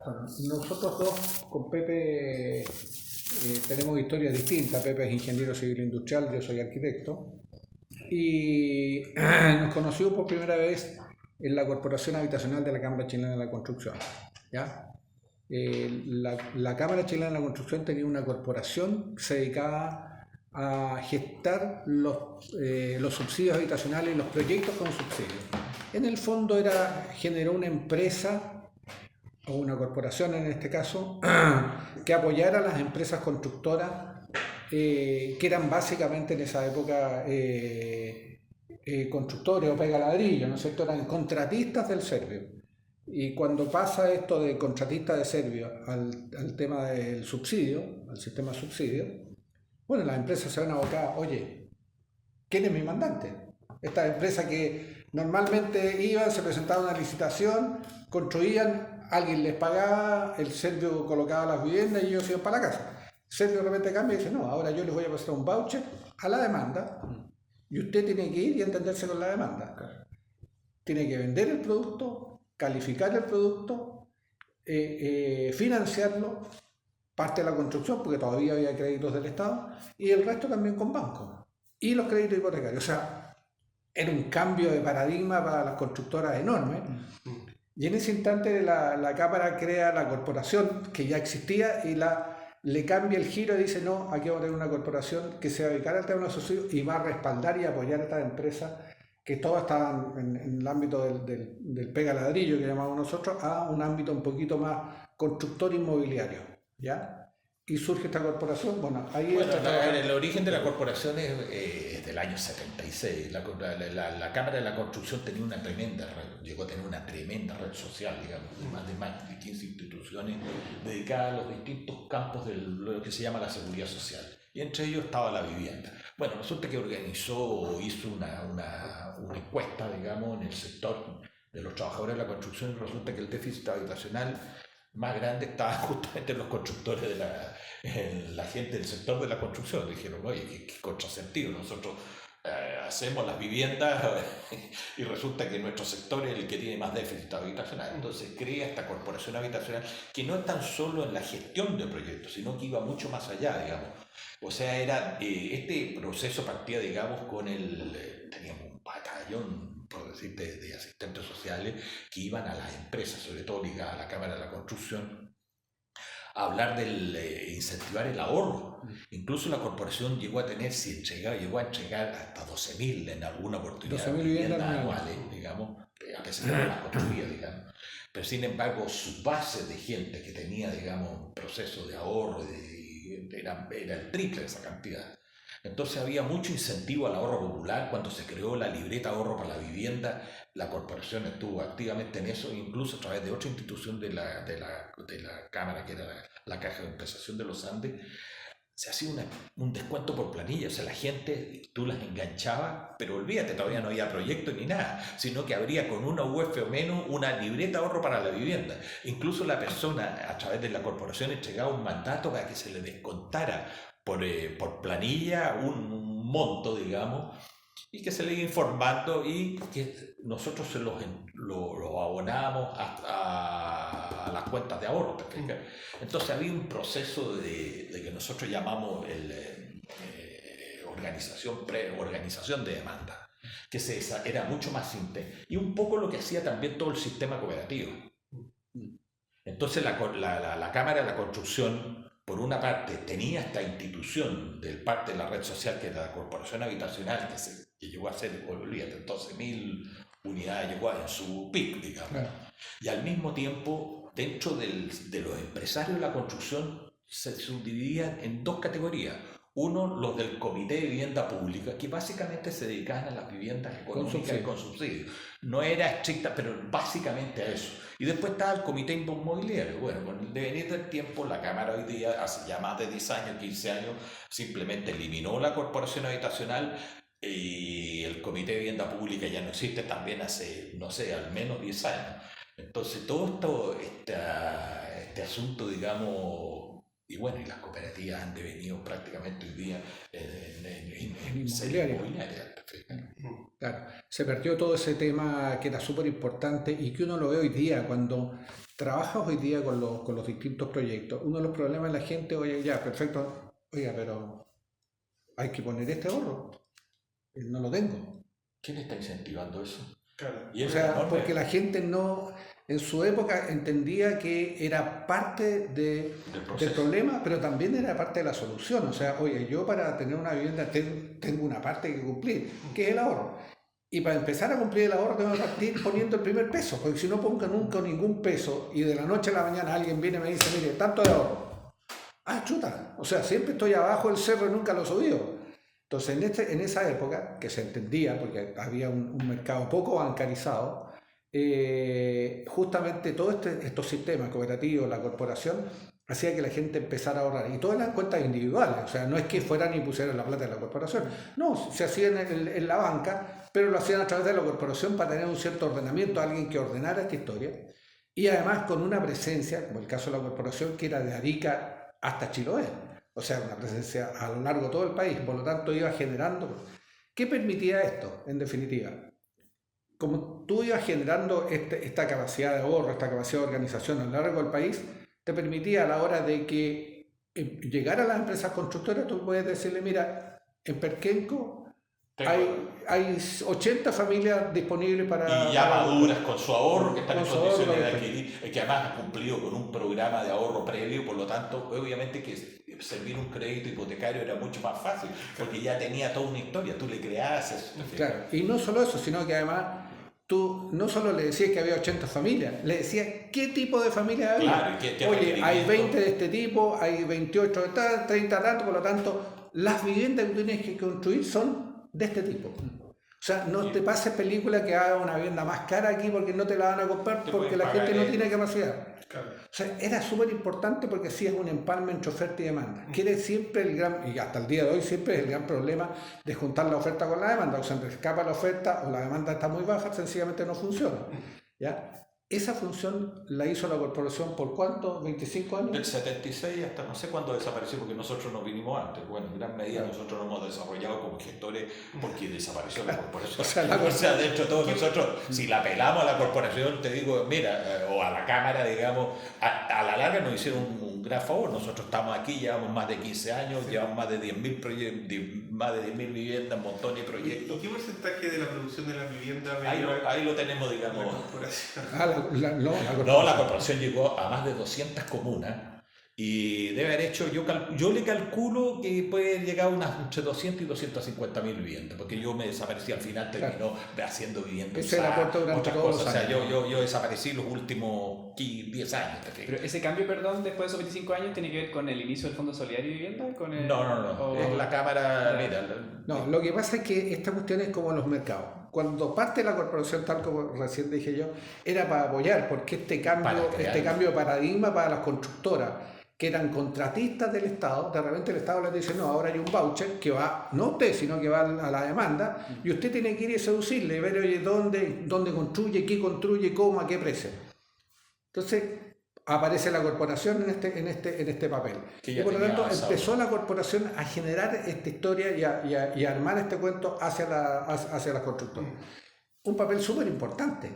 Bueno, nosotros dos con Pepe tenemos historias distintas. Pepe es ingeniero civil industrial, yo soy arquitecto. Y nos conocimos por primera vez en la Corporación Habitacional de la Cámara Chilena de la Construcción. ¿Ya? La Cámara Chilena de la Construcción tenía una corporación que se dedicaba a gestar los subsidios habitacionales y los proyectos con subsidios. En el fondo generó una empresa o una corporación en este caso que apoyara a las empresas constructoras que eran básicamente en esa época constructores o pega ladrillo, ¿no es cierto? Eran contratistas del servicio. Y cuando pasa esto de contratista de servicio al tema del subsidio, al sistema de subsidio, bueno, las empresas se ven abocadas, oye, ¿quién es mi mandante? Esta empresa que normalmente iban, se presentaba una licitación, construían, alguien les pagaba, el servicio colocaba las viviendas y ellos iban para la casa. El servicio de repente cambia y dice, no, ahora yo les voy a pasar un voucher a la demanda y usted tiene que ir y entenderse con la demanda. Tiene que vender el producto, calificar el producto, financiarlo, parte de la construcción, porque todavía había créditos del Estado, y el resto también con bancos. Y los créditos hipotecarios. O sea, era un cambio de paradigma para las constructoras enorme. Y en ese instante la Cámara crea la corporación que ya existía y le cambia el giro y dice, no, aquí vamos a tener una corporación que se va a dedicar al tema de los subsidios y va a respaldar y apoyar a estas empresas que todas estaban en el ámbito del pega ladrillo que llamamos nosotros, a un ámbito un poquito más constructor inmobiliario, ¿ya? Y surge esta corporación, bueno, ahí... Bueno, el origen de la corporación es del año 76. La Cámara de la Construcción tenía llegó a tener una tremenda red social, digamos, de más de 15 instituciones dedicadas a los distintos campos de lo que se llama la seguridad social. Y entre ellos estaba la vivienda. Bueno, resulta que hizo una encuesta, digamos, en el sector de los trabajadores de la construcción y resulta que el déficit habitacional más grande estaba justamente en los constructores en la gente del sector de la construcción. Dijeron, oye, qué contrasentido, nosotros hacemos las viviendas y resulta que nuestro sector es el que tiene más déficit habitacional. Entonces crea esta corporación habitacional que no es tan solo en la gestión de proyectos, sino que iba mucho más allá, digamos. O sea, este proceso partía, digamos, teníamos un batallón, por decir, de asistentes sociales que iban a las empresas, sobre todo ligadas a la Cámara de la Construcción, a hablar del incentivar el ahorro. Incluso la corporación llegó a entregar hasta 12.000 en alguna oportunidad 12.000 viviendas anuales, digamos, a pesar de que no las construía, digamos. Pero sin embargo, su base de gente que tenía, digamos, un proceso de ahorro era el triple de esa cantidad. Entonces había mucho incentivo al ahorro popular. Cuando se creó la libreta ahorro para la vivienda, la corporación estuvo activamente en eso, incluso a través de otra institución de la Cámara, que era la Caja de Compensación de los Andes, se hacía un descuento por planilla. O sea, la gente, tú las enganchabas, pero olvídate, todavía no había proyecto ni nada, sino que habría con una UF o menos una libreta ahorro para la vivienda. Incluso la persona, a través de la corporación, entregaba un mandato para que se le descontara por planilla un monto, digamos, y que se le iba informando y que nosotros lo abonábamos a las cuentas de ahorro. Entonces había un proceso de que nosotros llamamos organización de demanda, que era mucho más simple y un poco lo que hacía también todo el sistema cooperativo. Entonces la Cámara de la Construcción, por una parte, tenía esta institución del parte de la red social, que era la Corporación Habitacional, que llegó a ser, olvídate, 12.000 unidades, llegó en su pic, digamos. Claro. Y al mismo tiempo, dentro de los empresarios de la construcción, se subdividían en dos categorías. Uno, los del Comité de Vivienda Pública, que básicamente se dedicaban a las viviendas económicas con subsidio. No era estricta, pero básicamente a eso. Y después estaba el Comité Inmobiliario. Bueno, con el devenir del tiempo, la Cámara hoy día, hace ya más de 10 años, 15 años, simplemente eliminó la Corporación Habitacional y el Comité de Vivienda Pública ya no existe también hace, no sé, al menos 10 años. Entonces, todo este asunto, digamos... Y bueno, y las cooperativas han devenido prácticamente hoy día en inmobiliaria. Claro, se perdió todo ese tema que era súper importante y que uno lo ve hoy día cuando trabajas hoy día con los distintos proyectos. Uno de los problemas de la gente, oye, ya, perfecto, oiga, pero hay que poner este ahorro. No lo tengo. ¿Quién está incentivando eso? Claro. Y O es sea, enorme. porque la gente no, en su época entendía que era parte Del del proceso. problema, pero también era parte de la solución. O sea, oye, yo para tener una vivienda tengo una parte que cumplir, que es el ahorro. Y para empezar a cumplir el ahorro tengo que partir poniendo el primer peso, porque si no pongo nunca ningún peso y de la noche a la mañana alguien viene y me dice, mire, tanto de ahorro. Ah, chuta. O sea, siempre estoy abajo del cerro y nunca lo he subido. Entonces, en esa época, que se entendía, porque había un mercado poco bancarizado, justamente todos estos sistemas cooperativos, la corporación, hacía que la gente empezara a ahorrar. Y todas las cuentas individuales, o sea, no es que fueran y pusieran la plata en la corporación, no, se hacían en la banca, pero lo hacían a través de la corporación para tener un cierto ordenamiento, alguien que ordenara esta historia. Y además con una presencia, como el caso de la corporación, que era de Arica hasta Chiloé. O sea, una presencia a lo largo de todo el país, por lo tanto iba generando. ¿Qué permitía esto, en definitiva? Como tú ibas generando esta capacidad de ahorro, esta capacidad de organización a lo largo del país, te permitía a la hora de que llegara a las empresas constructoras, tú puedes decirle, mira, en Perquenco hay 80 familias disponibles para... Y ya maduras con su ahorro, que están en con su ahorro, condiciones de correcto. adquirir, que además ha cumplido con un programa de ahorro previo, por lo tanto, obviamente que servir un crédito hipotecario era mucho más fácil, porque ya tenía toda una historia, tú le creabas eso. Claro, y no solo eso, sino que además tú no solo le decías que había 80 familias, le decías qué tipo de familias había. Claro, y qué Oye, hay requerimiento. 20 de este tipo, hay 28 de tal, 30 tanto, por lo tanto, las viviendas que tú tienes que construir son de este tipo. O sea, no te pases película que haga una vivienda más cara aquí porque no te la van a comprar Te porque pueden la gente pagar no el- tiene capacidad. Claro. O sea, era súper importante porque sí es un empalme entre oferta y demanda, que era siempre el gran, y hasta el día de hoy siempre es el gran problema de juntar la oferta con la demanda, o sea, se escapa la oferta o la demanda está muy baja, sencillamente no funciona. ¿Ya? Esa función la hizo la corporación por ¿cuánto? ¿25 años? Del 76 hasta no sé cuándo desapareció, porque nosotros nos vinimos antes. Bueno, en gran medida Claro. nosotros nos hemos desarrollado como gestores porque desapareció la corporación. O sea, De hecho, todos nosotros, si la apelamos a la corporación, te digo, mira, o a la Cámara, digamos, a la larga nos hicieron un gran favor. Nosotros estamos aquí, llevamos más de 15 años, llevamos más de 10.000 más de 10.000 viviendas, un montón de ¿Y proyectos. qué porcentaje de la producción de la vivienda Ahí lo tenemos, la digamos. corporación? No, la corporación llegó a más de 200 comunas y debe haber hecho, yo le calculo que puede llegar a unas entre 200 y 250.000 viviendas, porque yo me desaparecí al final, terminó haciendo viviendas. Ese era el aporte durante otras todos cosas. los O sea, años. yo desaparecí los últimos 10 años. ¿te fijas? Pero ese cambio, perdón, después de esos 25 años, ¿tiene que ver con el inicio del Fondo Solidario de Vivienda? Con el, No. o- Es la Cámara, Ya. mira. No, lo que pasa es que esta cuestión es como en los mercados. Cuando parte la corporación, tal como recién dije yo, era para apoyar, porque Para crear. este cambio de paradigma para las constructoras, que eran contratistas del Estado, de repente el Estado les dice, no, ahora hay un voucher que va, no a usted, sino que va a la demanda, y usted tiene que ir y seducirle, y ver, oye, dónde construye, qué construye, cómo, a qué precio. Entonces, aparece la corporación en este papel. Que Y ya por lo tenía tanto avanzado. empezó la corporación a generar esta historia y a armar este cuento hacia las constructoras. Un papel súper importante.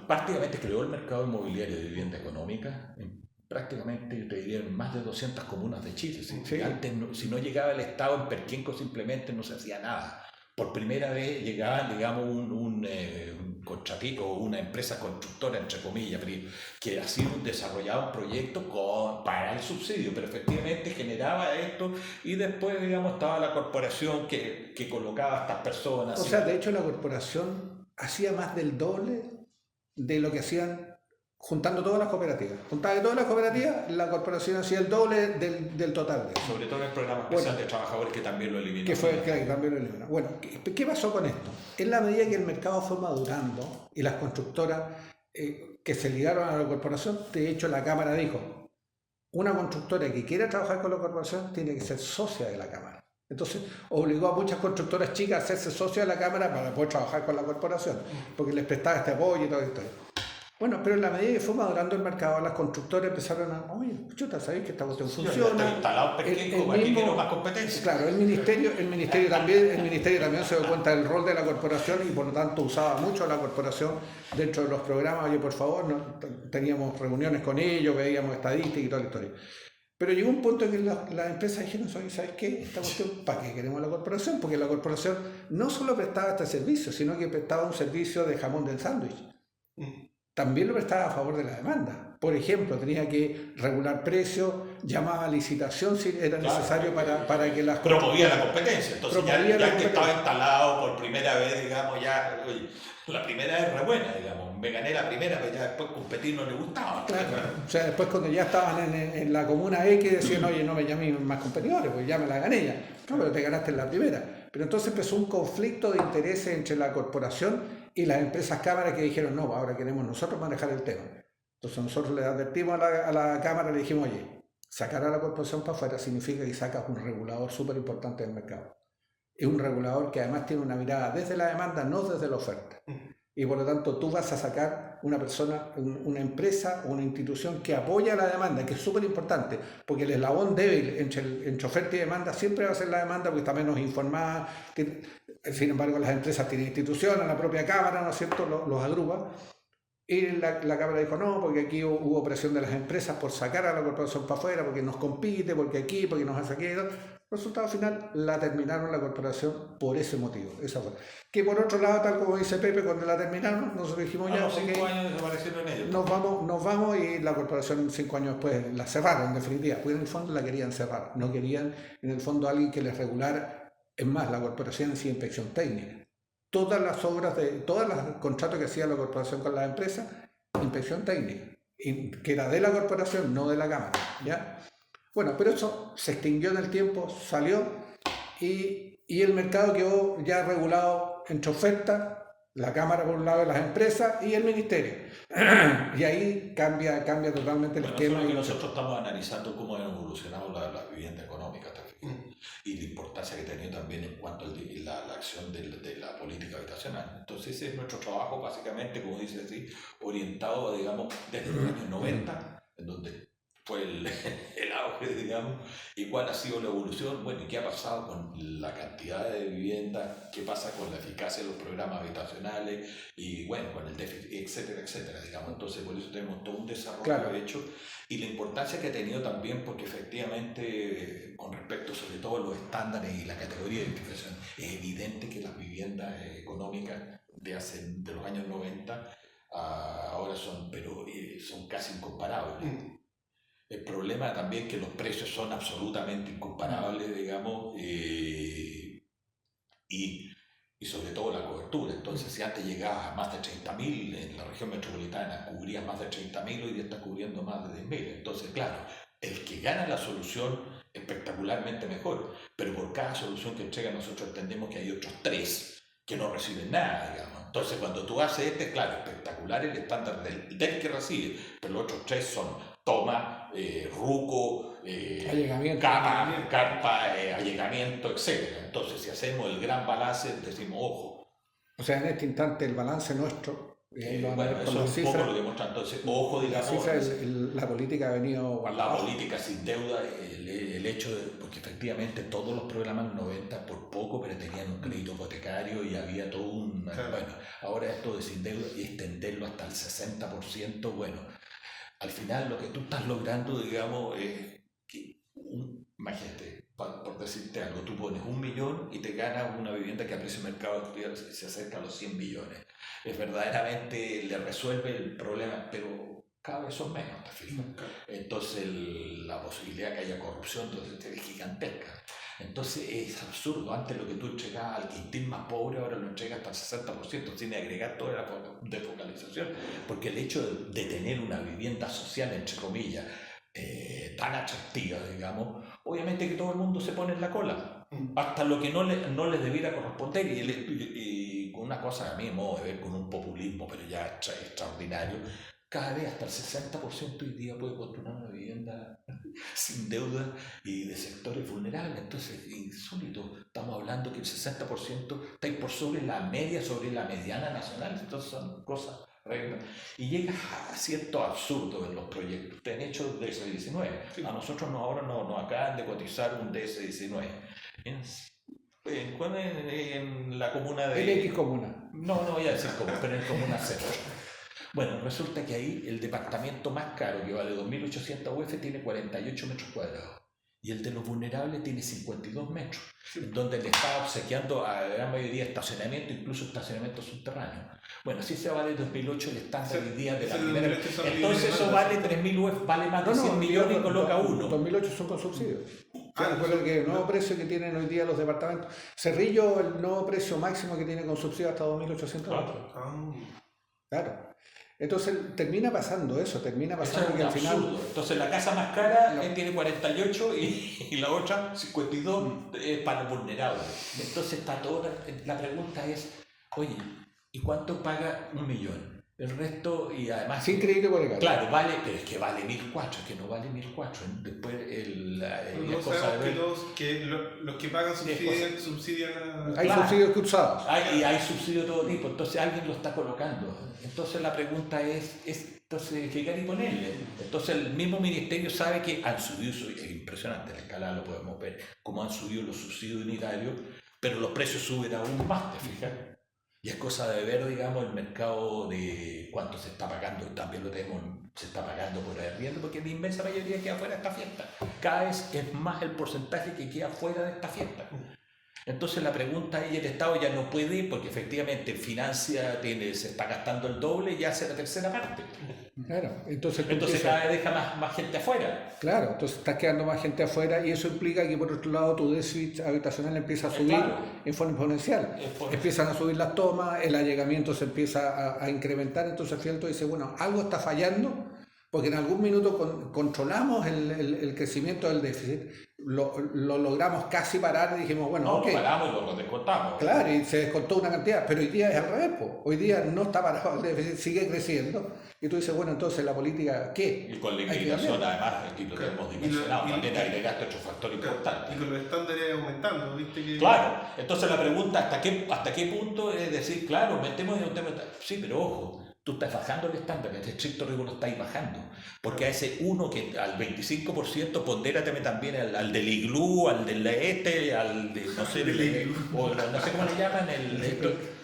Prácticamente creó el mercado inmobiliario de vivienda económica en prácticamente, yo te diría, en más de 200 comunas de Chile. Sí. Antes, si no llegaba el Estado en Perquenco, simplemente no se hacía nada. Por primera vez llegaban, digamos, un contratista o una empresa constructora, entre comillas, que así desarrollaba un proyecto para el subsidio, pero efectivamente generaba esto y después, digamos, estaba la corporación que colocaba a estas personas. O sea, de hecho la corporación hacía más del doble de lo que hacían juntando todas las cooperativas. Juntando todas las cooperativas, la corporación hacía el doble del total de eso. Sobre todo en el programa especial de trabajadores que también lo eliminó. Que también lo eliminó. Bueno, ¿qué pasó con esto? En la medida que el mercado fue madurando y las constructoras que se ligaron a la corporación, de hecho la Cámara dijo, una constructora que quiera trabajar con la corporación tiene que ser socia de la Cámara. Entonces obligó a muchas constructoras chicas a hacerse socias de la Cámara para poder trabajar con la corporación, porque les prestaba este apoyo y todo esto. Bueno, pero en la medida que fue madurando el mercado, las constructoras empezaron a, oye, chuta, ¿sabéis que esta cuestión Está funciona? instalado pequeño, ¿para qué quiero más competencia? Claro, el ministerio también se dio cuenta del rol de la corporación y por lo tanto usaba mucho a la corporación dentro de los programas. Oye, por favor, teníamos reuniones con ellos, veíamos estadísticas y toda la historia. Pero llegó un punto en que las empresas dijeron, oye, ¿sabes qué? Esta cuestión, ¿para qué queremos la corporación? Porque la corporación no solo prestaba este servicio, sino que prestaba un servicio de jamón del sándwich. También lo prestaba a favor de la demanda. Por ejemplo, tenía que regular precios, llamaba a licitación si era necesario para que las... Promovía la competencia. Entonces Promovía ya la que estaba competencia. instalado por primera vez, digamos, ya... Oye, la primera es re buena, digamos. Me gané la primera, pero ya después competir no le gustaba. Claro. O sea, después cuando ya estaban en la comuna X decían, oye, no me llamen más competidores, pues ya me la gané ya. No, pero te ganaste en la primera. Pero entonces empezó un conflicto de intereses entre la corporación y las empresas cámaras que dijeron, no, ahora queremos nosotros manejar el tema. Entonces nosotros le advertimos a la cámara, le dijimos, oye, sacar a la corporación para afuera significa que sacas un regulador súper importante del mercado. Es un regulador que además tiene una mirada desde la demanda, no desde la oferta. Y por lo tanto tú vas a sacar una persona, una empresa o una institución que apoya la demanda, que es súper importante, porque el eslabón débil entre oferta y demanda siempre va a ser la demanda, porque está menos informada. Sin embargo, las empresas tienen instituciones, la propia Cámara, ¿no es cierto?, los agrupa. Y la Cámara dijo, no, porque aquí hubo presión de las empresas por sacar a la corporación para afuera, porque nos compite, porque aquí, porque nos hace aquello. Resultado final, la terminaron la corporación por ese motivo. Esa fue. Que por otro lado, tal como dice Pepe, cuando la terminaron, nosotros dijimos ya, los 5 ok, años desaparecieron ellos. nos vamos y la corporación 5 años después la cerraron, en definitiva, porque en el fondo la querían cerrar. No querían, en el fondo, alguien que les regulara. Es más, la corporación hacía inspección técnica. Todas las obras, todos los contratos que hacía la corporación con las empresas, inspección técnica, que era de la corporación, no de la Cámara, ¿ya? Bueno, pero eso se extinguió en el tiempo, salió y el mercado quedó ya regulado entre oferta, la Cámara por un lado de las empresas y el Ministerio. Y ahí cambia totalmente el esquema. Solo que nosotros estamos analizando cómo han evolucionado la vivienda económica y la importancia que ha tenido también en cuanto a la acción de la política habitacional. Entonces ese es nuestro trabajo básicamente, como dice así, orientado, digamos, desde los años 90, en donde fue el auge, digamos, y cuál ha sido la evolución, bueno, y qué ha pasado con la cantidad de viviendas, qué pasa con la eficacia de los programas habitacionales, y bueno, con el déficit, etcétera, etcétera, digamos. Entonces, por eso tenemos todo un desarrollo hecho, y la importancia que ha tenido también, porque efectivamente, con respecto sobre todo a los estándares y la categoría de identificación, es evidente que las viviendas económicas de los años 90 ahora son casi incomparables. El problema también es que los precios son absolutamente incomparables, digamos, y sobre todo la cobertura. Entonces, si antes llegabas a más de 30.000 en la región metropolitana, cubrías más de 30.000, hoy día está cubriendo más de 10.000. Entonces, claro, el que gana la solución espectacularmente mejor, pero por cada solución que entrega nosotros entendemos que hay otros 3 que no reciben nada, digamos. Entonces, cuando tú haces claro, espectacular el estándar del que recibe, pero los otros 3 son toma, ruco, cama, carpa, allegamiento, etc. Entonces, si hacemos el gran balance, decimos, ojo. O sea, en este instante el balance nuestro, bueno, eso es un poco lo que muestra. Entonces, ojo, digamos, la política ha venido... La política sin deuda, el hecho de, porque efectivamente todos los programas 90 por poco, pero tenían un crédito hipotecario y había todo un... Claro. Bueno, ahora esto de sin deuda y extenderlo hasta el 60%, bueno, al final lo que tú estás logrando, digamos, es que, imagínate, por decirte algo, tú pones 1 millón y te ganas una vivienda que a precio de mercado se acerca a los 100 millones. Es verdaderamente, le resuelve el problema, pero cada vez son menos, ¿te fijas? Entonces la posibilidad de que haya corrupción es gigantesca. Entonces es absurdo. Antes lo que tú entregabas al quintil más pobre, ahora lo entregas hasta el 60%, sin agregar toda la defocalización. Porque el hecho de tener una vivienda social, entre comillas, tan atractiva, digamos, obviamente que todo el mundo se pone en la cola, hasta lo que no les debiera corresponder, y con una cosa a mí, modo de ver, con un populismo, pero ya extraordinario, cada vez hasta el 60% hoy día puede construir una vivienda sin deuda y de sectores vulnerables. Entonces, insólito, estamos hablando que el 60% está por sobre la media, sobre la mediana nacional. Entonces son cosas y llegas a cierto absurdo en los proyectos. Ustedes han hecho DS-19. Sí. A nosotros ahora nos acaban de cotizar un DS-19. En la comuna de... El X comuna. No voy a decir cómo, pero en comuna centro. Bueno, resulta que ahí el departamento más caro, que vale 2.800 UF, tiene 48 metros cuadrados. Y el de los vulnerables tiene 52 metros, en donde le está obsequiando a la gran mayoría estacionamiento, incluso estacionamiento subterráneo. Si se vale 2.008 el estándar hoy día de la primera, entonces eso vale 3.000 UF, vale más de 100 millones y coloca uno. 2008 son con subsidios. Recuerden que el nuevo precio que tienen hoy día los departamentos, Cerrillo, el nuevo precio máximo que tiene con subsidio hasta 2.800 euros. Claro. Entonces termina pasando eso, que al final... Entonces la casa más cara tiene 48 y la otra 52 para los vulnerables. Entonces está toda... La pregunta es, oye, ¿y cuánto paga 1 millón? El resto, y además... Sin crédito hipotecario. Claro, vale, pero es que vale 1.400, es que no vale 1.400. Después No sabemos que los que pagan subsidian a... Hay subsidios cruzados. Hay subsidio de todo tipo, entonces alguien lo está colocando. Entonces la pregunta es entonces, ¿qué hay que ponerle? Entonces el mismo ministerio sabe que han subido, es impresionante, la escala lo podemos ver, cómo han subido los subsidios unitarios, pero los precios suben aún más, ¿te fijas? Y es cosa de ver, digamos, el mercado de cuánto se está pagando, también lo tenemos, se está pagando por arriendo, porque la inmensa mayoría queda fuera de esta fiesta. Cada vez es más el porcentaje que queda fuera de esta fiesta. Entonces la pregunta es, el Estado ya no puede, porque efectivamente financia, se está gastando el doble y hace la tercera parte. Claro, entonces Cada vez deja más gente afuera. Claro, entonces estás quedando más gente afuera y eso implica que por otro lado tu déficit habitacional empieza a subir en forma exponencial. Empiezan a subir las tomas, el allegamiento se empieza a incrementar, entonces el fielto dice, bueno, algo está fallando, porque en algún minuto controlamos el crecimiento del déficit, lo logramos casi parar y dijimos, bueno, ok. Lo paramos y lo descontamos. Claro, y se descontó una cantidad, pero hoy día es al revés, hoy día no está parado el déficit, sigue creciendo, y tú dices, bueno, entonces la política, ¿qué? Y con la inflación, además, aquí lo tenemos dimensionado, también agregaste otro factor importante. Y con los estándares aumentando, ¿viste? Que... Claro, entonces la pregunta, ¿hasta qué punto es decir, claro, metemos en un tema? Sí, pero ojo, tú estás bajando el estándar, en este estricto rigor lo estáis bajando, porque a ese uno que al 25% pondérateme también al del iglú, al del al de, no sé, no sé cómo le llaman,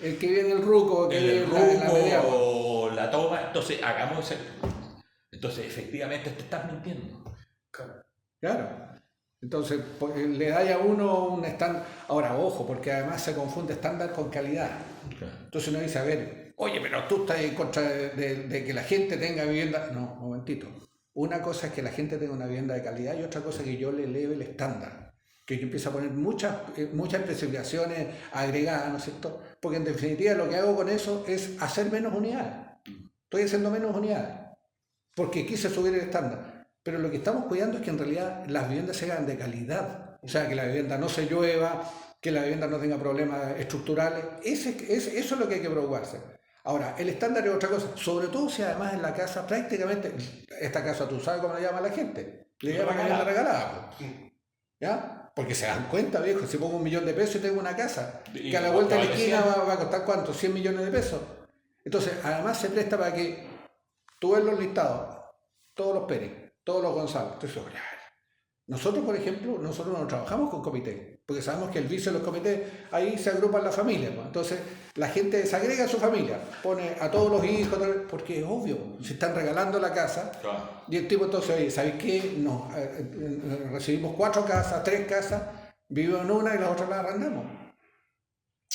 el que viene el ruco, o la toma, entonces hagamos ese... Entonces efectivamente te estás mintiendo. Claro. Entonces le da a uno un estándar. Ahora, ojo, porque además se confunde estándar con calidad. Entonces uno dice, a ver, oye, pero tú estás en contra de que la gente tenga vivienda. No, un momentito. Una cosa es que la gente tenga una vivienda de calidad y otra cosa es que yo le eleve el estándar. Que yo empiezo a poner muchas especificaciones agregadas, ¿no es cierto? Porque en definitiva lo que hago con eso es hacer menos unidades. Estoy haciendo menos unidades. Porque quise subir el estándar. Pero lo que estamos cuidando es que en realidad las viviendas sean de calidad. O sea, que la vivienda no se llueva, que la vivienda no tenga problemas estructurales. Eso es lo que hay que preocuparse. Ahora, el estándar es otra cosa. Sobre todo si además en la casa prácticamente... Esta casa, ¿tú sabes cómo le llama la gente? Le llaman vivienda regalada. ¿Ya? Porque se dan cuenta, viejo, si pongo 1 millón de pesos y tengo una casa, que a la vuelta de la esquina va a costar ¿cuánto? 100 millones de pesos. Entonces, además se presta para que tú ves los listados, todos los Pérez, todos los González. Entonces, nosotros, por ejemplo, no trabajamos con comités, porque sabemos que el vicio de los comités, ahí se agrupan las familias. ¿No? Entonces, la gente desagrega a su familia, pone a todos los hijos, porque es obvio, se están regalando la casa. Claro. Y el tipo entonces, oye, ¿sabes qué? No, recibimos 4 casas, 3 casas, vivimos en una y las otras las arrendamos.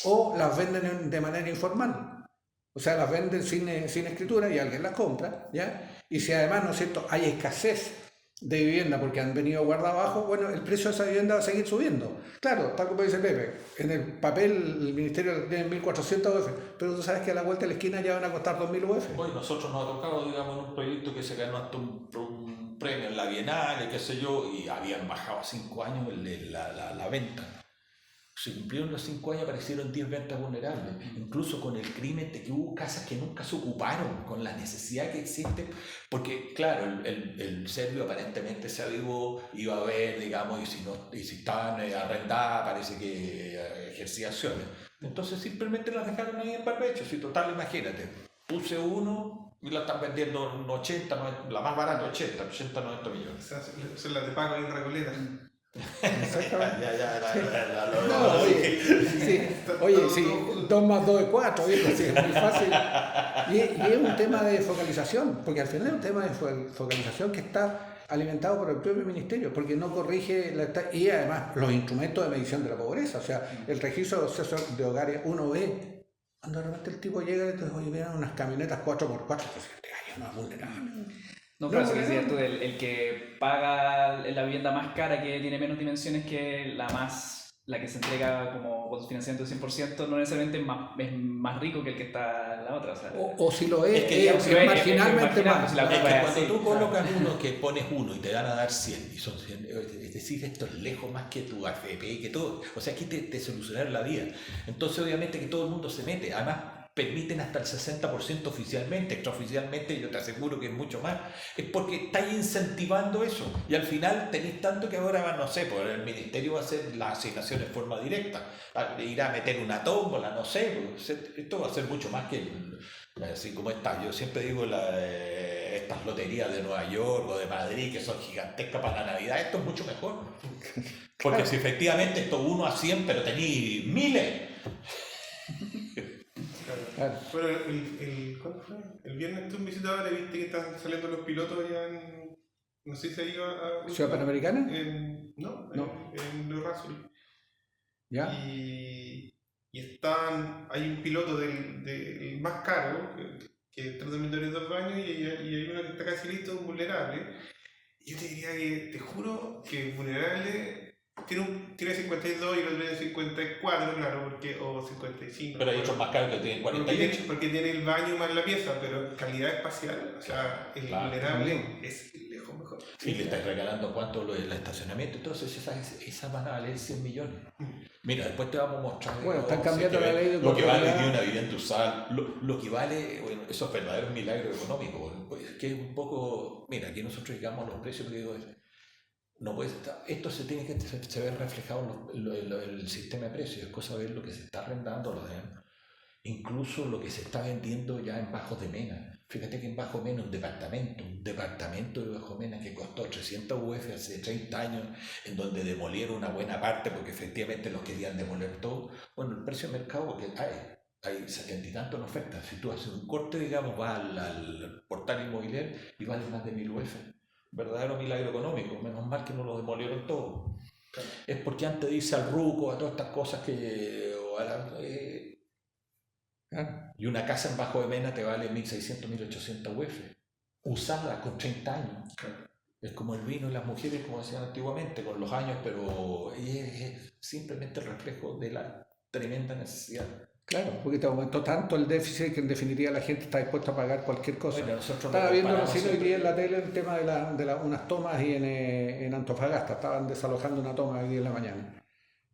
O las venden de manera informal. O sea, las venden sin escritura y alguien las compra, ¿ya? Y si además, ¿no es cierto?, hay escasez de vivienda porque han venido guardadas abajo, bueno, el precio de esa vivienda va a seguir subiendo. Claro, tal como dice Pepe, en el papel el ministerio tiene 1.400 UF, pero tú sabes que a la vuelta de la esquina ya van a costar 2.000 UF. Hoy nosotros nos ha tocado, digamos, en un proyecto que se ganó hasta un premio en la Bienal, qué sé yo, y habían bajado a 5 años la venta. Se cumplieron los 5 años, aparecieron 10 ventas vulnerables, incluso con el crimen de que hubo casas que nunca se ocuparon, con la necesidad que existe, porque claro, el serbio aparentemente se avivó, iba a ver, digamos, y si estaban arrendadas, parece que ejercía acciones. Entonces simplemente las dejaron ahí en barbecho, si total, imagínate. puse uno y la están vendiendo en 80, la más barata 80, 90 millones. Esa es la de Paco en Recoleta. No, oye, sí, 2 más 2 es 4, ¿viste? Sí, es muy fácil. Y es un tema de focalización, porque al final es un tema de focalización que está alimentado por el propio ministerio, porque no corrige y además los instrumentos de medición de la pobreza, o sea, el registro de hogares, uno ve, cuando de repente el tipo llega y dice, oye, miren unas camionetas 4x4, pues no es vulnerable. No, pero si decías tú, el que paga la vivienda más cara, que tiene menos dimensiones que la que se entrega como con financiamiento del 100%, no necesariamente es más rico que el que está en la otra. O si lo es, es marginalmente más. Cuando tú colocas uno, que pones uno y te van a dar 100, y son 100, es decir, esto es lejos más que tu AFP, que todo. O sea, aquí te solucionaron la vida. Entonces, obviamente, que todo el mundo se mete. Además, permiten hasta el 60% oficialmente, extraoficialmente yo te aseguro que es mucho más, es porque estáis incentivando eso y al final tenéis tanto que ahora, no sé, pues el ministerio va a hacer las asignaciones de forma directa, irá a meter una tómbola, no sé, pues, esto va a ser mucho más que así como está. Yo siempre digo estas loterías de Nueva York o de Madrid que son gigantescas para la Navidad, esto es mucho mejor, porque claro, si efectivamente esto 1 a 100, pero tenéis miles. Claro. Bueno, ¿cuándo fue? El viernes tú en visitadores viste que están saliendo los pilotos allá en... No sé si se iba a... ¿Ciudad Panamericana? No. En New Russell. ¿Ya? Y hay un piloto del más caro, que es 3 dormitorios, 2 baños, y hay uno que está casi listo, vulnerable. Y yo te diría que, te juro que vulnerable... Tiene 52 y el otro tiene 54, claro, o 55. Pero hay otros más caros que tienen 48. Porque tiene el baño más la pieza, pero calidad espacial, o sea, el vulnerable es lejos mejor. Y le estás regalando cuánto el estacionamiento, entonces esas van a valer 100 millones. Mira, después te vamos a mostrar. Bueno, están cambiando la ley de lo que vale de una vivienda usada, lo que vale, bueno, eso es verdadero milagro económico, pues, que es un poco, mira, aquí nosotros llegamos a los precios que digo, no puede estar, esto se tiene que se ve reflejado en el sistema de precios, es cosa de ver lo que se está arrendando, incluso lo que se está vendiendo ya en Bajos de Mena. Fíjate que en Bajo Mena un departamento de Bajo Mena que costó 300 UF hace 30 años, en donde demolieron una buena parte porque efectivamente los querían demoler todo. Bueno, el precio de mercado, porque hay 70 y tantos en oferta. Si tú haces un corte, digamos, vas al portal inmobiliario y vale más de 1000 UF. Verdadero milagro económico, menos mal que no lo demolieron todo. Claro. Es porque antes dice al ruco, a todas estas cosas que... Y una casa en Bajo de Mena te vale 1600, 1800 UF, usada con 30 años. Claro. Es como el vino y las mujeres, como decían antiguamente, con los años, pero es simplemente el reflejo de la tremenda necesidad. Claro, porque te aumentó tanto el déficit que en definitiva la gente está dispuesta a pagar cualquier cosa. Bueno, estaba viendo recién hoy día en la tele el tema de unas tomas y en Antofagasta, estaban desalojando una toma hoy día en la mañana.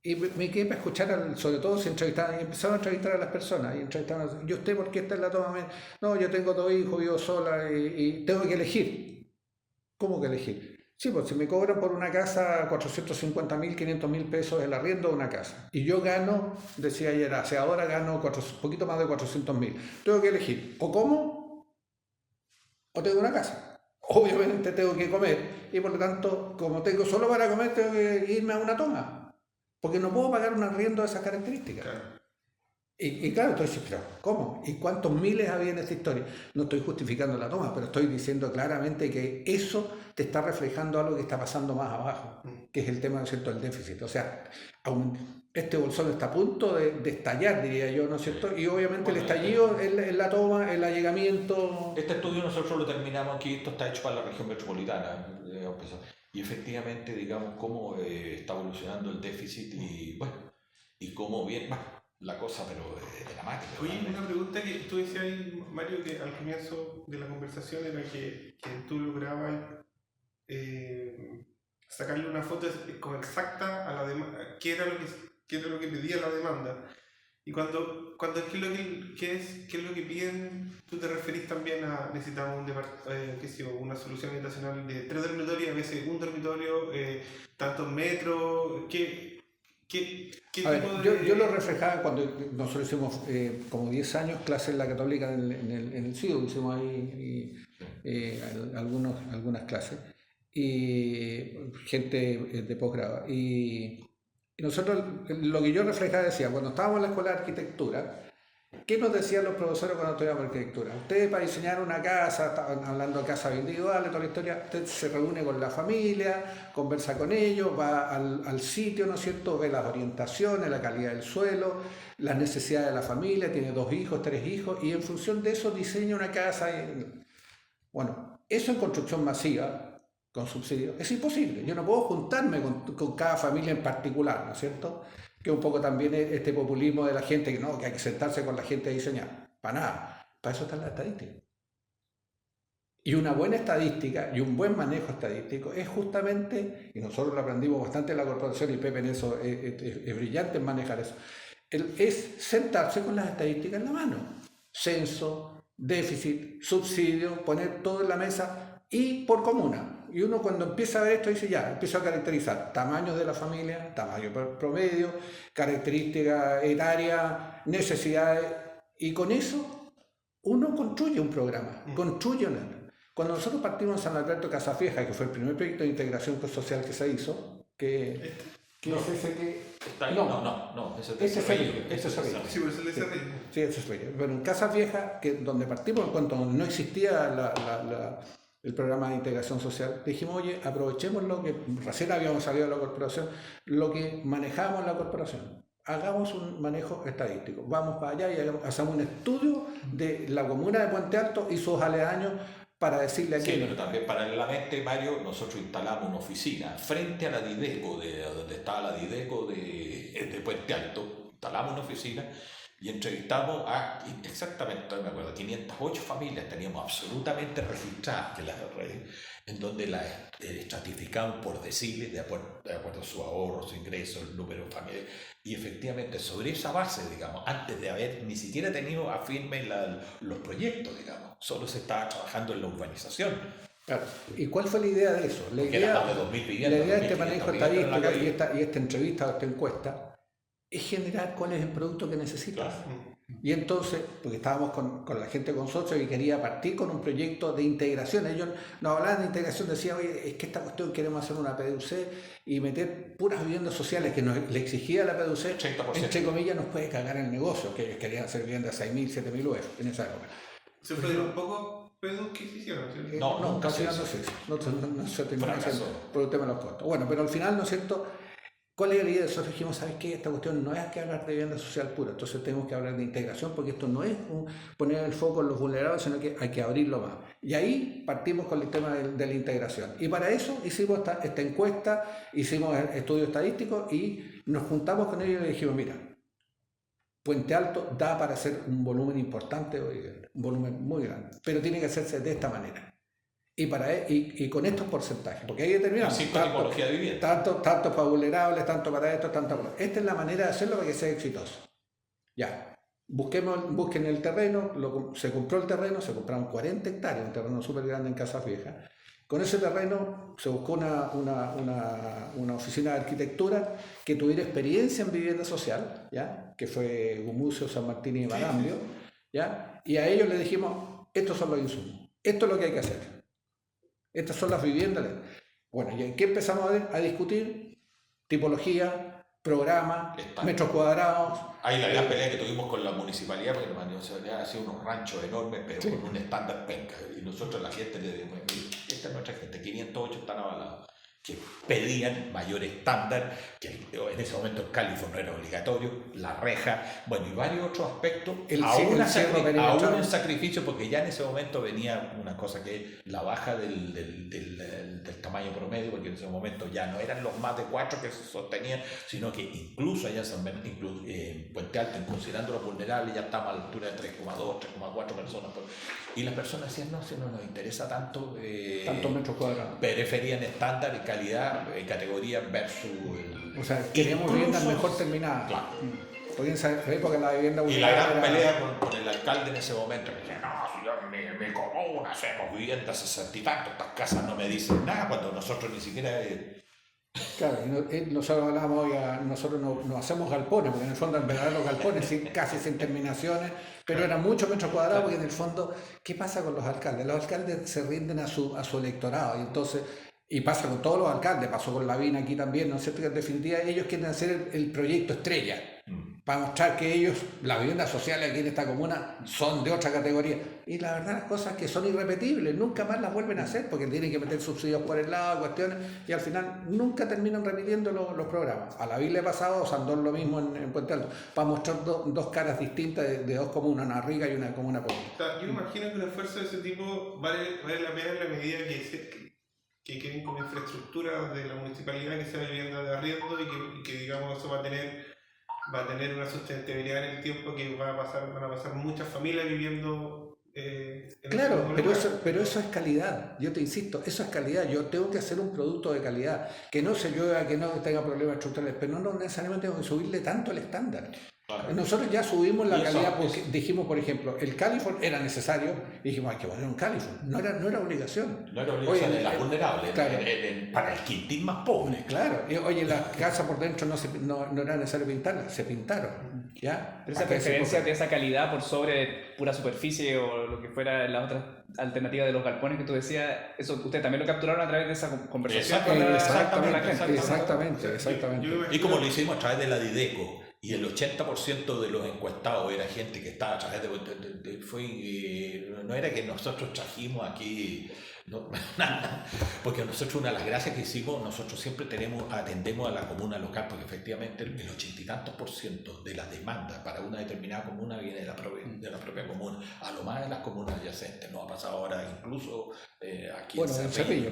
Y me quedé para escuchar, sobre todo si entrevistaban, y empezaron a entrevistar a las personas, ¿y usted por qué está en la toma? No, yo tengo 2 hijos, vivo sola y tengo que elegir. ¿Cómo que elegir? Sí, pues si me cobran por una casa 450.000, 500.000 pesos el arriendo de una casa y yo gano, decía ayer, hace ahora gano un poquito más de 400.000, tengo que elegir o como o tengo una casa. Obviamente tengo que comer y por lo tanto, como tengo solo para comer, tengo que irme a una toma porque no puedo pagar un arriendo de esas características. Claro. Y claro, entonces, pero ¿cómo? ¿Y cuántos miles había en esta historia? No estoy justificando la toma, pero estoy diciendo claramente que eso te está reflejando algo que está pasando más abajo, que es el tema, ¿no es cierto?, del déficit. O sea, este bolsón está a punto de estallar, diría yo, ¿no es cierto? Y obviamente el estallido es la toma, el allegamiento... Este estudio nosotros lo terminamos aquí, esto está hecho para la región metropolitana, y efectivamente, digamos, cómo está evolucionando el déficit y, bueno, y cómo bien... la cosa, pero de la máquina. Oye, una pregunta que tú decías ahí, Mario, que al comienzo de la conversación era que tú lograbas sacarle una foto como exacta a la demanda, qué era lo que pedía la demanda. Y cuando ¿qué es lo que piden? Tú te referís también a necesitamos una solución habitacional de 3 dormitorios, a veces un dormitorio, tantos metros, ¿Qué A ver, tipo yo lo reflejaba cuando nosotros hicimos como 10 años clases en la Católica en el CIO, hicimos ahí algunas clases, y gente de posgrado. Y nosotros, lo que yo reflejaba decía, cuando estábamos en la escuela de arquitectura, ¿qué nos decían los profesores cuando estudiábamos arquitectura? Ustedes para diseñar una casa, estaban hablando de casas individuales, toda la historia, usted se reúne con la familia, conversa con ellos, va al sitio, ¿no es cierto? Ve las orientaciones, la calidad del suelo, las necesidades de la familia, tiene 2 hijos, 3 hijos, y en función de eso diseña una casa. Bueno, eso en construcción masiva, con subsidios, es imposible. Yo no puedo juntarme con cada familia en particular, ¿no es cierto? Que un poco también este populismo de la gente, que hay que sentarse con la gente a diseñar. Para nada. Para eso están las estadísticas. Y una buena estadística y un buen manejo estadístico es justamente, y nosotros lo aprendimos bastante en la corporación, y Pepe en eso es brillante en manejar eso, es sentarse con las estadísticas en la mano. Censo, déficit, subsidio, poner todo en la mesa y por comuna. Y uno cuando empieza a ver esto dice ya, empiezo a caracterizar tamaños de la familia, tamaño promedio, características etarias, necesidades, y con eso uno construye un programa, construye una. Cuando nosotros partimos en San Alberto Casafieja, que fue el primer proyecto de integración social que se hizo, que No. es ese que... Está ahí. No, ese Ese fue el Sí, pues el SRI. Sí, eso es bello. Bueno, en Casa Vieja, donde partimos, en cuanto no existía el programa de integración social, dijimos, oye, aprovechemos lo que recién habíamos salido de la corporación, lo que manejamos en la corporación. Hagamos un manejo estadístico. Vamos para allá y hacemos un estudio de la comuna de Puente Alto y sus aledaños para decirle a Sí, quién. pero también paralelamente, Mario, nosotros instalamos una oficina frente a la Dideco, donde estaba la Dideco de Puente Alto. Instalamos una oficina y entrevistamos a, exactamente, me acuerdo, 508 familias teníamos absolutamente registradas de las redes, en donde las estratificamos por deciles, de acuerdo a su ahorro, su ingreso, el número de familias, y efectivamente sobre esa base, digamos, antes de haber ni siquiera tenido a firme los proyectos, digamos, solo se estaba trabajando en la urbanización. Claro. ¿Y cuál fue la idea de eso? La Porque idea, era más de 2000 viviendas, la idea de este 2500 manejo viviendas en la estadístico calle. y esta entrevista o esta encuesta es generar cuál es el producto que necesitas. Claro. Y entonces, porque estábamos con la gente con socios y quería partir con un proyecto de integración. Ellos nos hablaban de integración, decían, oye, es que esta cuestión queremos hacer una PDUC y meter puras viviendas sociales que le exigía la PDUC, 80%. entre comillas, nos puede cagar el negocio, que ellos querían hacer viviendas 6.000, 7.000 UF en esa época. ¿Se fue un poco pedo que se hicieron? ¿Sí? No, nunca casi se no hizo. se hizo. No se terminó Fracasó. haciendo por el tema de los costos. Bueno, pero al final, ¿no es cierto? ¿Cuál es la idea? Nosotros dijimos, ¿sabes qué? Esta cuestión no es que hablar de vivienda social pura, entonces tenemos que hablar de integración, porque esto no es poner el foco en los vulnerables, sino que hay que abrirlo más. Y ahí partimos con el tema de la integración. Y para eso hicimos esta encuesta, hicimos estudios estadísticos y nos juntamos con ellos y le dijimos, mira, Puente Alto da para hacer un volumen importante, un volumen muy grande, pero tiene que hacerse de esta manera. Y con estos porcentajes, porque ahí determinamos Cinco tipologías de vivienda. tanto para vulnerables, tanto para esto, tanto para... Esta es la manera de hacerlo para que sea exitoso. Ya, busquen el terreno, se compró el terreno, se compraron 40 hectáreas, un terreno súper grande en Casa Vieja. Con ese terreno se buscó una oficina de arquitectura que tuviera experiencia en vivienda social, ¿ya? Que fue Gumucio, San Martín y Marambio, ¿ya? Y a ellos les dijimos, estos son los insumos, esto es lo que hay que hacer. Estas son las viviendas. Bueno, ¿y en qué empezamos a discutir? Tipología, programa, metros cuadrados. Ahí la gran pelea que tuvimos con la municipalidad, porque la municipalidad hacía unos ranchos enormes, pero Sí. con un estándar penca. Y nosotros la gente le dijimos, esta es nuestra gente, 508 están avalados, que pedían mayor estándar, que en ese momento el Califo no era obligatorio, la reja, bueno, y varios otros aspectos, aún en sacrificio, porque ya en ese momento venía una cosa que es la baja del tamaño promedio, porque en ese momento ya no eran los más de 4 que se sostenían, sino que incluso allá en Puente Alto, considerando los vulnerables, ya estamos a la altura de 3,2, 3,4 personas. Y las personas decían, no, si no nos interesa tanto, tantos metros cuadrados. preferían estándar y calidad, categoría versus o sea, queríamos viviendas mejor terminadas. Claro. Porque en esa época la vivienda Y la gran pelea con el alcalde en ese momento, que decía, no, si yo mi comuna hacemos viviendas 60 y tanto, estas casas no me dicen nada, cuando nosotros ni siquiera Claro, nosotros hablamos, oiga, nosotros no hacemos galpones, porque en el fondo eran verdaderos galpones, casi sin terminaciones, pero eran muchos metros cuadrados, porque en el fondo, ¿qué pasa con los alcaldes? Los alcaldes se rinden a su electorado, y entonces, y pasa con todos los alcaldes, pasó con Lavín aquí también, ¿no es cierto? Que en definitiva ellos quieren hacer el proyecto estrella, para mostrar que ellos, las viviendas sociales aquí en esta comuna, son de otra categoría. Y la verdad, las cosas que son irrepetibles, nunca más las vuelven a hacer, porque tienen que meter subsidios por el lado, cuestiones, y al final nunca terminan repitiendo los programas. A Lavín le ha pasado, a Sandón lo mismo en Puente Alto, para mostrar dos caras distintas de dos comunas, una rica y una comuna pobre. O sea, yo imagino que un esfuerzo de ese tipo vale la pena en la medida que queden como infraestructura de la municipalidad que sea vivienda de arriendo y que digamos eso va a tener una sustentabilidad en el tiempo, que van a pasar muchas familias viviendo en claro, pero eso es calidad, yo te insisto, eso es calidad. Yo tengo que hacer un producto de calidad, que no se llueva, que no tenga problemas estructurales, pero no necesariamente tengo que subirle tanto el estándar. Claro. Nosotros ya subimos la calidad porque dijimos, por ejemplo, el Californ era necesario y dijimos, hay que poner un Californ. No era obligación. No era obligación, oye, era vulnerable, claro, para el quintín más pobre. Claro, oye, las casas por dentro no era necesario pintarlas, se pintaron. ¿Ya? Pero esa preferencia de esa calidad por sobre pura superficie o lo que fuera la otra alternativa de los galpones que tú decías, eso ustedes también lo capturaron a través de esa conversación con la gente. Exactamente. Y como lo hicimos a través de la Dideco, y el 80% de los encuestados era gente que estaba a través no era que nosotros trajimos aquí, no, porque nosotros una de las gracias que hicimos, nosotros siempre atendemos a la comuna local, porque efectivamente el 80 y tantos % de la demanda para una determinada comuna viene de la propia comuna, a lo más de las comunas adyacentes. Nos ha pasado ahora incluso aquí en Cerrillo.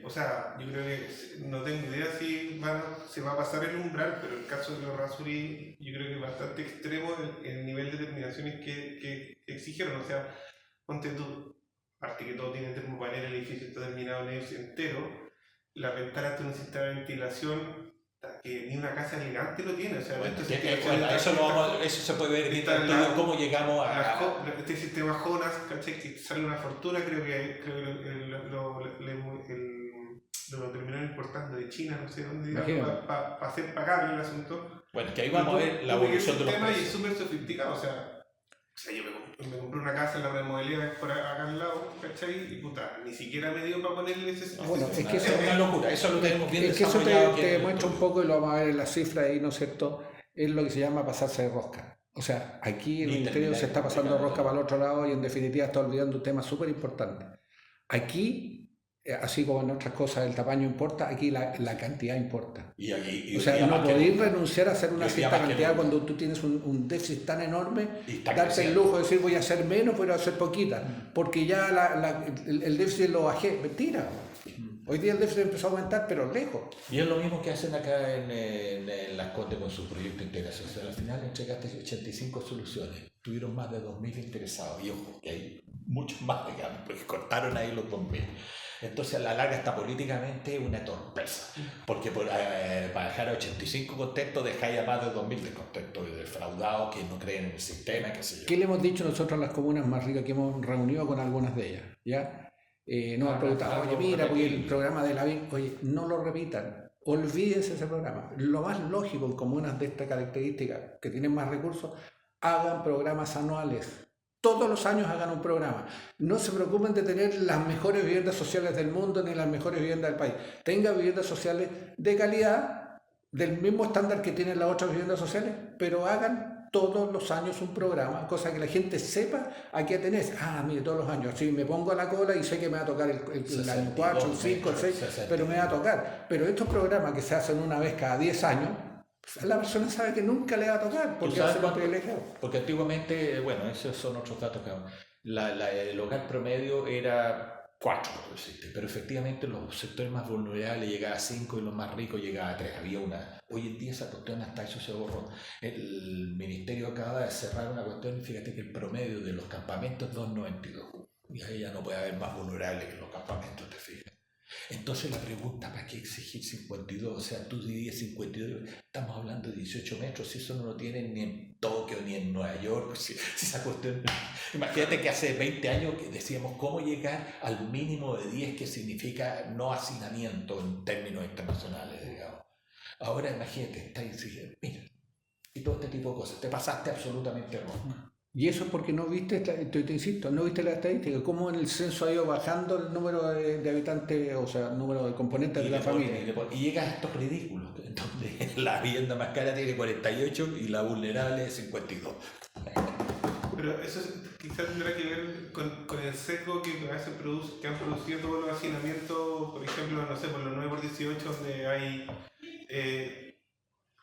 O sea, yo creo que no tengo idea si se va a pasar el umbral, pero el caso de los Errázuriz yo creo que es bastante extremo el nivel de determinaciones que exigieron. O sea, ponte tú, aparte que todo tiene termopanel, el edificio está terminado en ellos entero, las ventanas tienen un sistema de ventilación que ni una casa elegante lo tiene. O sea, bueno, eso se puede ver cómo llegamos a este sistema Jonas, ¿cachai? Que sale una fortuna, creo que lo terminaron importando de China, no sé dónde, para hacer pagable el asunto. Bueno, que ahí vamos a ver la evolución de los precios. Y es súper sofisticado, o sea, yo me compré una casa en la remodelía por acá al lado, ¿cachai? Y puta, ni siquiera me dio para ponerle ese bueno, es que eso es una locura, eso lo tenemos bien desarrollado. Es que eso te demuestra un poco, y lo vamos a ver en las cifras ahí, ¿no es cierto? Es lo que se llama pasarse de rosca. O sea, aquí el Ministerio se está pasando rosca para el otro lado y en definitiva está olvidando un tema súper importante. Aquí, así como en otras cosas el tamaño importa, aquí la cantidad importa. O sea, no podéis renunciar a hacer una cierta cantidad cuando tú tienes un déficit tan enorme, darte el lujo de decir voy a hacer menos, pero hacer poquita, porque ya el déficit lo bajé. Mentira. Hoy día el déficit empezó a aumentar, pero lejos. Y es lo mismo que hacen acá en Las Condes con su proyecto de integración. O sea, al final entregaste 85 soluciones. Tuvieron más de 2.000 interesados. Y ojo, que hay muchos más, digamos, porque cortaron ahí los 2.000. Entonces, a la larga, está políticamente una torpeza. Porque para dejar a 85 contentos, dejáis a más de 2.000 descontentos y defraudados que no creen en el sistema, qué sé yo. ¿Qué le hemos dicho nosotros a las comunas más ricas que hemos reunido con algunas de ellas? ¿Ya? Nos han preguntado, oye, mira, porque el programa de Lavín, oye, no lo repitan, olvídense ese programa. Lo más lógico en comunas de esta característica, que tienen más recursos, hagan programas anuales. Todos los años hagan un programa. No se preocupen de tener las mejores viviendas sociales del mundo ni las mejores viviendas del país. Tengan viviendas sociales de calidad, del mismo estándar que tienen las otras viviendas sociales, pero hagan todos los años un programa, cosa que la gente sepa a qué tenés. Mire, todos los años, si me pongo a la cola y sé que me va a tocar el año 4, el 5, el 6, pero me va a tocar. Pero estos programas que se hacen una vez cada 10 años, la persona sabe que nunca le va a tocar, porque va a ser un privilegiado. Porque antiguamente, bueno, esos son otros datos que el hogar promedio era 4, pero efectivamente los sectores más vulnerables llegaba a 5 y los más ricos llegaba a 3. Hoy en día esa cuestión hasta eso se borró. El ministerio acaba de cerrar una cuestión, fíjate que el promedio de los campamentos es 2,92. Y ahí ya no puede haber más vulnerables que los campamentos, te fijas. Entonces la pregunta, ¿para qué exigir 52? O sea, tú dirías 52, estamos hablando de 18 metros, si eso no lo tienen ni en Tokio ni en Nueva York, si esa cuestión... Imagínate que hace 20 años que decíamos cómo llegar al mínimo de 10, que significa no hacinamiento en términos internacionales, digamos. Ahora imagínate, está diciendo, mira, y todo este tipo de cosas, te pasaste absolutamente rojo. Y eso es porque no viste, te insisto, no viste la estadística, cómo en el censo ha ido bajando el número de habitantes, o sea, el número de componentes de la familia. Y llegas a estos ridículos, donde la vivienda más cara tiene 48 y la vulnerable es 52. Pero eso quizás tendrá que ver con el sesgo que a veces que han producido todos los hacinamientos, por ejemplo, no sé, por los 9x18, donde hay...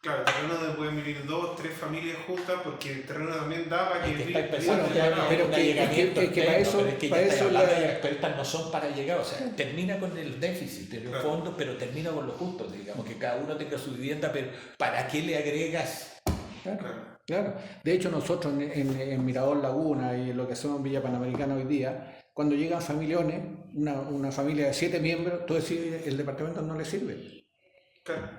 claro, terreno donde pueden vivir 2, 3 familias juntas, porque el terreno también da para que está empezando pero que para eso pero estas no son para llegar, o sea, termina con el déficit en el fondo, pero termina con lo justo, digamos, que cada uno tenga su vivienda, pero ¿para qué le agregas? Claro. De hecho, nosotros en Mirador Laguna y en lo que hacemos en Villa Panamericana hoy día, cuando llegan familiones, una familia de 7 miembros, tú decís, el departamento no le sirve.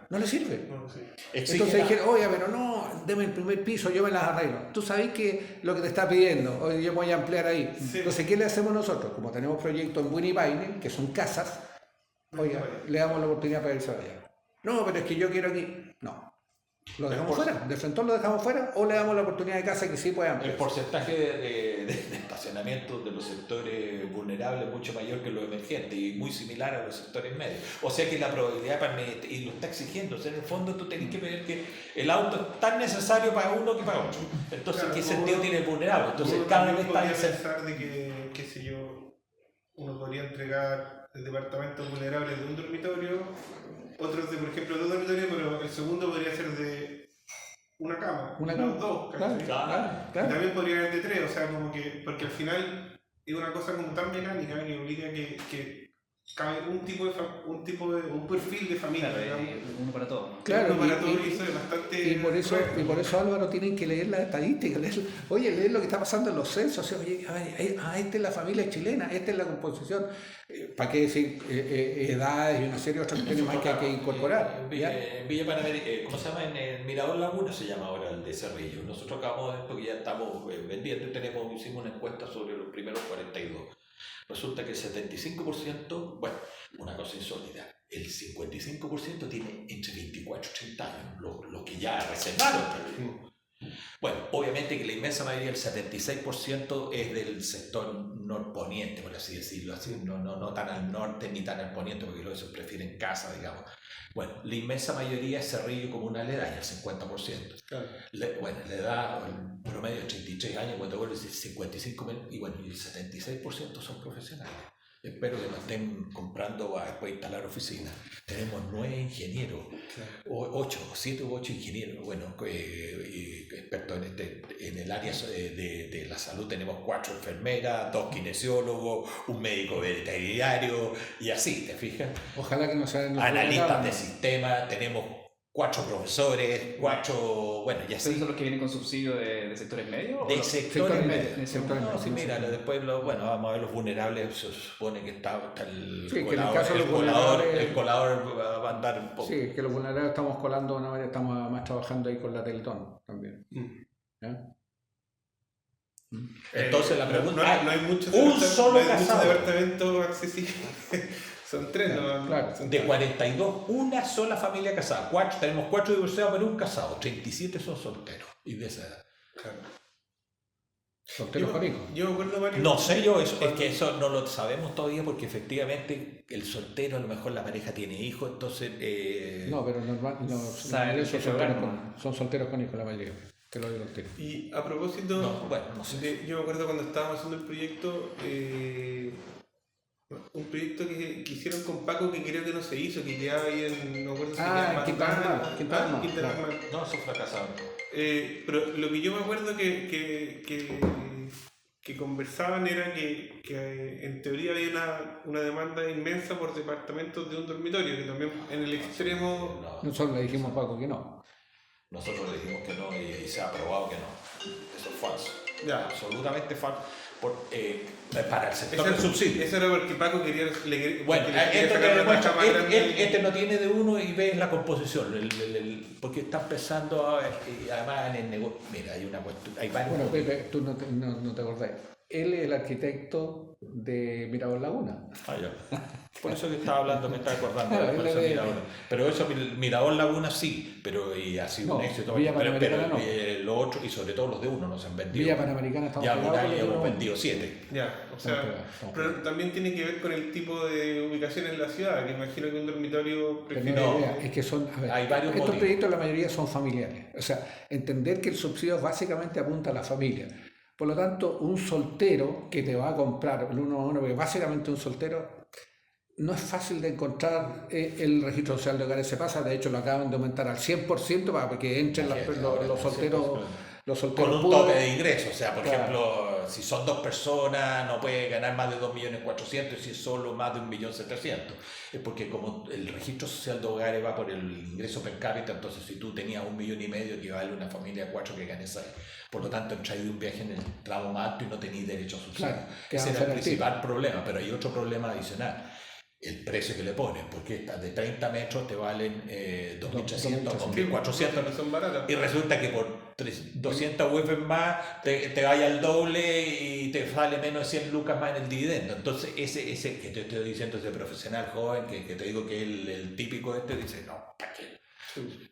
No le sirve. No, sí. Entonces dijeron, oye, pero no, deme el primer piso, yo me las arreglo. Tú sabes que lo que te está pidiendo, oye, yo voy a ampliar ahí. Sí. Entonces, ¿qué le hacemos nosotros? Como tenemos proyectos en Buinipaine, que son casas, oiga, le damos la oportunidad para irse allá. No, pero es que yo quiero aquí. No. ¿Lo dejamos fuera? ¿De frente lo dejamos fuera o le damos la oportunidad de casa que sí pueda ampliar? El porcentaje de estacionamiento de los sectores vulnerables es mucho mayor que los emergentes y muy similar a los sectores medios. O sea que la probabilidad y lo está exigiendo. O sea, en el fondo tú tenés que ver que el auto es tan necesario para uno que para otro. Entonces, Claro, ¿qué sentido tiene el vulnerable? Entonces, cada vez podría está... pensar de que, qué sé yo, uno podría entregar departamentos vulnerables de un dormitorio, otros de, por ejemplo, 2 dormitorios, pero el segundo podría ser de una cama, Una cama. 2, Claro. Y también podría haber de 3, o sea, como que, porque al final es una cosa como tan mecánica que obliga que cabe un perfil de familia, Claro, digamos. uno para todo. Claro, Uno para todo eso es bastante... y por eso Álvaro tienen que leer las estadísticas, leer lo que está pasando en los censos, oye, esta es la familia chilena, esta es la composición, ¿para qué decir edades y una serie de otras cuestiones más que hay que incorporar? En Villa Panamericana, ¿cómo se llama? En el Mirador Laguna se llama ahora el de Cerrillo. Nosotros acabamos de esto que ya estamos vendiendo, hicimos una encuesta sobre los primeros 42. Resulta que el 75%, bueno, una cosa insólita, el 55% tiene entre 24 y 30 años, lo que ya reservaron. Bueno, obviamente que la inmensa mayoría, el 76%, es del sector norponiente, por así decirlo, así, no tan al norte ni tan al poniente, porque luego se prefieren casa, digamos. Bueno, la inmensa mayoría es Cerrillo como una aledaña, el 50%. Claro. La edad, el promedio de 33 años, cuando vuelve es 55, y bueno, y el 76% son profesionales. Espero que nos estén comprando para después instalar oficinas. Tenemos 9 ingenieros, 7 u 8 ingenieros, bueno, expertos en el área de la salud. Tenemos 4 enfermeras, 2 kinesiólogos, un médico veterinario y así, ¿te fijas? Ojalá que no sean analistas de sistemas, tenemos 4 profesores, 4, bueno, ya ¿Son los que vienen con subsidio de sectores medios? De sectores medios. No, sí, mira, después bueno, vamos a ver los vulnerables, se supone que está el sí, colador, el colador va a andar un poco. Sí, que los vulnerables estamos colando una vez, estamos más trabajando ahí con la Teletón también. Entonces la pregunta, no hay muchos departamentos accesibles. Son 3, claro. De 42, una sola familia casada. Tenemos 4 divorciados, pero un casado. 37 son solteros y de esa edad. Claro. ¿Solteros con hijos? Yo me acuerdo varios. No sé yo, es que eso no lo sabemos todavía porque efectivamente el soltero, a lo mejor la pareja tiene hijos, entonces... No, pero normal, son solteros con hijos la mayoría. Te lo digo entero. Y a propósito, no sé. Yo me acuerdo cuando estábamos haciendo el proyecto, un proyecto que hicieron con Paco que creo que no se hizo, que quedaba ahí en, no recuerdo si Quintana Normal. No, eso fracasaron. Pero lo que yo me acuerdo que conversaban era que en teoría había una demanda inmensa por departamentos de un dormitorio, que también en el extremo... Nosotros le dijimos a Paco que no. Nosotros le dijimos que no y se ha probado que no. Eso es falso. Ya. Absolutamente falso. para el sector del subsidio. Eso era porque Paco quería... Bueno, esto te demuestra, este no tiene de uno y ves la composición, porque está empezando y además en el negocio. Mira, hay una cuestión, hay varios. Bueno, Pepe, tú no te acordás. Él es el arquitecto de Mirador Laguna. Ah, ya. Por eso que estaba hablando, me estaba acordando Claro, por eso Mirador. Pero eso, Mirador Laguna sí, pero y ha sido un éxito. Villa Pero Panamericana no. Los otros, y sobre todo los de uno, no se han vendido. Villa Panamericana estamos Ya pegados con ya los hemos uno. vendido 7. Ya, o sea, Estamos pero también tiene que ver con el tipo de ubicación en la ciudad, que imagino que un dormitorio Pero prefiere... no, idea, es que son, a ver, Hay varios estos motivos. proyectos la mayoría son familiares. O sea, entender que el subsidio básicamente apunta a la familia. Por lo tanto, un soltero que te va a comprar el 1 a 1, porque básicamente un soltero no es fácil de encontrar el registro social de hogares se pasa, de hecho lo acaban de aumentar al 100% para que entren los solteros. Los solteros Con un puros. tope de ingreso, o sea, por Claro. ejemplo, si son 2 personas no puede ganar más de 2.400.000 y si es solo más de 1.700.000. Es porque como el registro social de hogares va por el ingreso per cápita, entonces si tú tenías 1,5 millones equivale a una familia de 4 que gane 6. Por lo tanto, entráis de un viaje en el tramo más alto y no tenéis derecho a subsidio. Claro, que Ese van a era el ser al principal problema, pero hay otro problema adicional. El precio que le ponen, porque estas de 30 metros te valen 2.300, 2.400. No son baratas. Y resulta que por 200 UF más te vaya al doble y te sale menos de 100 lucas más en el dividendo. Entonces, ese que te estoy diciendo, ese profesional joven que te digo que es el típico dice, no, ¿para qué?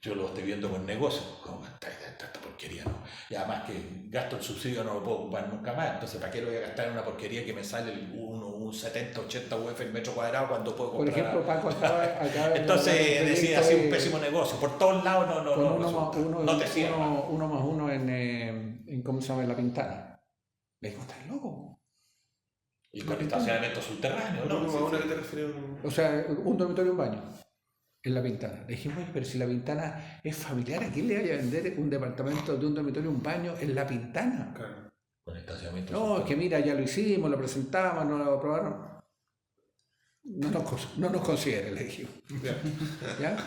Yo lo estoy viendo con negocio, ¿cómo esta porquería? No. Y además que gasto el subsidio no lo puedo ocupar nunca más, entonces ¿para qué lo voy a gastar en una porquería que me sale un 70, 80 UF el metro cuadrado cuando puedo Por comprar? ejemplo, Paco acaba de Entonces decía, así un pésimo negocio, por todos lados no te cierra. uno más uno en ¿cómo se llama? En La Pintana. Le digo, ¿estás loco? Y con estacionamiento subterráneo, ¿no? ¿Cómo a una que te refieres? O sea, un dormitorio y un baño en La Pintana. Le dije, bueno, pero si La Pintana es familiar, ¿a quién le vaya a vender un departamento de un dormitorio y un baño en La Pintana? Claro. Con estacionamiento No, es que mira, ya lo hicimos, lo presentamos, no lo aprobaron. No nos considere, le dijimos. ¿Ya?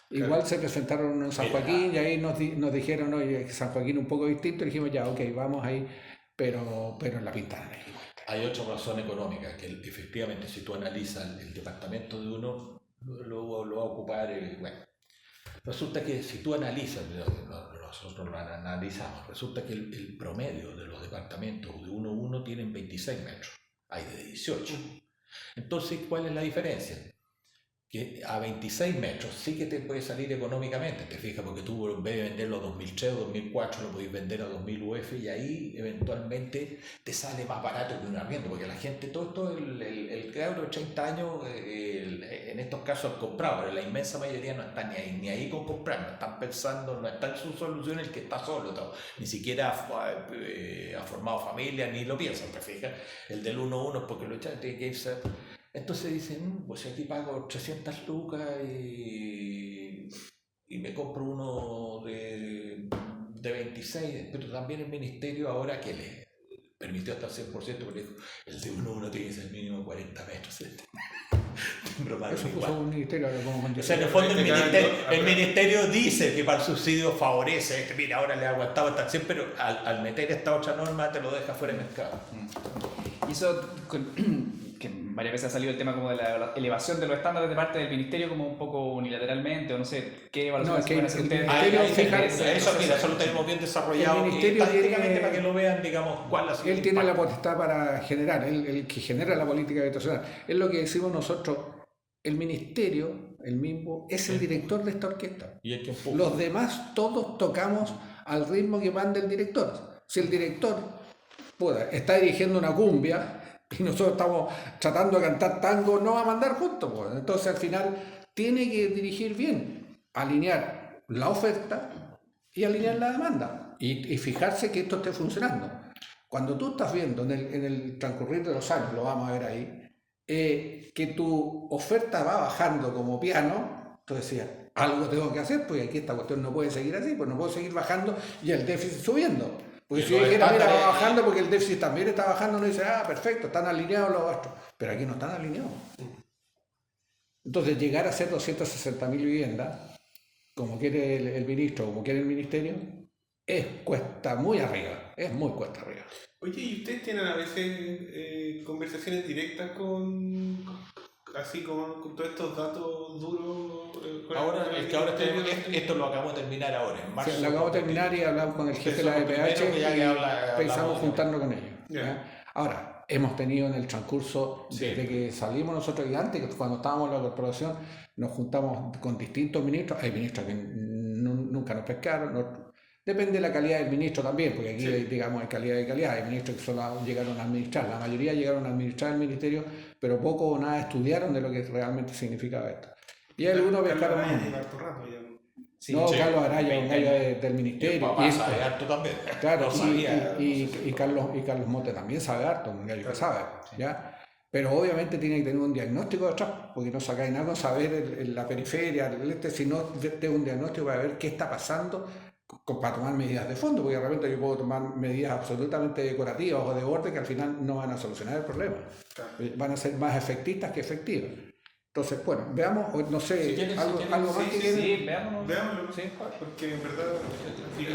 Igual se presentaron en San Joaquín y ahí nos dijeron, oye, San Joaquín un poco distinto, y dijimos, ya, ok, vamos ahí, pero en La Pintana. Le dijimos. Hay otra razón económica, que efectivamente si tú analizas el departamento de uno, lo va a ocupar, bueno. Resulta que si tú analizas, nosotros lo analizamos, resulta que el promedio de los departamentos de 1 a 1 tienen 26 metros, hay de 18. Entonces, ¿cuál es la diferencia? Que a 26 metros sí que te puede salir económicamente, te fijas, porque tú en vez de venderlo a 2003 o 2004 lo podéis vender a 2.000 UF y ahí eventualmente te sale más barato que un arriendo, porque la gente, todo el cabro de 30 años en estos casos han comprado, pero la inmensa mayoría no está ni ahí con comprar, no están pensando, no está en su solución el que está solo, ni siquiera ha formado familia, ni lo piensa, te fijas, el del 1 a 1 es porque lo echan, tiene que irse. Entonces dicen, pues aquí pago 300 lucas y me compro uno de 26, pero también el ministerio ahora que le permitió hasta el 100%, porque dijo, el de 1 a 1 tiene que ser mínimo 40 metros. Eso puso un ministerio, ahora como O sea, en el fondo el ministerio dice que para el subsidio favorece, mira, ahora le ha aguantado hasta el 100, pero al meter esta otra norma te lo deja fuera de mercado. Y eso, que varias veces ha salido el tema como de la elevación de los estándares de parte del ministerio como un poco unilateralmente, o no sé, ¿qué evaluaciones van a hacer ustedes? Eso lo tenemos bien desarrollado estadísticamente para que lo vean, digamos, cuál ha sido. Él tiene la potestad para generar, el que genera la política habitacional. Es lo que decimos nosotros, el ministerio, el mismo, es el director de esta orquesta. Y el que empuja. Los demás todos tocamos al ritmo que manda el director. Si el director está dirigiendo una cumbia y nosotros estamos tratando de cantar tango, no va a mandar juntos. Pues. Entonces al final tiene que dirigir bien, alinear la oferta y alinear la demanda y fijarse que esto esté funcionando. Cuando tú estás viendo en el transcurrir de los años, lo vamos a ver ahí, que tu oferta va bajando como piano, tú decías, algo tengo que hacer, porque aquí esta cuestión no puede seguir así, pues no puedo seguir bajando y el déficit subiendo. Porque si yo dijera, mira, va bajando porque el déficit también está bajando, uno dice, perfecto, están alineados los gastos. Pero aquí no están alineados. Entonces, llegar a hacer 260.000 viviendas, como quiere el ministro, como quiere el ministerio, cuesta muy arriba. es muy cuesta arriba. Oye, ¿y ustedes tienen a veces conversaciones directas con todos estos datos duros? Ahora, esto lo acabamos de terminar ahora, en marzo. Sí, lo acabo de terminar y hablamos con el jefe de la EPH y pensamos juntarnos con ellos. ¿ya? Ahora, hemos tenido en el transcurso, desde que salimos nosotros y antes, cuando estábamos en la corporación, nos juntamos con distintos ministros. Hay ministros que nunca nos pescaron. Depende de la calidad del ministro también, porque aquí digamos hay calidad y calidad. Hay ministros que solo llegaron a administrar, la mayoría llegaron a administrar el ministerio, pero poco o nada estudiaron de lo que realmente significaba esto. Y algunos pescaron más. Carlos Araya, un gallo del ministerio. Y el papá sabe harto también. Claro, y Carlos Mote también sabe harto, un gallo que sabe, ¿ya? Pero obviamente tiene que tener un diagnóstico detrás, porque no sacáis nada con saber la periferia, si no tengo un diagnóstico para ver qué está pasando, para tomar medidas de fondo, porque de repente yo puedo tomar medidas absolutamente decorativas o de borde que al final no van a solucionar el problema. Claro. Van a ser más efectistas que efectivas. Entonces, bueno, veamos, no sé, algo más que sí, veámoslo. Sí, porque en verdad, yo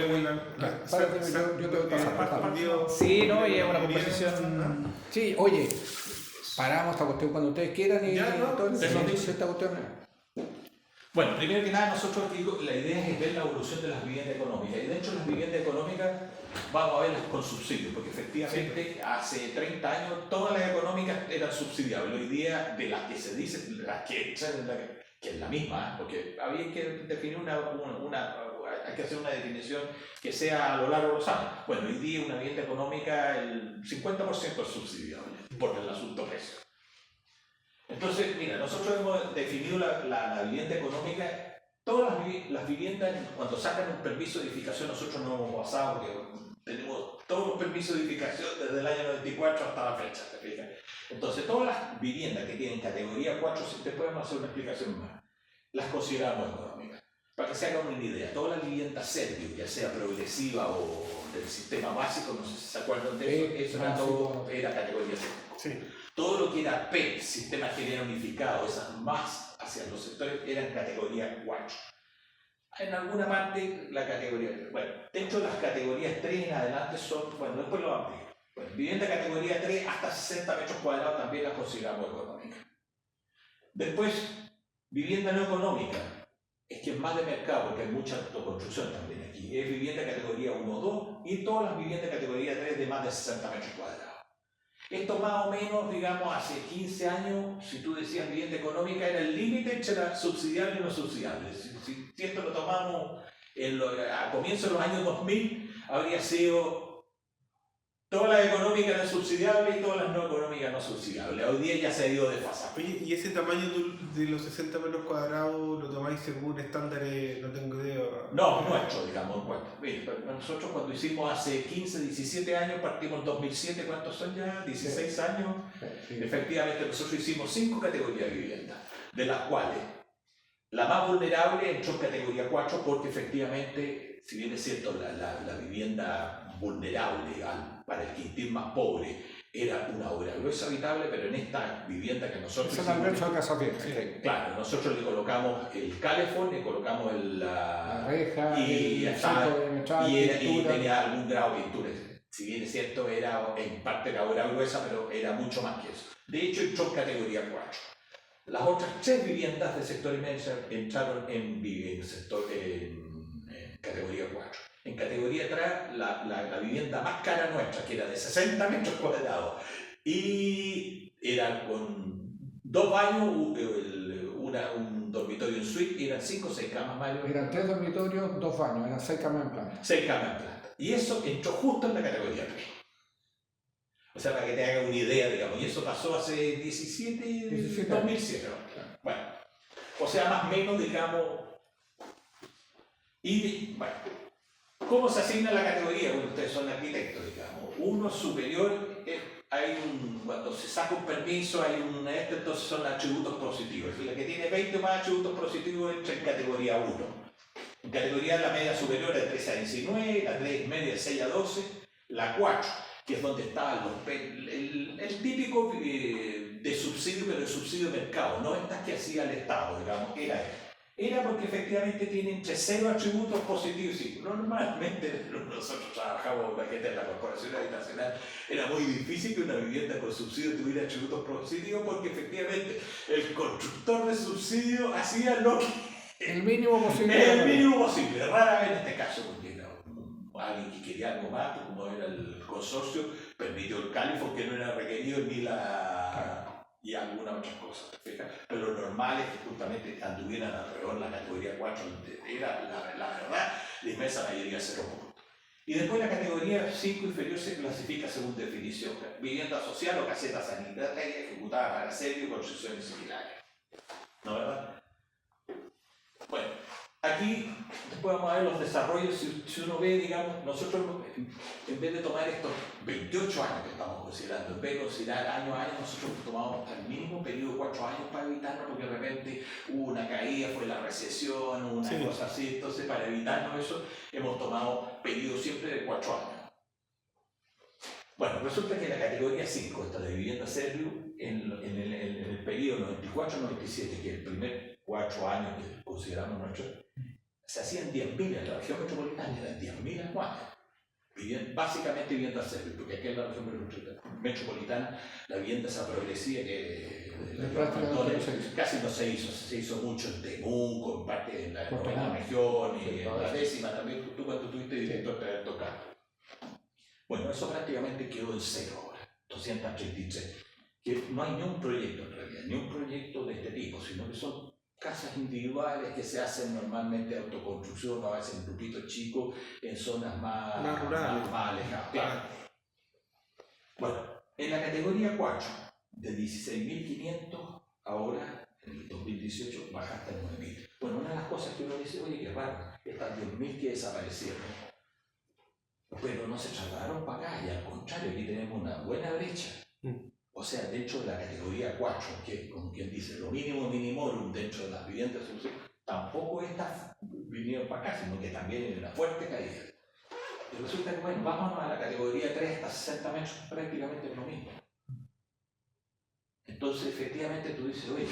te voy a pasar. Sí, no, y es una conversación. Sí, oye, paramos esta cuestión cuando ustedes quieran y todo esta cuestión. Bueno, primero que nada, nosotros digo, la idea es ver la evolución de las viviendas económicas. Y de hecho, las viviendas económicas vamos a verlas con subsidios, porque efectivamente hace 30 años todas las económicas eran subsidiables. Hoy día, de las que se dice, que es la misma, porque había que definir hay que hacer una definición que sea a lo largo de los años. Bueno, hoy día una vivienda económica, el 50% es subsidiable por el asunto precio. Entonces, mira, nosotros hemos definido la vivienda económica. Todas las viviendas, cuando sacan un permiso de edificación, nosotros no hemos pasado, porque tenemos todos los permisos de edificación desde el año 94 hasta la fecha, ¿te fijas? Entonces, todas las viviendas que tienen categoría 4, después podemos hacer una explicación más, las consideramos económicas. Para que se hagan una idea, todas las viviendas Servio, ya sea progresiva o del sistema básico, no sé si se acuerdan de eso, era categoría 5. Sí. Todo lo que era PEP, sistema general unificado, esas más hacia los sectores, eran categoría 4. En alguna parte la categoría, bueno, dentro de las categorías 3 en adelante son, bueno, después lo amplio. Bueno, vivienda categoría 3 hasta 60 metros cuadrados también las consideramos económicas. Después, vivienda no económica, es que es más de mercado porque hay mucha autoconstrucción también aquí. Es vivienda categoría 1 o 2 y todas las viviendas categoría 3 de más de 60 metros cuadrados. Esto más o menos, digamos, hace 15 años, si tú decías vivienda económica, era el límite entre la subsidiable y no subsidiable. Si esto lo tomamos a comienzos de los años 2000, habría sido todas las económicas eran subsidiables y todas las no económicas no subsidiables. Hoy día ya se ha ido desfasando. Oye, ¿y ese tamaño de los 60 metros cuadrados lo tomáis según estándares? No tengo idea. No, nuestro, digamos. Nosotros cuando hicimos hace 15, 17 años, partimos en 2007, ¿cuántos son ya? 16 años. Sí. Efectivamente, nosotros hicimos 5 categorías de vivienda, de las cuales la más vulnerable entró en categoría 4 porque efectivamente, si bien es cierto, la vivienda vulnerable para el quintil más pobre era una obra gruesa habitable, pero en esta vivienda que nosotros claro, nosotros le colocamos el calefón, le colocamos la reja y tenía algún grado de pintura. Si bien es cierto, en parte era obra gruesa, pero era mucho más que eso. De hecho, entró en categoría 4. Las otras 3 viviendas del sector inmenso entraron en categoría 4. En categoría 3, la vivienda más cara nuestra, que era de 60 metros cuadrados, y era con 2 baños, un dormitorio en suite, eran 5 o 6 camas, Mario. Eran 3 dormitorios, 2 baños, eran 6 camas en planta. 6 camas en planta. Y eso entró justo en la categoría 3. O sea, para que te hagan una idea, digamos, y eso pasó hace 2007. Bueno, o sea, más o menos, digamos, bueno, ¿cómo se asigna la categoría? Bueno, ustedes son arquitectos, digamos. Uno superior, cuando se saca un permiso, entonces son atributos positivos. La que tiene 20 más atributos positivos entra en categoría 1. En categoría la media superior es 13 a 19, la 3 media es 6 a 12, la 4, que es donde está el típico de subsidio, pero el subsidio de mercado, no estas que hacía el Estado, digamos, era era porque efectivamente tiene entre 0 atributos positivos y 5. Normalmente nosotros trabajamos con la gente de la corporación habitacional, era muy difícil que una vivienda con subsidio tuviera atributos positivos porque efectivamente el constructor de subsidio hacía lo que El mínimo posible. el mínimo posible. Rara vez en este caso, porque era alguien que quería algo más, pues, como era el consorcio, permitió el CALIFO que no era requerido ni la... y alguna otra cosa, ¿te fijas? Pero lo normal es que justamente anduvieran alrededor la categoría 4, era la verdad, la inmensa mayoría 0 puntos. Y después la categoría 5 inferior se clasifica según definición: vivienda social o caseta sanitaria ejecutada para asedio y construcciones similares. ¿No, verdad? Bueno, aquí después vamos a ver los desarrollos. Si uno ve, digamos, nosotros en vez de tomar estos 28 años que estamos considerando, en vez de considerar año a año, nosotros tomamos el mínimo periodo de 4 años para evitarlo, porque de repente hubo una caída, fue la recesión, una cosa así. Entonces, para evitarnos eso, hemos tomado periodos siempre de 4 años. Bueno, resulta que la categoría 5, esta de vivienda servio, en el periodo 94-97, que es el primer 4 años que consideramos nuestros, se hacían 10.000 en la región metropolitana, eran 10.000 anuales. Básicamente vivienda servio, porque aquí en la región metropolitana la vivienda esa progresiva que casi no se hizo mucho en Temuco, en parte de la novena región y en la 10ª también, tú cuando tuviste director te habías tocado. Bueno, eso prácticamente quedó en 0 ahora, 233. Que no hay ni un proyecto en realidad, ni un proyecto de este tipo, sino que son casas individuales que se hacen normalmente de autoconstrucción, a veces en grupitos chicos, en zonas más rurales, más alejadas. Claro. Bueno, en la categoría 4, de 16.500, ahora, en el 2018, baja hasta el 9.000. Bueno, una de las cosas que uno dice, oye, qué raro, estas 10.000 que desaparecieron, pero no se trasladaron para acá, y al contrario, aquí tenemos una buena brecha. O sea, dentro de la categoría 4, que como quien dice, lo mínimo minimorum dentro de las viviendas, tampoco estas vinieron para acá, sino que también hay una fuerte caída. Y resulta que, bueno, vámonos a la categoría 3, hasta 60 metros, prácticamente es lo mismo. Entonces, efectivamente, tú dices, oye,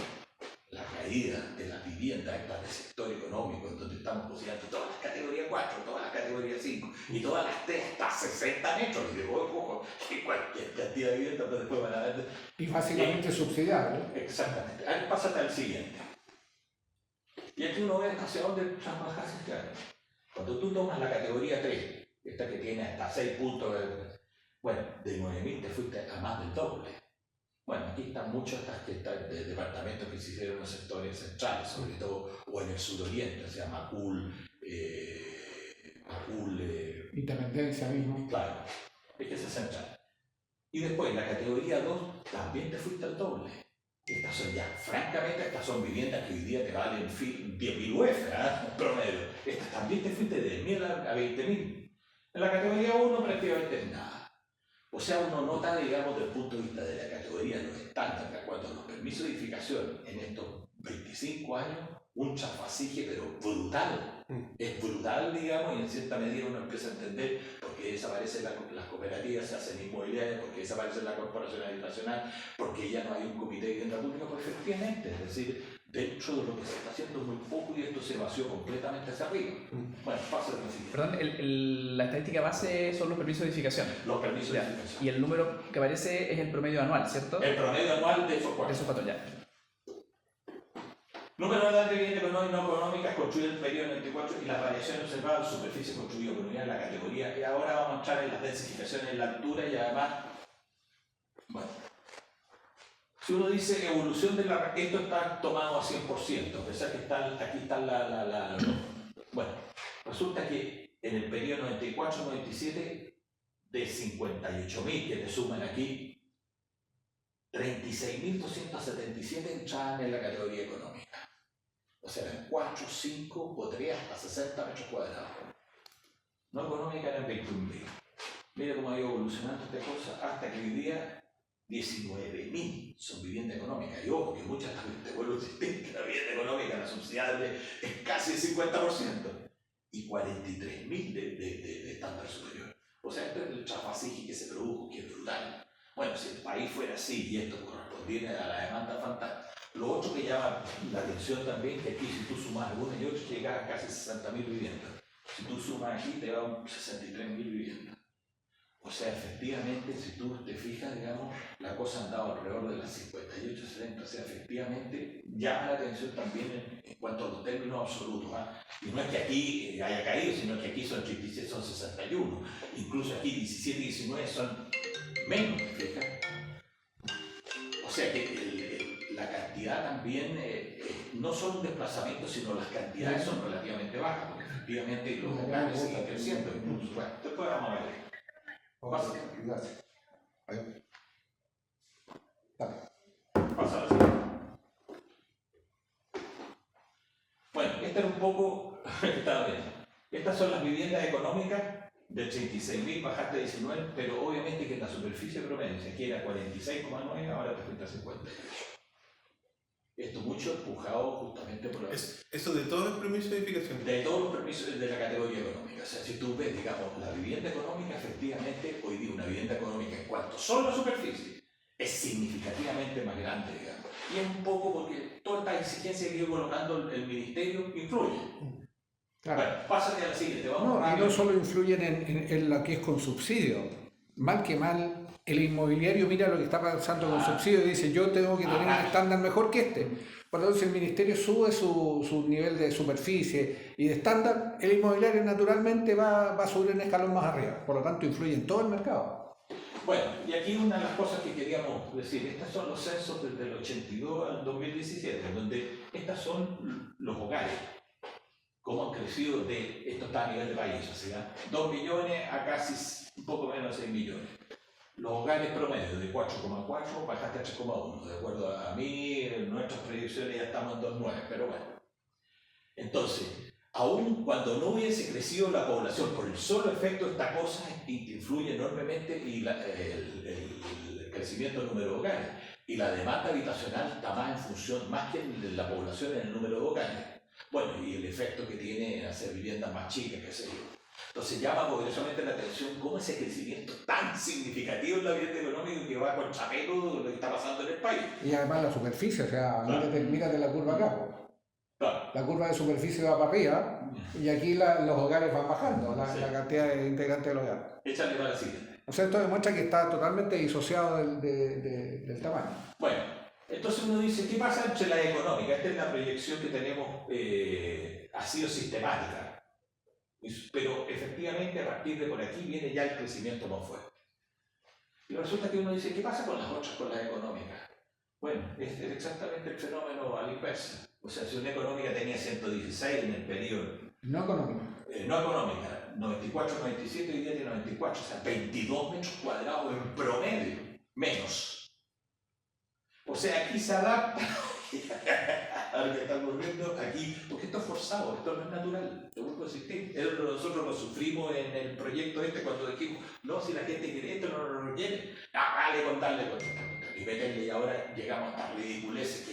la caída de las viviendas estas del sector económico, en donde estamos considerando todas las categorías 4, todas las categorías 5 y todas las 3 hasta 60 metros, y digo, ojo, que cualquier cantidad de vivienda, pero después van a ver. Y básicamente subsidiado. Exactamente. Ahora pásate al siguiente. Y aquí uno ve hacia dónde trabajas este año. Cuando tú tomas la categoría 3, esta que tiene hasta 6 puntos, bueno, de 9.000 te fuiste a más del doble. Bueno, aquí están muchos de departamentos que se hicieron en los sectores centrales, sobre todo, o en el suroriente, o sea, Macul, Independencia mismo. Claro, es que es central. Y después, en la categoría 2, también te fuiste al doble. Estas son ya, francamente, estas son viviendas que hoy día te valen 10.000 UF, promedio. Estas también te fuiste de 10.000 a 20.000. En la categoría 1 prácticamente nada. O sea, uno nota, digamos, desde el punto de vista de la categoría, los estándares, cuando los permisos de edificación en estos 25 años, un chafasije, pero brutal. Es brutal, digamos, y en cierta medida uno empieza a entender por qué desaparecen las cooperativas, se hacen inmobiliarias, por qué desaparece la corporación habitacional, porque ya no hay un comité de vivienda pública, pues efectivamente, es decir, dentro de lo que se está haciendo muy poco y esto se vació completamente hacia arriba. Bueno, pasa lo siguiente. Perdón, la estadística base son los permisos de edificación. Los permisos de edificación. Y el número que aparece es el promedio anual, ¿cierto? El promedio anual de esos 4. De esos 4 ya. Número anual de viviendas no económicas construidas en el periodo 94 y las variaciones observadas en superficie construida por unidad en la categoría. Y ahora vamos a entrar en las densificaciones en la altura y además, bueno, si uno dice evolución de la... Esto está tomado a 100%, a pesar que aquí está Bueno, resulta que en el periodo 94-97, de 58.000 que te suman aquí, 36.277 entraban en la categoría económica. O sea, eran 4, 5 o 3 hasta 60 metros cuadrados. No económica eran 21.000. Mira cómo ha ido evolucionando esta cosa hasta que hoy día 19.000 son vivienda económica. Y ojo, que muchas también te vuelvo a insistir que la vivienda económica, la subsidiable, es casi el 50%. Y 43.000 de estándar superior. O sea, esto es el chafasiji que se produjo, que es brutal. Bueno, si el país fuera así y esto correspondiera a la demanda fantástica, lo otro que llama la atención también que aquí si tú sumas alguna y otra llegas a casi 60.000 viviendas. Si tú sumas aquí te va a 63.000 viviendas. O sea, efectivamente, si tú te fijas, digamos, la cosa ha andado alrededor de las 58, 70. O sea, efectivamente, llama la atención también en cuanto a los términos absolutos. Y no es que aquí haya caído, sino que aquí son 86, son 61. Incluso aquí 17 y 19 son menos, ¿te fijas? O sea que la cantidad también no son un desplazamiento, sino las cantidades son relativamente bajas, porque efectivamente los locales siguen creciendo. Incluso, bueno, después vamos a ver. Pasa. Dale. Pasa la siguiente. Bueno, esta era un poco. Está bien. Estas son las viviendas económicas de 86.000, bajaste a 19, pero obviamente que la superficie promedio, si aquí era 46,9, ahora te fuiste a 50. Esto mucho empujado justamente por Eso de todos los permisos de edificación. de todos los permisos de la categoría económica. O sea, si tú ves, digamos, la vivienda económica, efectivamente, hoy día una vivienda económica en cuanto solo a superficie es significativamente más grande, digamos. Y es un poco porque toda esta exigencia que ha ido colocando el ministerio influye. Claro. Bueno, pásate a la siguiente, vamos No, y rápido. no solo influyen en lo que es con subsidio. Mal que mal, el inmobiliario mira lo que está pasando con subsidio y dice, yo tengo que tener un estándar mejor que este. Por lo tanto, si el ministerio sube su nivel de superficie y de estándar, el inmobiliario naturalmente va a subir un escalón más arriba. Por lo tanto, influye en todo el mercado. Bueno, y aquí una de las cosas que queríamos decir, estos son los censos desde el 82 al 2017, donde estas son los hogares. Cómo han crecido esto está a nivel de país, o sea, 2 millones a casi un poco menos de 6 millones. Los hogares promedio de 4,4 bajaste a 3,1, de acuerdo a mí, en nuestras predicciones ya estamos en 2,9, pero bueno. Entonces, aun cuando no hubiese crecido la población por el solo efecto de esta cosa, influye enormemente y el crecimiento del número de hogares. Y la demanda habitacional está más en función, más que en la población, en el número de hogares. Bueno, y el efecto que tiene en hacer viviendas más chicas, qué sé yo. Entonces llama poderosamente la atención cómo ese crecimiento tan significativo en la vivienda económica que va con chapelo de lo que está pasando en el país. Y además la superficie, o sea, Claro. mírate la curva acá. Pues. Claro. La curva de superficie va para arriba y aquí los hogares van bajando, Sí. la cantidad de integrantes del hogar. Échale para la siguiente. O sea, esto demuestra que está totalmente disociado del tamaño. Bueno, entonces uno dice, ¿qué pasa entre la económica? Esta es la proyección que tenemos, ha sido sistemática. Pero efectivamente a partir de por aquí viene ya el crecimiento más fuerte. Y resulta que uno dice, ¿qué pasa con las otras, con las económicas? Bueno, es exactamente el fenómeno a la inversa. O sea, si una económica tenía 116 en el periodo, No económico. no económica, 94, 97 y 10 y 94, o sea, 22 metros cuadrados en promedio, menos. O sea, aquí se adapta a lo que está ocurriendo aquí, porque esto es forzado, esto no es natural, lo vuelvo a insistir. Nosotros lo sufrimos en el proyecto este cuando dijimos, no, si la gente quiere esto, no lo quiere, dale con darle con y meterle, y ahora llegamos a estas ridiculeces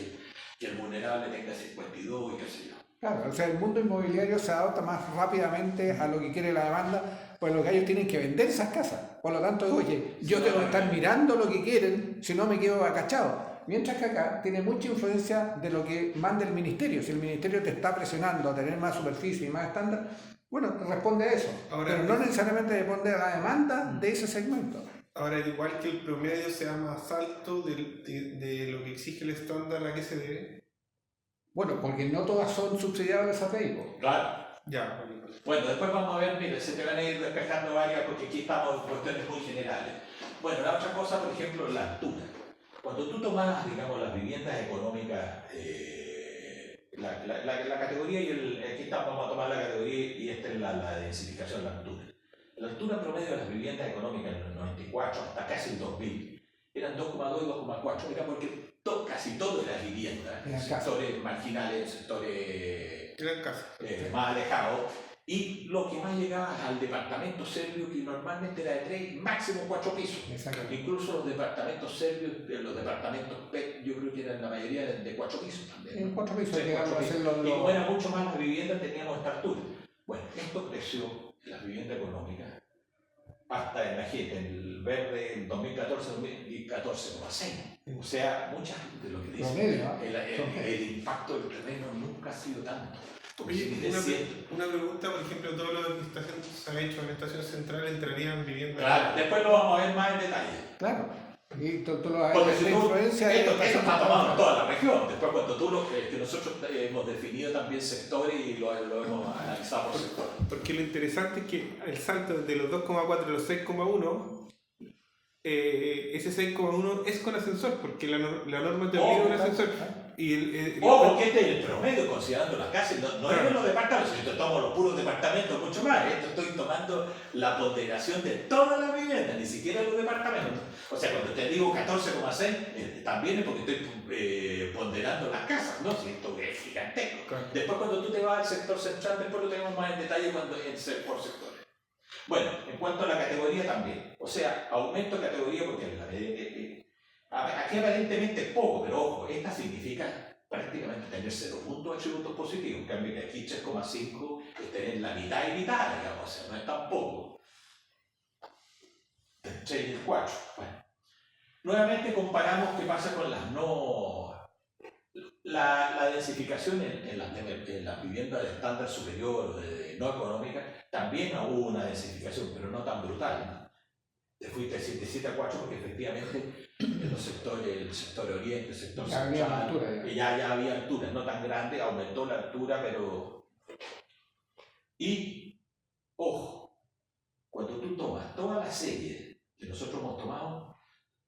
que el vulnerable tenga 52 y qué sé yo. Claro, o sea, el mundo inmobiliario se adapta más rápidamente a lo que quiere la demanda, pues los gallos tienen que vender esas casas. Por lo tanto, oye, yo tengo que estar mirando lo que quieren, si no me quedo acachado. Mientras que acá tiene mucha influencia de lo que manda el ministerio. Si el ministerio te está presionando a tener más superficie y más estándar, bueno, responde a eso. Ahora, pero no necesariamente responde a la demanda de ese segmento. Ahora, igual que el promedio sea más alto de lo que exige el estándar, ¿a qué se debe? Bueno, porque no todas son subsidiables a Facebook. Claro. Ya, vale. Bueno, después vamos a ver, mire, se te van a ir despejando varias porque aquí estamos en cuestiones muy generales. Bueno, la otra cosa, por ejemplo, la altura. Cuando tú tomas, digamos, las viviendas económicas, la categoría y aquí vamos a tomar la categoría y esta es la densificación, la altura. La altura promedio de las viviendas económicas en el 94 hasta casi el 2000 eran 2,2 y 2,4, era porque casi todo era vivienda, en sectores marginales, sectores más alejados. Y lo que más llegaba al departamento serbio, que normalmente era de 3, máximo 4 pisos. Exacto. Incluso los departamentos serbios, los departamentos PET, yo creo que eran la mayoría de 4 pisos también. En 4 pisos, Sí, llegamos 4 a pisos. hacer Y como era mucho más la vivienda, teníamos esta altura. Bueno, esto creció en las viviendas económicas hasta, imagínate, en el verde en 2014, 2014,6. O sea, muchas de lo que dicen, Promedio, ¿no? el impacto del terreno nunca ha sido tanto. Oye, una pregunta, por ejemplo, todo lo que se ha hecho en la estación central entraría en vivienda. Claro, después lo vamos a ver más en detalle. Claro. Y Porque la si tú, influencia de esto está tomado en toda la región. Después cuando que nosotros hemos definido también sectores y lo hemos analizado por sectores. Porque lo interesante es que el salto de los 2,4 a los 6,1, ese 6,1 es con ascensor, porque la norma te obliga a un ascensor. Porque este es el promedio, considerando las casas, no es de los departamentos. Si yo tomo los puros departamentos, mucho más. Estoy tomando la ponderación de toda la vivienda, ni siquiera los departamentos. O sea, cuando te digo 14,6, también es porque estoy ponderando las casas, ¿no? Si esto es gigantesco. Claro. Después, cuando tú te vas al sector central, después lo tenemos más en detalle cuando es por sectores. Bueno, en cuanto a la categoría también. O sea, aumento de categoría porque aquí aparentemente es poco, pero ojo, esta significa prácticamente tener 0 puntos de atributos positivos. En cambio, que aquí 3,5 es tener la mitad y mitad, digamos, o sea, no es tan poco. El 3 y el 4. Bueno. Nuevamente comparamos qué pasa con las no. La densificación en las viviendas de estándar superior o de no económica, también hubo una densificación, pero no tan brutal, ¿no? Te fuiste de 7 a 4 porque efectivamente en los sectores, el sector oriente, el sector central, ya había altura, no tan grande, aumentó la altura, pero... Y, ojo, cuando tú tomas toda la serie que nosotros hemos tomado,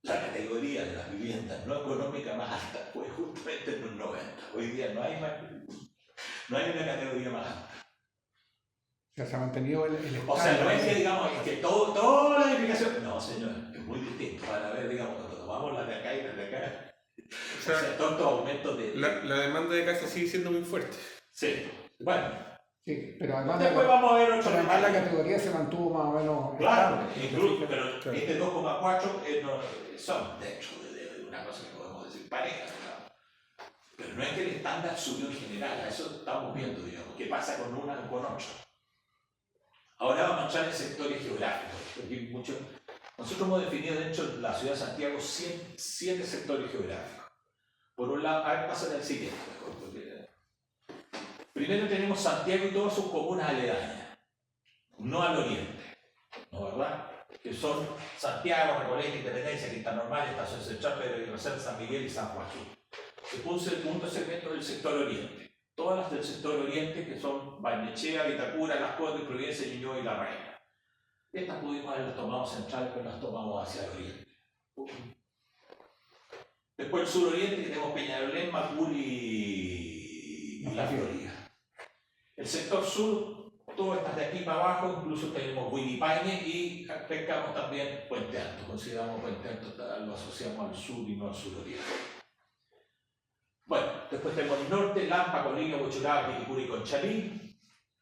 la categoría de las viviendas no económicas más alta fue justamente en los 90. Hoy día no hay una categoría más alta. O sea, se ha mantenido el estándar. O sea, no es que digamos, es que toda la edificación. No, señor, es muy distinto. Para ver, digamos, cuando tomamos la de acá y la de acá. O sea, todos estos aumentos de. La demanda de casa sigue siendo muy fuerte. Sí, bueno. Sí, pero además, después vamos a ver otro. Pero además la categoría se mantuvo más o menos. Claro, incluso, pero claro. Este 2,4 son dentro de una cosa que podemos decir parejas, ¿no? Pero no es que el estándar subió en general, a eso estamos viendo, digamos, qué pasa con una o con otra. Ahora vamos a entrar en sectores geográficos, porque nosotros hemos definido dentro de la ciudad de Santiago 7 sectores geográficos. Por un lado, a ver, pasa al siguiente mejor, porque primero tenemos Santiago y todas sus comunas aledañas, no al oriente, ¿no verdad? Que son Santiago, Recoleta, Independencia, Quinta Normal, Estación Central, Pedro y Reserva, San Miguel y San Joaquín. Se puso el punto segmento del sector oriente. Todas las del sector oriente, que son Barnechea, Vitacura, Las Condes, Providencia, Ñuñoa y La Reina. Estas pudimos haberlas tomado centrales, pero las tomamos hacia el oriente. Después el suroriente, que tenemos Peñalolén, Macul y La Florida. El sector sur, todas estas de aquí para abajo, incluso tenemos Huilipaine y pescamos también Puente Alto. Consideramos Puente Alto, lo asociamos al sur y no al suroriente. Bueno, después tenemos el norte, Lampa, Colina, Huechuraba, Quilicura y Conchalí.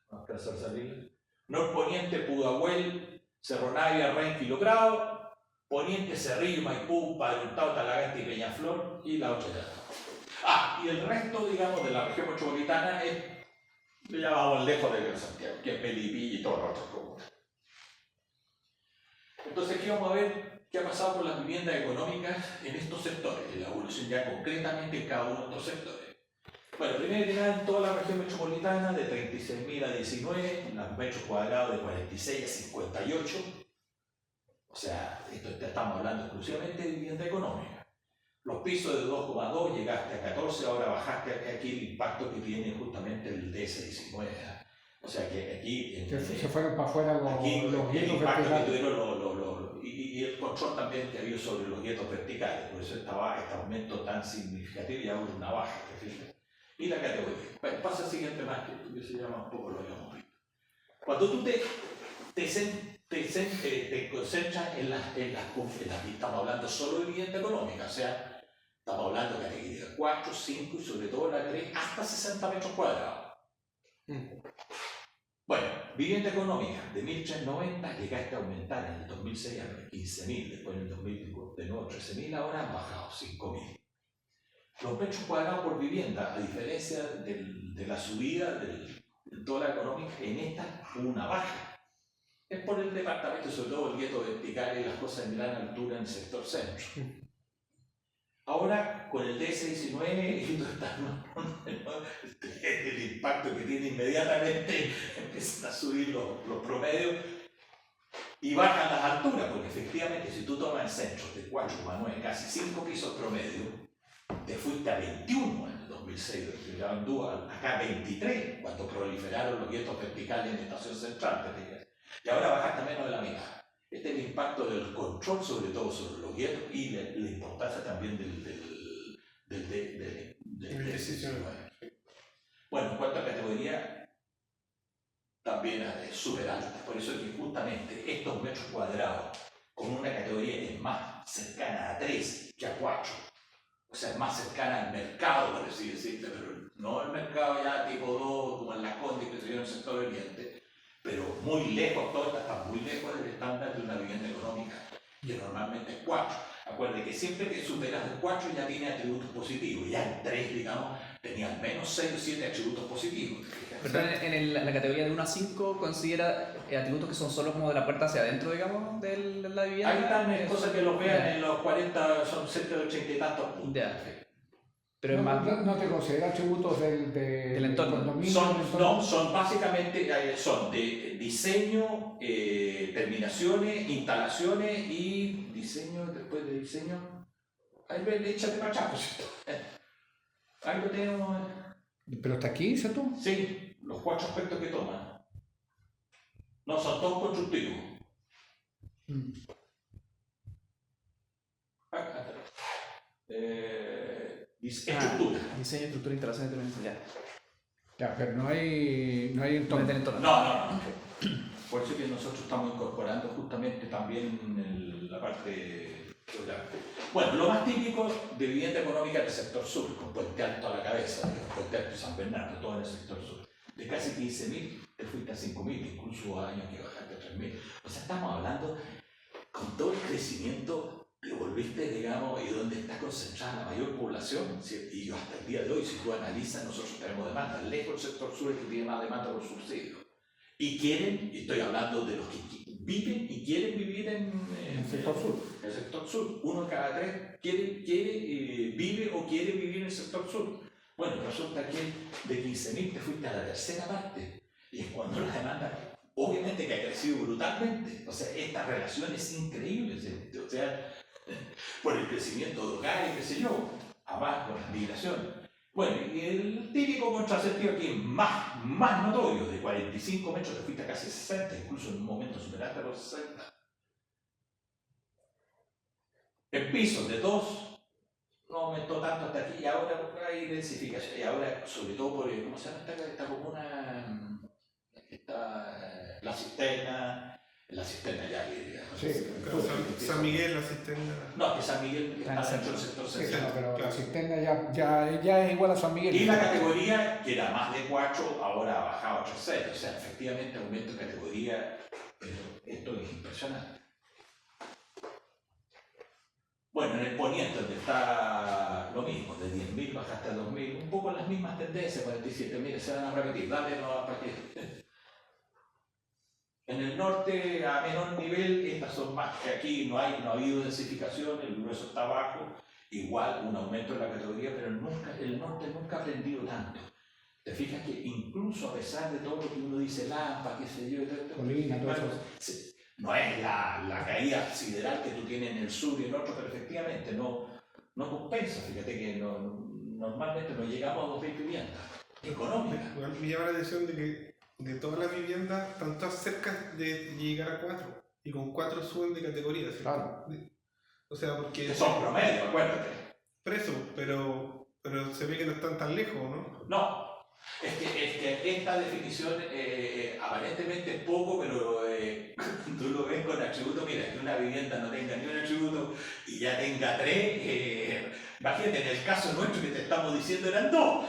Vamos a salir. Norponiente, Pudahuel, Cerro Navia, Renque y Logrado. Poniente, Cerrillo, Maipú, Padre Hurtado, Talagante y Peñaflor. Y la otra ya. Y el resto, digamos, de la región metropolitana ya vamos lejos de Santiago, que es Melipilla y todas las otras comunas. Entonces aquí vamos a ver qué ha pasado con las viviendas económicas en estos sectores, en la evolución ya concretamente en cada uno de estos sectores. Bueno, primero que nada, en toda la región metropolitana, de 36.000 a 19, los metros cuadrados de 46 a 58. O sea, estamos hablando exclusivamente de vivienda económica. Los pisos de 2,2 llegaste a 14, ahora bajaste aquí el impacto que tiene justamente el DS19. O sea que aquí... se fueron para afuera los el impacto que tuvieron y el control también que había sobre los guetos verticales. Por eso este aumento tan significativo y ahora una baja, ¿te fijas? Y la categoría. Bueno, pasa al siguiente más que se llama un poco lo habíamos visto. Cuando tú te concentras en las estamos hablando solo de vivienda económica, o sea, estamos hablando de categoría 4, 5 y sobre todo la 3 hasta 60 metros cuadrados. Bueno, vivienda económica de 1.390 llegaste a aumentar en el 2006 a 15.000, después en el 2005 de nuevo 13.000, ahora han bajado 5.000. Los metros cuadrados por vivienda, a diferencia de la subida del dólar económico, en esta hubo una baja. Es por el departamento, sobre todo el gueto vertical y las cosas en gran altura en el sector centro. Ahora, con el DS19 y todo el impacto que tiene inmediatamente, empiezan a subir los promedios y bajan las alturas, porque efectivamente si tú tomas el centro de 4,9, casi 5 pisos promedio, te fuiste a 21 en el 2006, anduvo acá 23 cuando proliferaron los vientos verticales en la estación central, y ahora bajaste a menos de la mitad. Este es el impacto del control, sobre todo sobre los vientos, y la importancia también del Bueno, en cuanto a categoría, también es súper alta, por eso es que justamente estos metros cuadrados, con una categoría que es más cercana a 3 que a 4, o sea, es más cercana al mercado, por así decirlo, pero no el mercado ya tipo 2, como en Las Condes, que se dio en el sector oriente, pero muy lejos, todo está muy lejos del estándar de una vivienda económica, que normalmente es 4. Acuérdate que siempre que superas el 4 ya tiene atributos positivos, ya el 3, digamos, tenía al menos 6 o 7 atributos positivos. Pero en la categoría de 1 a 5 considera atributos que son solo como de la puerta hacia adentro, digamos, de la vivienda. Hay también cosas que los vean en los 40, son cerca de 80 y tantos puntos. Pero no te considera atributos del entorno. condominio. Son básicamente son de diseño, terminaciones, instalaciones y diseño, después de diseño, ahí ven, échate para atrás, ¿cierto? Ahí lo tenemos. ¿Pero hasta aquí, ¿cierto? Sí, los 4 aspectos que toman. No, son todos constructivos. Estructura. Diseño, estructura, instalación de terminación. Ya, pero no hay entorno. No. Por eso que nosotros estamos incorporando justamente también la parte geográfica. Bueno, lo más típico de vivienda económica del sector sur, con Puente Alto a la cabeza, Puente Alto y San Bernardo, todo en el sector sur. De casi 15.000 te fuiste a 5.000, incluso años que bajaste a 3.000. O sea, estamos hablando con todo el crecimiento. Te volviste, digamos, y donde está concentrada la mayor población, ¿sí? Y hasta el día de hoy, si tú analizas, nosotros tenemos demanda. Lejos del sector sur es que tiene más demanda por subsidios. Y quieren, y estoy hablando de los que viven y quieren vivir en el sector sur. El sector sur, 1 de cada 3 vive o quiere vivir en el sector sur. Bueno, resulta que de 15.000 te fuiste a la tercera parte. Y es cuando la demanda, obviamente que ha crecido brutalmente. O sea, esta relación es increíble. ¿Sí? O sea, por el crecimiento de hogares, qué sé yo, abajo con las migraciones. Bueno, y el típico contrasentido aquí más notorio, de 45 metros te fuiste a casi 60, incluso en un momento superaste los 60. En pisos de 2 no aumentó tanto hasta aquí, y ahora hay densificación, y ahora sobre todo por, ¿cómo se llama esta comuna? La cisterna ya, digamos. Sí, San Miguel, la cisterna. No, que San Miguel está dentro del sector sí, central. pero la cisterna ya es igual a San Miguel. Y la categoría, que era más de 4, ahora ha bajado a 3,6. O sea, efectivamente aumento de categoría, pero esto es impresionante. Bueno, en el poniente, donde está lo mismo, de 10.000 bajaste a 2.000, un poco las mismas tendencias, 47.000 se van a repetir, dale no para qué. En el norte, a menor nivel, estas son más que aquí, no ha habido densificación, el grueso está bajo, igual un aumento en la categoría, pero el norte nunca ha aprendido tanto. Te fijas que incluso a pesar de todo lo que uno dice, Lampa, qué sé yo, Colina, todo eso. No es la caída sideral que tú tienes en el sur y en el otro, pero efectivamente no compensa. Fíjate que normalmente no llegamos a 2.000 viviendas económicas. Me llama la atención de que de todas las viviendas están todas cerca de llegar a 4 y con 4 suben de categoría, ¿cierto? Claro. O sea, porque Que son promedio, acuérdate. preso, pero se ve que no están tan lejos, ¿no? No, es que esta definición aparentemente es poco, pero tú lo ves con atributos. Mira, que una vivienda no tenga ni un atributo y ya tenga 3, imagínate, en el caso nuestro que te estamos diciendo eran 2,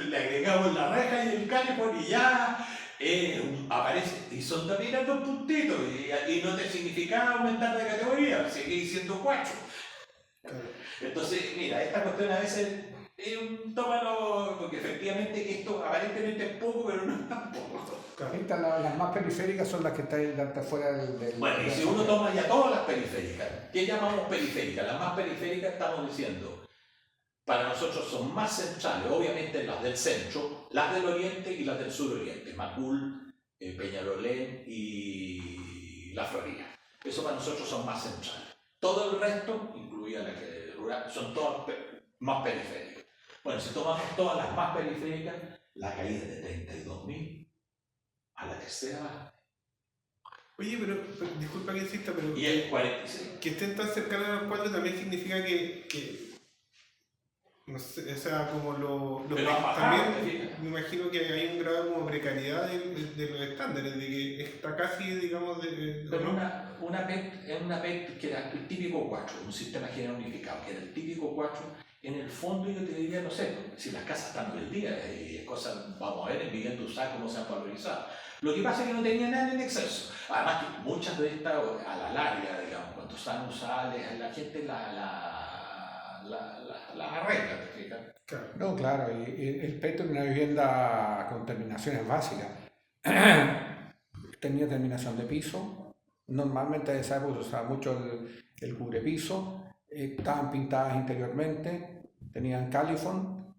le agregamos la reja y el calefón y ya aparece, y son también 2 puntitos y no te significa aumentar de categoría, sigue siendo 4. Claro. Entonces, mira, esta cuestión a veces es un tómalo, porque efectivamente esto aparentemente es poco, pero no es tan poco. Claro. Las más periféricas son las que están fuera del... Bueno, y si uno toma ya todas las periféricas, ¿qué llamamos periféricas? Las más periféricas estamos diciendo para nosotros son más centrales, obviamente las del centro, las del oriente y las del suroriente, Macul, Peñalolén y La Florida. Eso para nosotros son más centrales. Todo el resto, incluida la que rural, son todas más periféricas. Bueno, si tomamos todas las más periféricas, la caída es de 32.000 a la tercera parte. Oye, pero disculpa que insista, pero Y el 46. que estén tan cercanos a los 4 también significa que no sé, o sea, como Pero ha bajado, también me imagino que hay un grado como precariedad de los estándares, de que está casi, digamos, Pero una PET que era el típico 4, un sistema general unificado, que era el típico 4, en el fondo yo te diría, no sé, si las casas están todo el día, y es cosa, vamos a ver en vivienda usada cómo se han valorizado. Lo que pasa es que no tenía nada en exceso. Además que muchas de estas, a la larga, digamos, cuando están usadas, la gente la arregla, ¿te fijas? Claro. No, claro, y el PET es una vivienda con terminaciones básicas. Tenía terminación de piso, normalmente en esa época se usaba mucho el cubrepiso, estaban pintadas interiormente, tenían califón,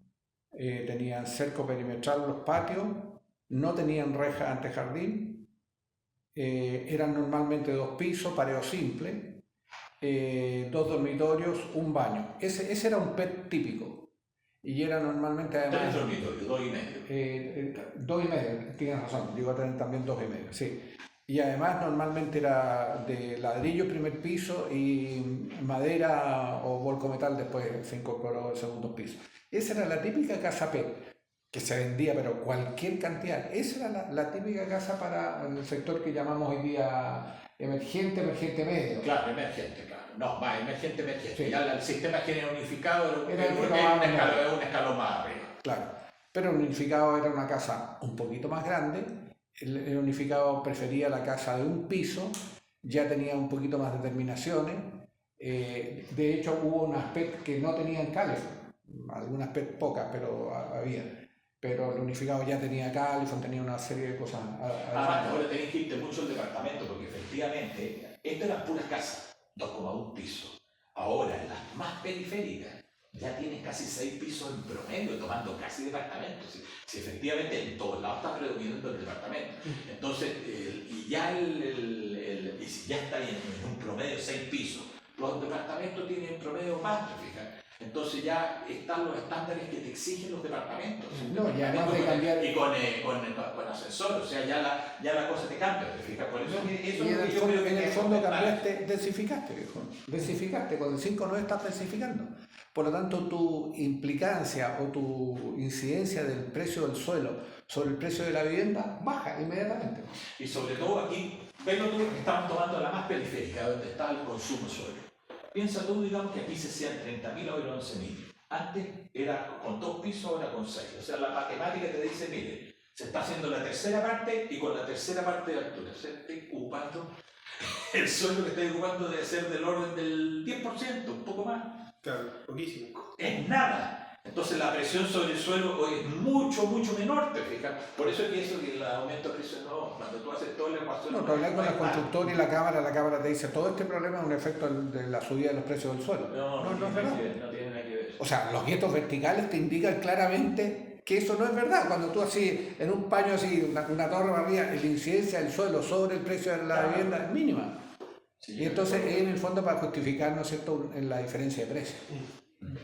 tenían cerco perimetral los patios, no tenían reja antejardín, eran normalmente 2 pisos, pareo simple, 2 dormitorios, un baño. Ese era un PET típico. Y era normalmente además... 3 dormitorios, 2,5. 2,5, tienes razón, digo también 2,5, sí. Y además normalmente era de ladrillo primer piso y madera o volcometal después se incorporó el segundo piso. Esa era la típica casa PET, que se vendía, pero cualquier cantidad. Esa era la típica casa para el sector que llamamos hoy día emergente medio. Claro, emergente, claro. No, más emergente. Sí. Ya el sistema general unificado Era es un escalón más arriba. Claro, pero el unificado era una casa un poquito más grande. El unificado prefería la casa de un piso, ya tenía un poquito más de terminaciones. De hecho, hubo unas PET que no tenían calefón, algunas PET pocas, pero había. Pero el unificado ya tenía calefón, tenía una serie de cosas. Además, ahora tenéis que irte mucho al departamento, porque efectivamente, estas eran puras casas, 2,1 pisos. Ahora, en las más periféricas, ya tienes casi 6 pisos en promedio, tomando casi departamentos. Si efectivamente en todos lados está predominando el departamento. Entonces, y si ya está en un promedio 6 pisos, los departamentos tienen en promedio más, ¿te fijas? Entonces ya están los estándares que te exigen los departamentos. No, y además de cambiar... Y con ascensor, o sea, ya la cosa te cambia, ¿te fijas? Por eso, eso Y es lo que yo creo que en el hay que fondo comentar. cambiaste, densificaste, viejo. Densificaste, con el 5 no estás densificando. Por lo tanto, tu implicancia o tu incidencia del precio del suelo sobre el precio de la vivienda baja inmediatamente. Y sobre todo aquí, venlo tú que estamos tomando la más periférica, donde está el consumo suelo. Piensa tú, digamos, que aquí se hacían 30.000, ahora 11.000. Antes era con 2 pisos, ahora con 6. O sea, la matemática te dice, mire, se está haciendo la tercera parte y con la tercera parte de altura. Se está ocupando, el suelo que está ocupando debe ser del orden del 10%, un poco más. Claro, poquísimo. Es nada. Entonces la presión sobre el suelo hoy es mucho menor, ¿te fijas? Por eso es que eso que el aumento de presión, no, cuando tú haces toda la ecuación... No, tú hablas con la constructora y la cámara te dice todo este problema es un efecto de la subida de los precios del suelo. No es tiene verdad. nada que ver, no tiene nada que ver. O sea, los guetos verticales te indican claramente que eso no es verdad. Cuando tú así, en un paño así, una torre barrida, la incidencia del suelo sobre el precio de la vivienda es mínima. Sí, Y entonces es en el fondo para justificar, ¿no es cierto?, en la diferencia de precio.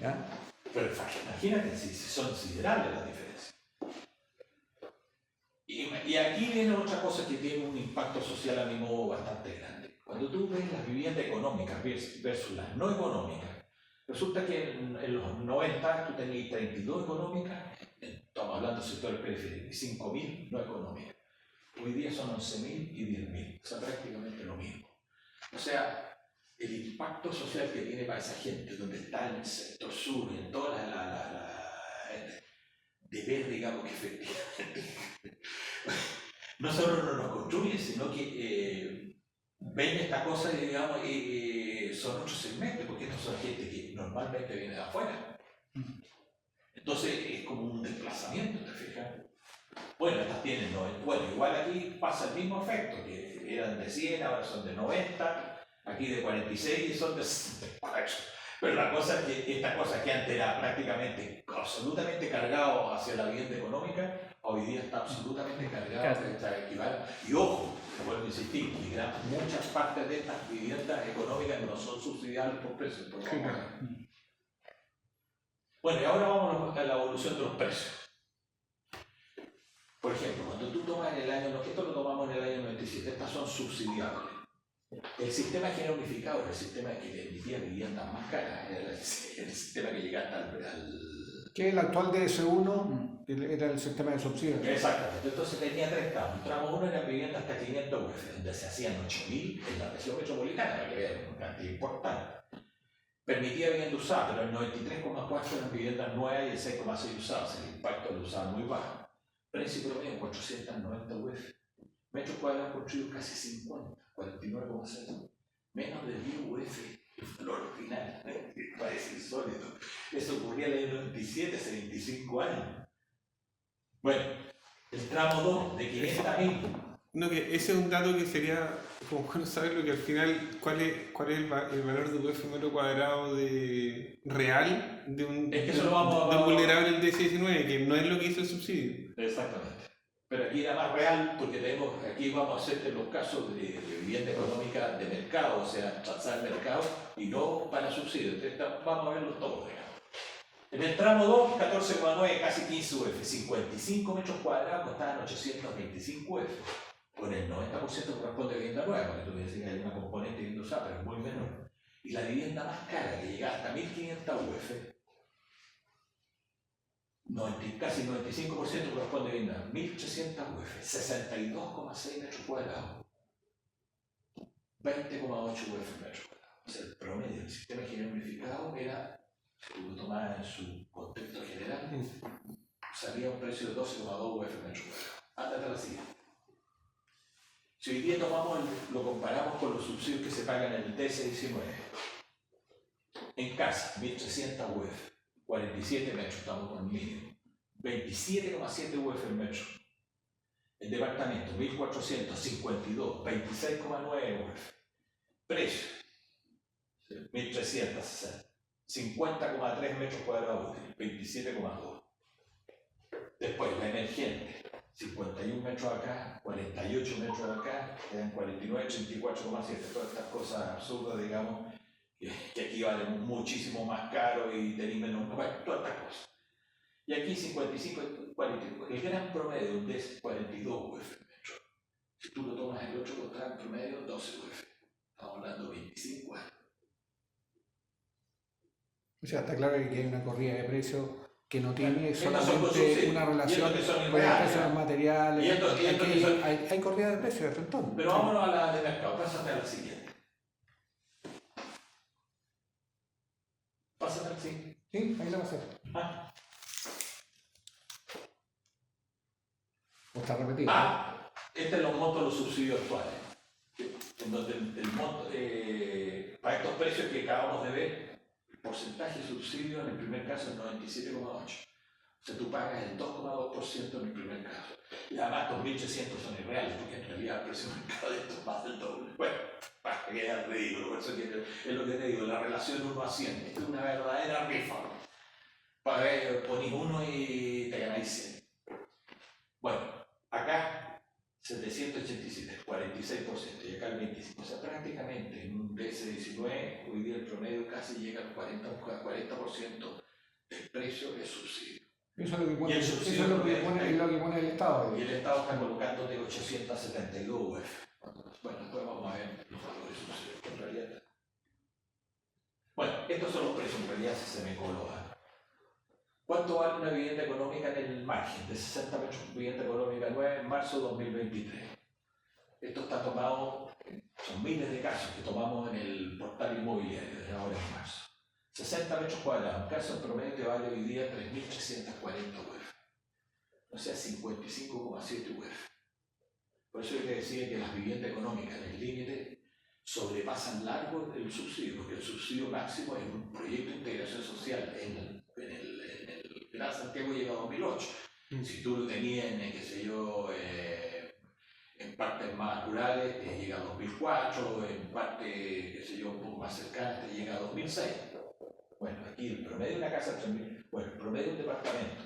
¿Ya? Pero imagínate si son considerables las diferencias. Y aquí viene otra cosa que tiene un impacto social a mi modo bastante grande. Cuando tú ves las viviendas económicas versus las no económicas, resulta que en los 90 tú tenías 32 económicas, estamos hablando del sector periférico, y 5.000 no económicas. Hoy día son 11.000 y 10.000, o sea, prácticamente lo mismo. O sea, el impacto social que tiene para esa gente, donde está en el sector sur y en toda de ver, digamos, que efectivamente no solo no nos construyen, sino que ven esta cosa y, digamos, son otros segmentos, porque estos son gente que normalmente viene de afuera. Entonces es como un desplazamiento, ¿te fijas? Bueno, estas tienen 90. Bueno, igual aquí pasa el mismo efecto, que eran de 100, ahora son de 90. Aquí de 46 y son de 64. Pero la cosa es que esta cosa que antes era prácticamente absolutamente cargado hacia la vivienda económica, hoy día está absolutamente cargado hacia esta equivalente. Y ojo, vuelvo a insistir, muchas partes de estas viviendas económicas no son subsidiables por precios. Por Sí, favor. Bueno, y ahora vamos a la evolución de los precios. Por ejemplo, cuando tú tomas en el año, esto lo tomamos en el año 97, estas son subsidiables. El sistema que era unificado era el sistema que emitía viviendas más caras, era el sistema que llegaba al... Que el actual DS1 era el sistema de subsidio. Exactamente, entonces tenía tres tramos. El tramo 1 eran viviendas hasta 500 UF, donde se hacían 8.000 en la región metropolitana, que era una cantidad importante. Permitía vivienda usada, pero el 93,4 eran viviendas nuevas y el 6,6 usadas, el impacto del usado muy bajo. Precio promedio 490 UF. Metros cuadrados construidos casi 50, 49,6. Menos de 10 UF. El valor final. Parece insólito. Eso ocurría en el año 97, hace 25 años. Bueno, el tramo 2 de 500.000. No, que ese es un dato que sería como bueno saberlo, que al final cuál es el valor de UF metro cuadrado real de un, Es que eso lo vamos de un vulnerable del DC19, que no es lo que hizo el subsidio. Exactamente. Pero aquí era más real porque aquí vamos a hacer los casos de vivienda económica de mercado, o sea, transar el mercado y no para subsidio. Entonces, vamos a verlo todo, digamos. En el tramo 2, 14,9, casi 15 UF, 55 metros cuadrados costaban 825 UF. Con el 90% corresponde a vivienda nueva, porque tú me decías que hay una componente de vivienda usada, pero es muy menor. Y la vivienda más cara, que llega hasta 1.500 UF, casi 95% corresponde a vivienda, 1.800 UF, 62,6 metros cuadrados, 20,8 UF metros cuadrados. O sea, el promedio del sistema general unificado era, si tú lo tomabas en su contexto general, salía un precio de 12,2 UF metros cuadrados. Ándate a la siguiente. Si hoy día lo comparamos con los subsidios que se pagan en el TS19, en casa, 1.300 UF, 47 metros, estamos con el mínimo, 27,7 UF el metro. El departamento, 1.452, 26,9 UF. Precio, 1.360, 50,3 metros cuadrados útiles, 27,2. Después, la emergente. 51 metros acá, 48 metros acá, quedan 49, 84,7. Todas estas cosas absurdas, digamos, que aquí valen muchísimo más caro y tenéis menos. Bueno, todas estas cosas. Y aquí 55, 42. El gran promedio es 42 UF metro. Si tú lo tomas el otro contrato promedio, 12 UF. Estamos hablando de 25 años. O sea, está claro que hay una corrida de precios que no tiene Estas solamente una relación con con el precio de los materiales. Hay corrida de precios de rentón. Pero vámonos a la de mercado. Pásame a la siguiente. Pásame a la siguiente. Sí, ahí la va a hacer. ¿O está repetido? Este es los montos de los subsidios actuales. En donde el monto, para estos precios que acabamos de ver, el porcentaje de subsidio en el primer caso es 97,8. O sea, tú pagas el 2,2% en el primer caso. Y además 2.800 son irreales, porque en realidad el precio de mercado de esto es más del doble. Bueno, para que quede ridículo, por eso es lo que te digo, la relación 1 a 100. Esto es una verdadera rifa. Ponís 1 y te ganáis 100. Bueno, acá 787, 46%, y acá el 25%. O sea, prácticamente en un DS19, hoy día el promedio casi llega al 40% del precio de subsidio. Eso es lo que pone, Y el eso es subsidio lo que pone el Estado. Y el Estado está colocando de 872 UF. Bueno, después vamos a ver los valores subsidios, en realidad. Bueno, estos son los precios, en realidad se me coloca. ¿Cuánto vale una vivienda económica en el margen de 60 metros? Vivienda económica nueva en marzo de 2023. Esto está tomado, son miles de casos que tomamos en el portal inmobiliario desde ahora en marzo. 60 metros cuadrados, un caso en promedio te vale hoy día 3.340 UF. O sea, 55,7 UF. Por eso yo te decía que las viviendas económicas en el límite sobrepasan largo el subsidio, porque el subsidio máximo es un proyecto de integración social en el Gran Santiago llega a 2008. Si tú lo tenías en, qué sé yo, en partes más rurales, te llega a 2004, en partes, qué sé yo, un poco más cercanas, te llega a 2006. Bueno, aquí el promedio de una casa, bueno, el promedio de un departamento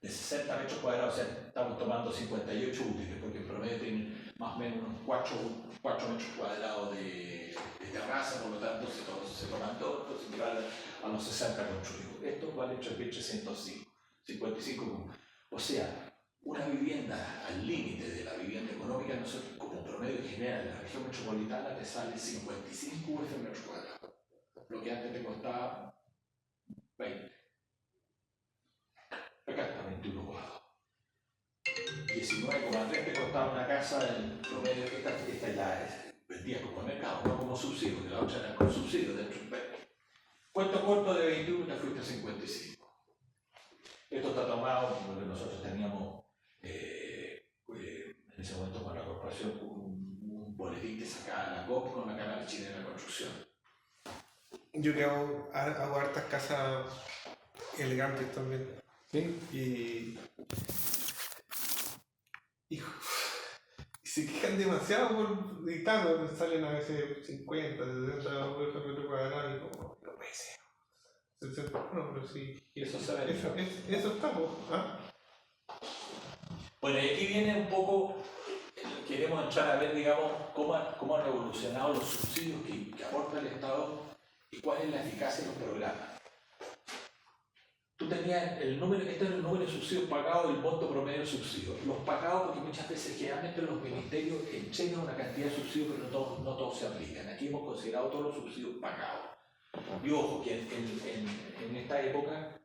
de 60 metros cuadrados, o sea, estamos tomando 58 útiles, porque el promedio tiene más o menos unos 4 metros cuadrados de terraza, por lo tanto se toman todos, entonces llegar a los 60 construidos. Esto vale 3.305, 55. O sea, una vivienda al límite de la vivienda económica, nosotros como promedio general de la región metropolitana te sale 55 UF metros cuadrados, lo que antes te costaba 20. Acá está 21,2. 19,3 te costaba una casa, el promedio que esta es la vendía como mercado, no como subsidio, que la otra era con subsidio dentro del PEP. Cuento corto de 21 te fuiste a 55. Esto está tomado porque nosotros teníamos en ese momento con la corporación un boletín que sacaba la COP con la Cámara Chilena de Construcción. Yo que hago hartas casas elegantes también. ¿Sí? Y se quejan demasiado por dictando, salen a veces 50, 60 metros cuadrados y como, no puede ser. 60, no, pero sí. Eso se ve. Eso está, ¿ah? Bueno, y aquí viene un poco, queremos entrar a ver, digamos, cómo han evolucionado los subsidios que aporta el Estado y cuál es la eficacia de los programas. Tú tenías el número, este es el número de subsidios pagados, el monto promedio de subsidios. Los pagados, porque muchas veces generalmente los ministerios entregan una cantidad de subsidios, pero no todos se aplican. Aquí hemos considerado todos los subsidios pagados. Y ojo, que en esta época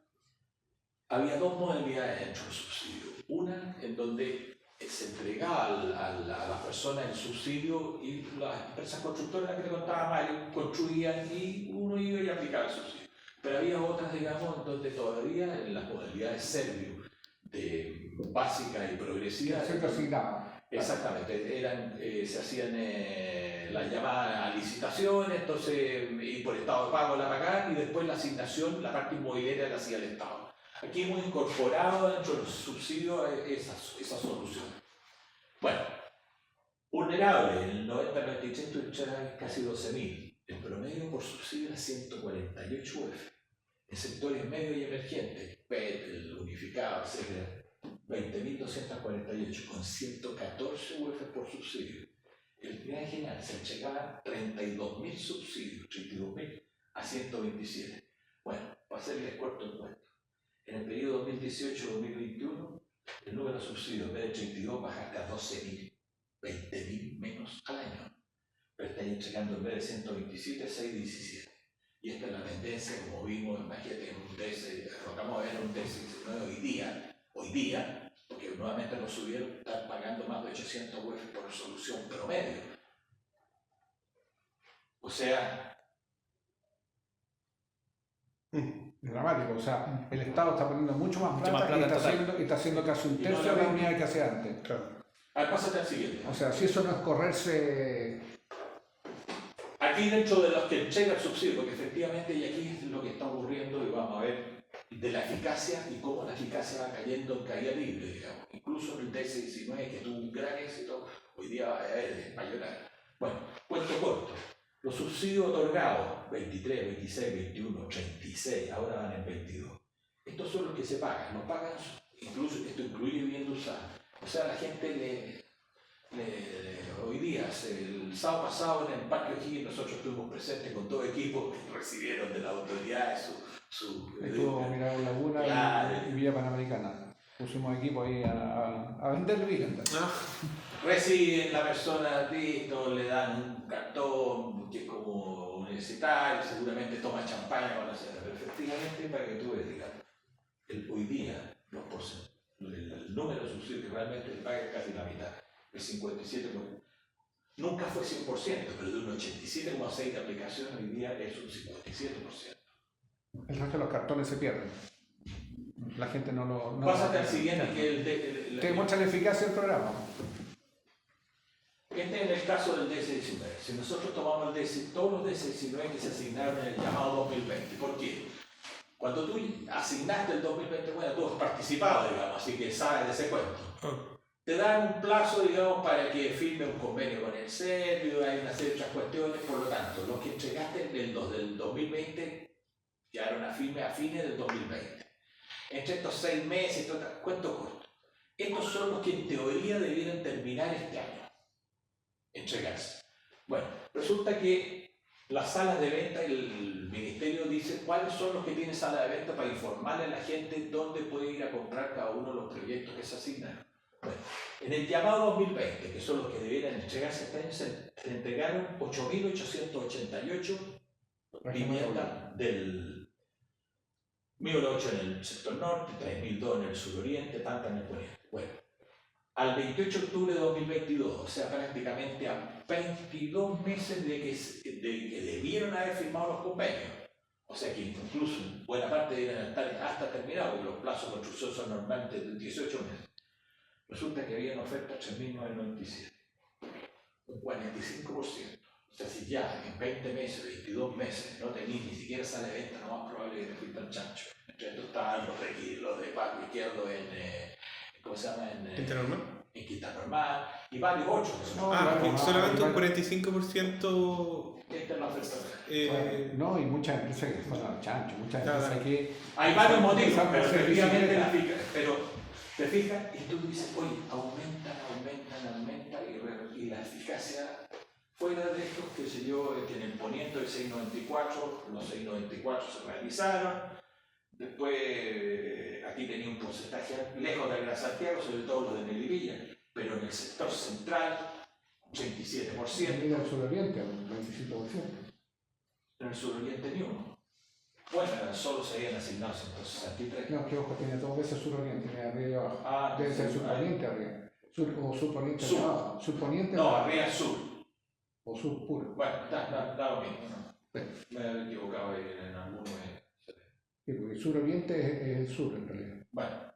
había dos modalidades dentro del subsidio. Una en donde se entregaba a las personas el subsidio y las empresas constructoras, las que te contaba Mario, construían y uno iba y aplicaba el subsidio. Pero había otras, digamos, donde todavía en las modalidades Servio, de básica y progresiva. Siempre asignado. Exactamente, se hacían las llamadas licitaciones, entonces, y por estado de pago la pagaban y después la asignación, la parte inmobiliaria la hacía el Estado. Aquí hemos incorporado dentro de los subsidios esa solución. Bueno, vulnerable, el 90-93 era casi 12.000. El promedio por subsidio era 148 UF. En sectores medios y emergentes, PET, el unificado, etc., 20.248, con 114 UF por subsidio. El plan general se entregaban 32.000 subsidios, 32.000 a 127. Bueno, para hacerles corto el cuento. En el periodo 2018-2021, el número de subsidios en vez de 32 bajaste a 12.000, 20.000 menos al año. Pero estáis entregando en vez de 127, 617. Y esta es la tendencia, como vimos, imagínate, en un DS, rotamos a ver un DS19 hoy día, porque nuevamente lo subieron, están pagando más de 800 UF por resolución promedio. O sea... Dramático, o sea, el Estado está poniendo mucho más plata, y está haciendo casi un tercio de la unidad que hace antes. Claro. Ahora pásate al siguiente. O sea, si eso no es correrse... Aquí dentro de los que entrega el subsidio, porque efectivamente, y aquí es lo que está ocurriendo, y vamos a ver de la eficacia y cómo la eficacia va cayendo en caída libre, digamos. Incluso en el DS19, que tuvo un gran éxito, hoy día es mayoral. Bueno, cuento corto. Los subsidios otorgados, 23, 26, 21, 36, ahora van en 22. Estos son los que se pagan. Los pagan, incluso esto incluye vivienda usada. O sea, la gente hoy día, el sábado pasado en el Parque O'Higgins, nosotros estuvimos presentes con todo equipo que recibieron de las autoridades su Estuvo Mirador Laguna, claro, y Villa Panamericana. Pusimos equipo ahí a vender viviendas. Reciben la persona, le dan un cartón que es como universitario, seguramente toma champaña con la cena, pero efectivamente para que tú digas, hoy día el número de subsidios que realmente le paga es casi la mitad, el 57%. Nunca fue 100%, pero de un 87,6% de aplicación hoy día es un 57%. El resto de los cartones se pierden. La gente no lo... Pásate al siguiente, que te muestra la eficacia del programa. Este es el caso del DS19. Si nosotros tomamos todos los DS19 que se asignaron en el llamado 2020, ¿por qué? Cuando tú asignaste el 2020, bueno, tú has participado, digamos, así que sabes de ese cuento. Te dan un plazo, digamos, para que firme un convenio con el Servio, hay una serie de otras cuestiones, por lo tanto, los que entregaste del 2020 quedaron a fines del 2020. Entre estos 6 meses, cuento corto, estos son los que en teoría debieran terminar este año, entregarse. Bueno, resulta que las salas de venta, el ministerio dice cuáles son los que tienen sala de venta para informarle a la gente dónde puede ir a comprar cada uno de los proyectos que se asignan. Bueno, en el llamado 2020, que son los que debieran entregarse este año, se entregaron 8.888 viviendas del 1.008 en el sector norte, 3.002 en el suroriente, tantas en el poniente. Bueno, al 28 de octubre de 2022, o sea, prácticamente a 22 meses de que debieron haber firmado los convenios, o sea que incluso en buena parte debieran estar hasta terminados, porque los plazos de construcción son normalmente de 18 meses. Resulta que había una oferta 3.997, un 45%. O sea, si ya en 20 meses, 22 meses, no tenéis ni siquiera sala de venta, lo más probable es que te fuiste al chancho. Entre estos estaban los de Paco Izquierdo en, ¿cómo se llama? ¿Quinta Normal? En Quinta Normal, y varios otros. Que solamente un 45%. Esta es la oferta. No, y muchas empresas que fueron al chancho, muchas empresas que... Hay varios motivos, pero Empresas efectivamente bicicletas. pero te fijas y tú dices, oye, aumentan, y la eficacia fuera de estos, que sé yo, que en el poniente del 694, los 694 se realizaron, después aquí tenía un porcentaje lejos del Gran Santiago, sobre todo los de Melipilla, pero en el sector central, 87%, En el suroriente, un 25%. en el suroriente ni uno. Bueno, solo se habían asignado 163. No, que ojo, tiene dos veces suroriente, tiene arriba y abajo. Ah, Debe ser sí, surponiente arriba. O surponiente Sur. abajo. Surponiente no, abajo. arriba sur. O sur puro. Bueno, da lo mismo, ¿no? Sí. Me había equivocado ahí en alguno. Sí, porque suroriente es el sur en realidad. Bueno,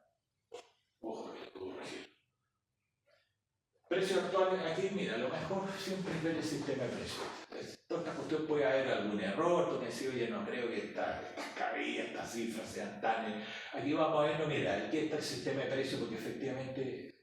ojo que puedo corregir. Precios actuales, aquí mira, lo mejor siempre es ver el sistema de precios. Toda esta cuestión puede haber algún error, tú me decís, oye, no creo que estas cifras sean tan... Aquí vamos a ver, no, mira, aquí está el sistema de precios porque efectivamente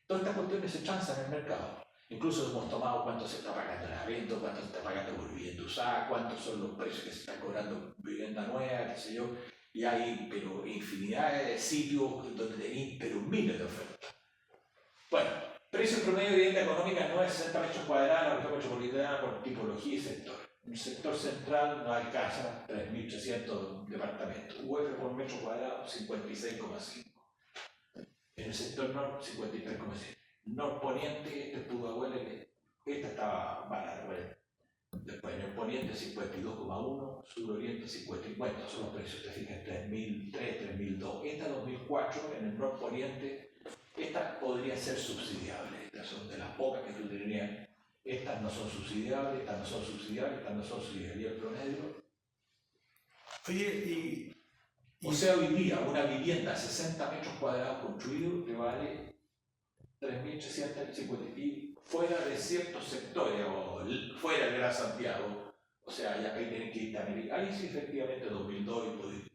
todas estas cuestiones se transan en el mercado. Incluso hemos tomado cuánto se está pagando en la venta, cuánto se está pagando por vivienda usada, cuántos son los precios que se están cobrando por vivienda nueva, qué sé yo. Y hay pero infinidad de sitios donde tenéis pero miles de ofertas. Bueno, precio promedio de vivienda económica no es 60 metros cuadrados, la región metropolitana por tipología y sector. En el sector central no hay casa, 3.300 departamentos. UF por metro cuadrado, 56,5. En el sector norte, 53,5. Norponiente, este es Pudahuel, esta estaba barata, bueno. Después en el poniente 52,1, suroriente 50, son los precios, te fijas, 3.003, 3.002. Esta 2004 en el norponiente, esta podría ser subsidiable, estas son de las pocas que tú tendrías. Estas no son subsidiables, estas no son subsidiables, estas no son subsidiables. ¿Y el promedio? Oye, O sea, hoy día una vivienda a 60 metros cuadrados construido te vale 3.350 y fuera de ciertos sectores o fuera del Gran Santiago, o sea, ya ahí tienen que ir también. Ahí sí, efectivamente, 2002 y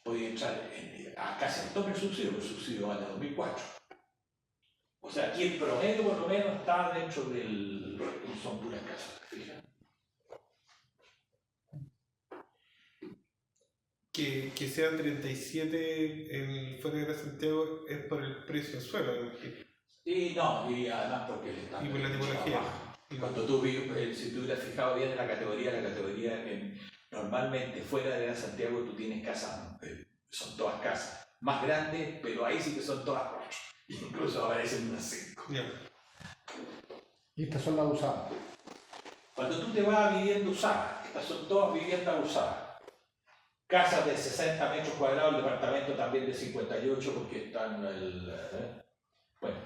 podía entrar a casi el tope el subsidio vale 2004. O sea, aquí el promedio por lo menos está dentro del... son puras casas, ¿te fijas? que sean 37 fuera de Gran Santiago es por el precio del suelo, me imagino. Y no, y además porque le están... Y por la tipología. Y cuando tú, si tú hubieras fijado bien en la categoría normalmente fuera de Gran Santiago tú tienes casas, son todas casas, más grandes, pero ahí sí que son todas 4. Incluso aparecen unas 5. Yeah. Y estas son las usadas. Cuando tú te vas a vivienda usada, estas son todas viviendas usadas. Casas de 60 metros cuadrados, el departamento también de 58 porque están bueno,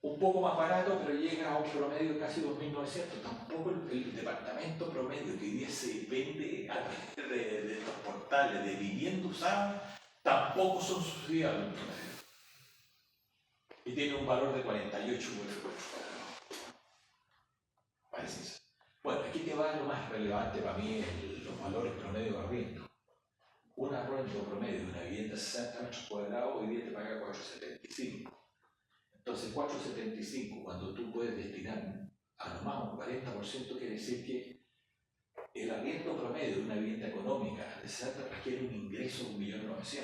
un poco más barato, pero llega a un promedio de casi 2.900. Tampoco el departamento promedio que hoy día se vende a través de estos portales de vivienda usada, tampoco son subsidiables en promedio. Y tiene un valor de 48 UF por cuadrado. Parece eso. Bueno, aquí te va lo más relevante para mí, los valores promedio de arriendo. Un arrendo promedio de una vivienda de 60 metros cuadrados hoy día te paga 4.75. Entonces 4.75 cuando tú puedes destinar a lo más un 40% quiere decir que el arriendo promedio de una vivienda económica de 60 requiere un ingreso de 1.900.000.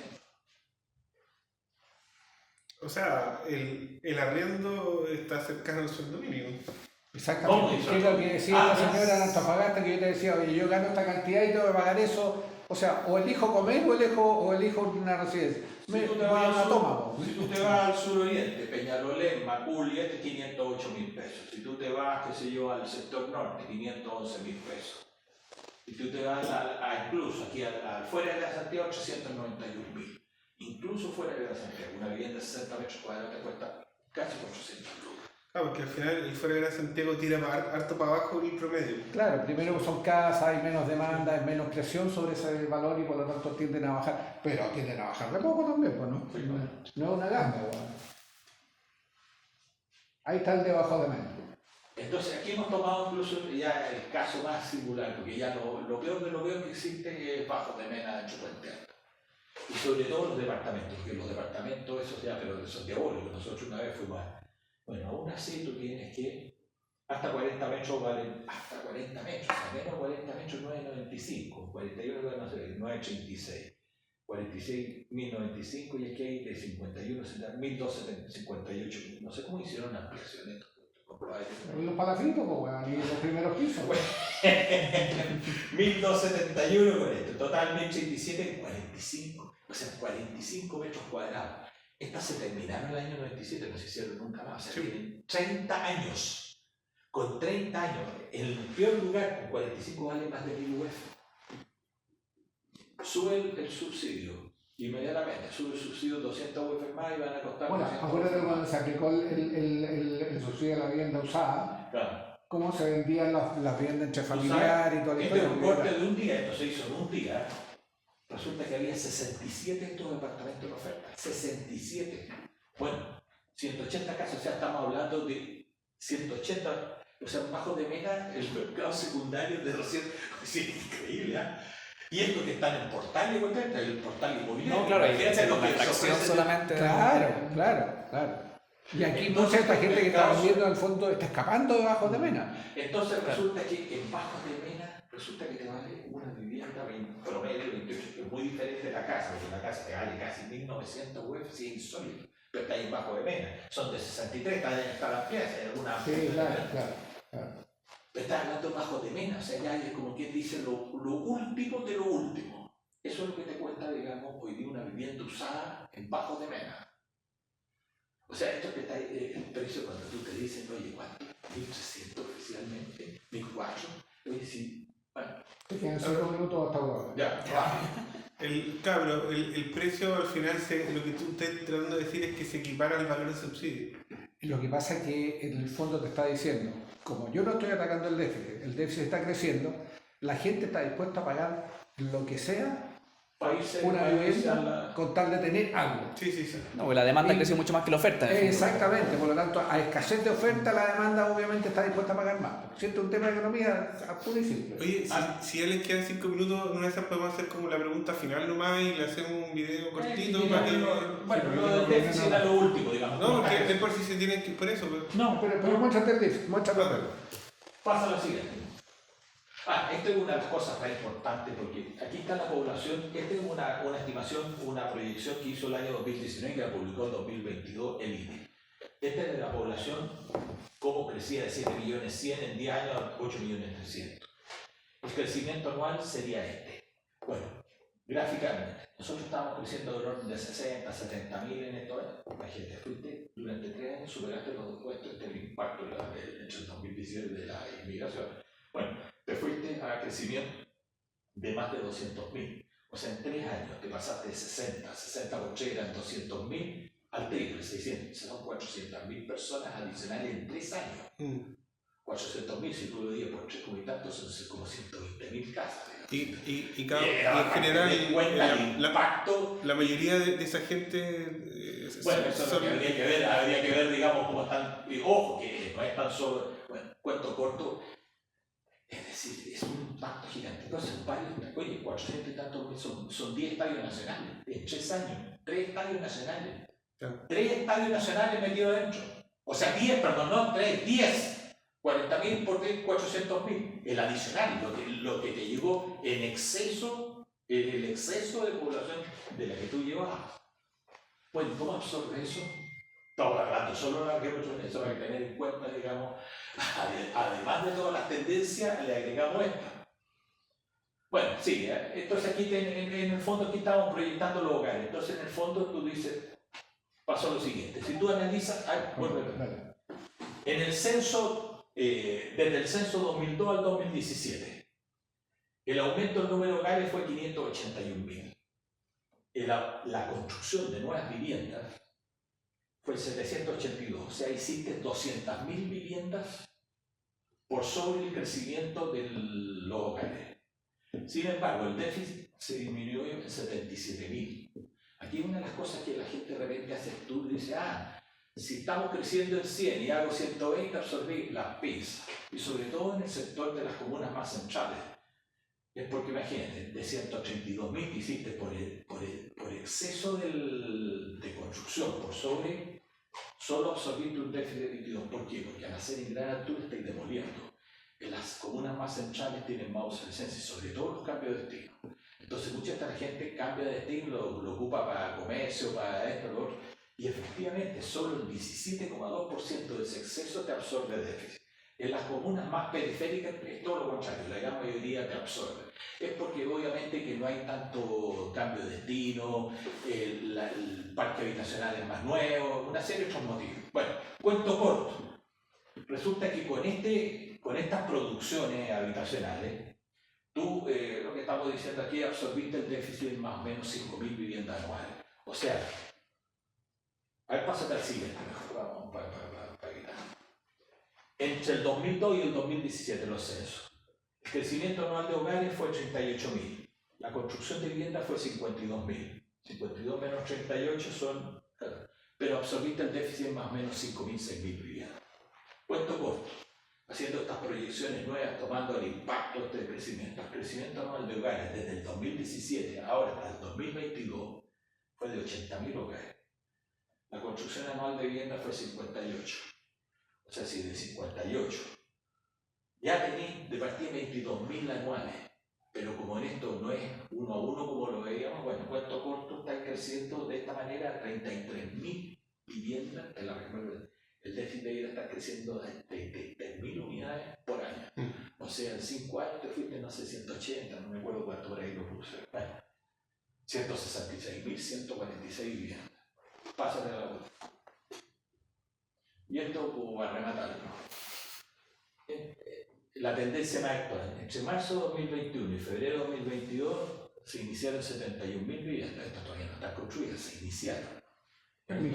O sea, el arriendo está cercano al sueldo mínimo. Exactamente. ¿Cómo? ¿Qué es lo que decía la Ah, señora en Antofagasta, que yo te decía, oye, yo gano esta cantidad y tengo que pagar eso? O sea, o elijo comer o elijo una residencia. Me voy a una toma. Po. Si tú te vas al suroriente, Peñalolén, Macul, 508.000 pesos. Si tú te vas, qué sé yo, al sector norte, 511.000 pesos. Si tú te vas incluso aquí fuera de la Santiago, 891.000. Incluso fuera de la Santiago, una vivienda de 60 metros cuadrados te cuesta casi 400 lucas. Claro, porque al final el fuera de Santiago tira harto para abajo el promedio. Claro, primero son casas, hay menos demanda, hay menos presión sobre ese valor y por lo tanto tienden a bajar, pero tienden a bajar de poco también, pues, ¿no? Sí, No es una gamba, bueno. Ahí está el debajo de menos. Entonces aquí hemos tomado incluso ya el caso más singular, porque ya lo peor de lo peor que existe es bajo de mena de Puente Alto. Y sobre todo los departamentos, porque los departamentos, esos ya, pero son diabólicos. Nosotros una vez fuimos bueno, aún así tú tienes que hasta 40 metros valen, hasta 40 metros, o sea, menos 40 metros 995, 41 no sé, 986, 46 1095 y aquí hay de 51, 1258, no sé cómo hicieron la ampliación esto. Los palafitos, pues, bueno, y los primeros pisos. 1271 con esto, total 1087, 45, o sea, 45 metros cuadrados. Estas se terminaron en el año 97, no se hicieron nunca más, o sea, tienen 30 años. Con 30 años, en el peor lugar, con 45 vale más de 1.000 UF. Sube el subsidio, inmediatamente, sube el subsidio 200 UF más y van a costar... Bueno, acuérdate cuando se aplicó el subsidio a la vivienda usada, claro. Cómo se vendían las viviendas entre familiares y todo esto. Este es un corte de un día, esto se hizo en un día. Resulta que había 67 de estos departamentos en oferta. 67. Bueno, 180 casos, o sea, estamos hablando de 180, o sea, bajo de mena, el mercado secundario de 200. Es increíble, ¿eh? Y esto que están en portal, el portal inmobiliario. No, claro, hay fíjate lo que fracción solamente. Claro. Y aquí mucha esta gente que está vendiendo al fondo está escapando de bajos de mena. Entonces resulta que en bajos de mena, resulta que te vale una vivienda promedio 28, que es muy diferente de la casa, porque la casa te vale casi 1.900 UF, sí, es insólito, pero está ahí en bajo de mena, son de 63, está la pieza, hay alguna... Sí, claro. Pero está hablando bajo de mena, o sea, ya es como quien dice lo último de lo último. Eso es lo que te cuesta, digamos, hoy día una vivienda usada en bajo de mena. O sea, esto que está ahí, el precio cuando tú te dicen, oye, ¿cuánto? 1.300 oficialmente, 1.400, oye, sí, bueno. Es que en 5 minutos hasta ahora. Ya, Claro, el precio al final, lo que tú estás tratando de decir es que se equipara al valor del subsidio. Lo que pasa es que en el fondo te está diciendo, como yo no estoy atacando el déficit está creciendo, la gente está dispuesta a pagar lo que sea una vivienda con tal de tener algo. Sí. No, la demanda creció mucho más que la oferta. Exactamente, por lo tanto, a escasez de oferta, la demanda obviamente está dispuesta a pagar más. Si esto es un tema de economía, puro y simple. Oye, si ya les quedan 5 minutos, una de esas podemos hacer como la pregunta final nomás y le hacemos un video cortito para que... Bueno, lo del déficit era lo último, digamos. No, porque después si se tienen que... Por eso... No, pero muéstrate el déficit, muéstrate el déficit. pasa lo siguiente. Esta es una de las cosas más importantes porque aquí está la población, esta es una estimación, una proyección que hizo el año 2019 que la publicó en 2022 el INE. Esta es de la población, cómo crecía de 7.100.000 en 10 años a 8.300.000. El crecimiento anual sería este. Bueno, gráficamente, nosotros estamos creciendo de orden de 60 a 70.000 en estos años. Imagínate, fuiste durante 3 años, superaste los impuestos, el impacto entre el 2017 de la inmigración. Bueno, te fuiste a crecimiento de más de 200.000. O sea, en 3 años te pasaste de 60 por 3 eran 200.000 al triple, 600. Son 400.000 personas adicionales en 3 años. 400.000, si tú lo divides por 3 como y tanto, son como 120.000 casas. Y en general, la mayoría de esa gente... bueno, eso es lo que habría que ver, digamos, cómo están... Ojo, que no es tan solo... Bueno, cuento corto... Es decir, es un impacto gigante. Entonces, oye, 400 y tantos son 10 estadios nacionales en 3 años. 3 estadios nacionales. 3 estadios nacionales metidos dentro. O sea, 10, perdón, no 3, 10. 40.000 por 400.000, el adicional, lo que te llegó en exceso, el exceso de población de la que tú llevabas. Bueno, ¿cómo absorbe eso? Estamos hablando solo de la reproducción, eso hay que tener en cuenta, digamos, además de todas las tendencias, le agregamos esta. Bueno, sí, entonces aquí en el fondo aquí estamos proyectando los hogares, entonces en el fondo tú dices, pasó lo siguiente, si tú analizas, vuelve. En el censo, desde el censo 2002 al 2017, el aumento del número de hogares fue 581.000. La construcción de nuevas viviendas fue 782, o sea, hiciste 200.000 viviendas por sobre el crecimiento de los hogares. Sin embargo, el déficit se disminuyó en 77.000. Aquí una de las cosas que la gente de repente hace estudio y dice, si estamos creciendo en 100 y hago 120, absorbí las PIS, y sobre todo en el sector de las comunas más centrales. Es porque imagínate, de 132.000 que hiciste por exceso de construcción, por sobre, solo absorbiste un déficit de 22. ¿Por qué? Porque al hacer en gran altura estáis demoliendo. En las comunas más centrales tienen más obsolescencia y sobre todo los cambios de destino. Entonces mucha de esta gente cambia de destino, lo ocupa para comercio, para esto, lo otro, y efectivamente solo el 17,2% de ese exceso te absorbe déficit. En las comunas más periféricas es todo lo contrario, la gran mayoría te absorbe. Es porque obviamente que no hay tanto cambio de destino, el parque habitacional es más nuevo, una serie de otros motivos. Bueno, cuento corto. Resulta que con estas producciones habitacionales, tú, lo que estamos diciendo aquí, absorbiste el déficit de más o menos 5.000 viviendas anuales. O sea, a ver, pásate al siguiente, vamos para evitar. Entre el 2002 y el 2017, los censos. El crecimiento anual de hogares fue 38.000. La construcción de viviendas fue 52.000. 52 menos 38 son... Pero absorbiste el déficit más o menos 5.000, 6.000 viviendas. Cuento corto. Haciendo estas proyecciones nuevas, tomando el impacto de este crecimiento. El crecimiento anual de hogares desde el 2017 ahora hasta el 2022 fue de 80.000 hogares. La construcción anual de vivienda fue 58. O sea, si de 58 ya tenéis de partida 22.000 anuales, pero como en esto no es uno a uno como lo veíamos, bueno, cuento corto, está creciendo de esta manera 33.000 viviendas en la región. El déficit debería estar creciendo de 3.000 unidades por año. O sea, en 5 años te fuiste, no sé, 180, no me acuerdo cuánto por ahí lo puse. Bueno, 166.146 viviendas. Pásate a la vuelta. Y esto como a rematarlo. La tendencia más actual, entre marzo de 2021 y febrero de 2022 se iniciaron 71.000 viviendas, estas todavía no están construidas, se iniciaron. En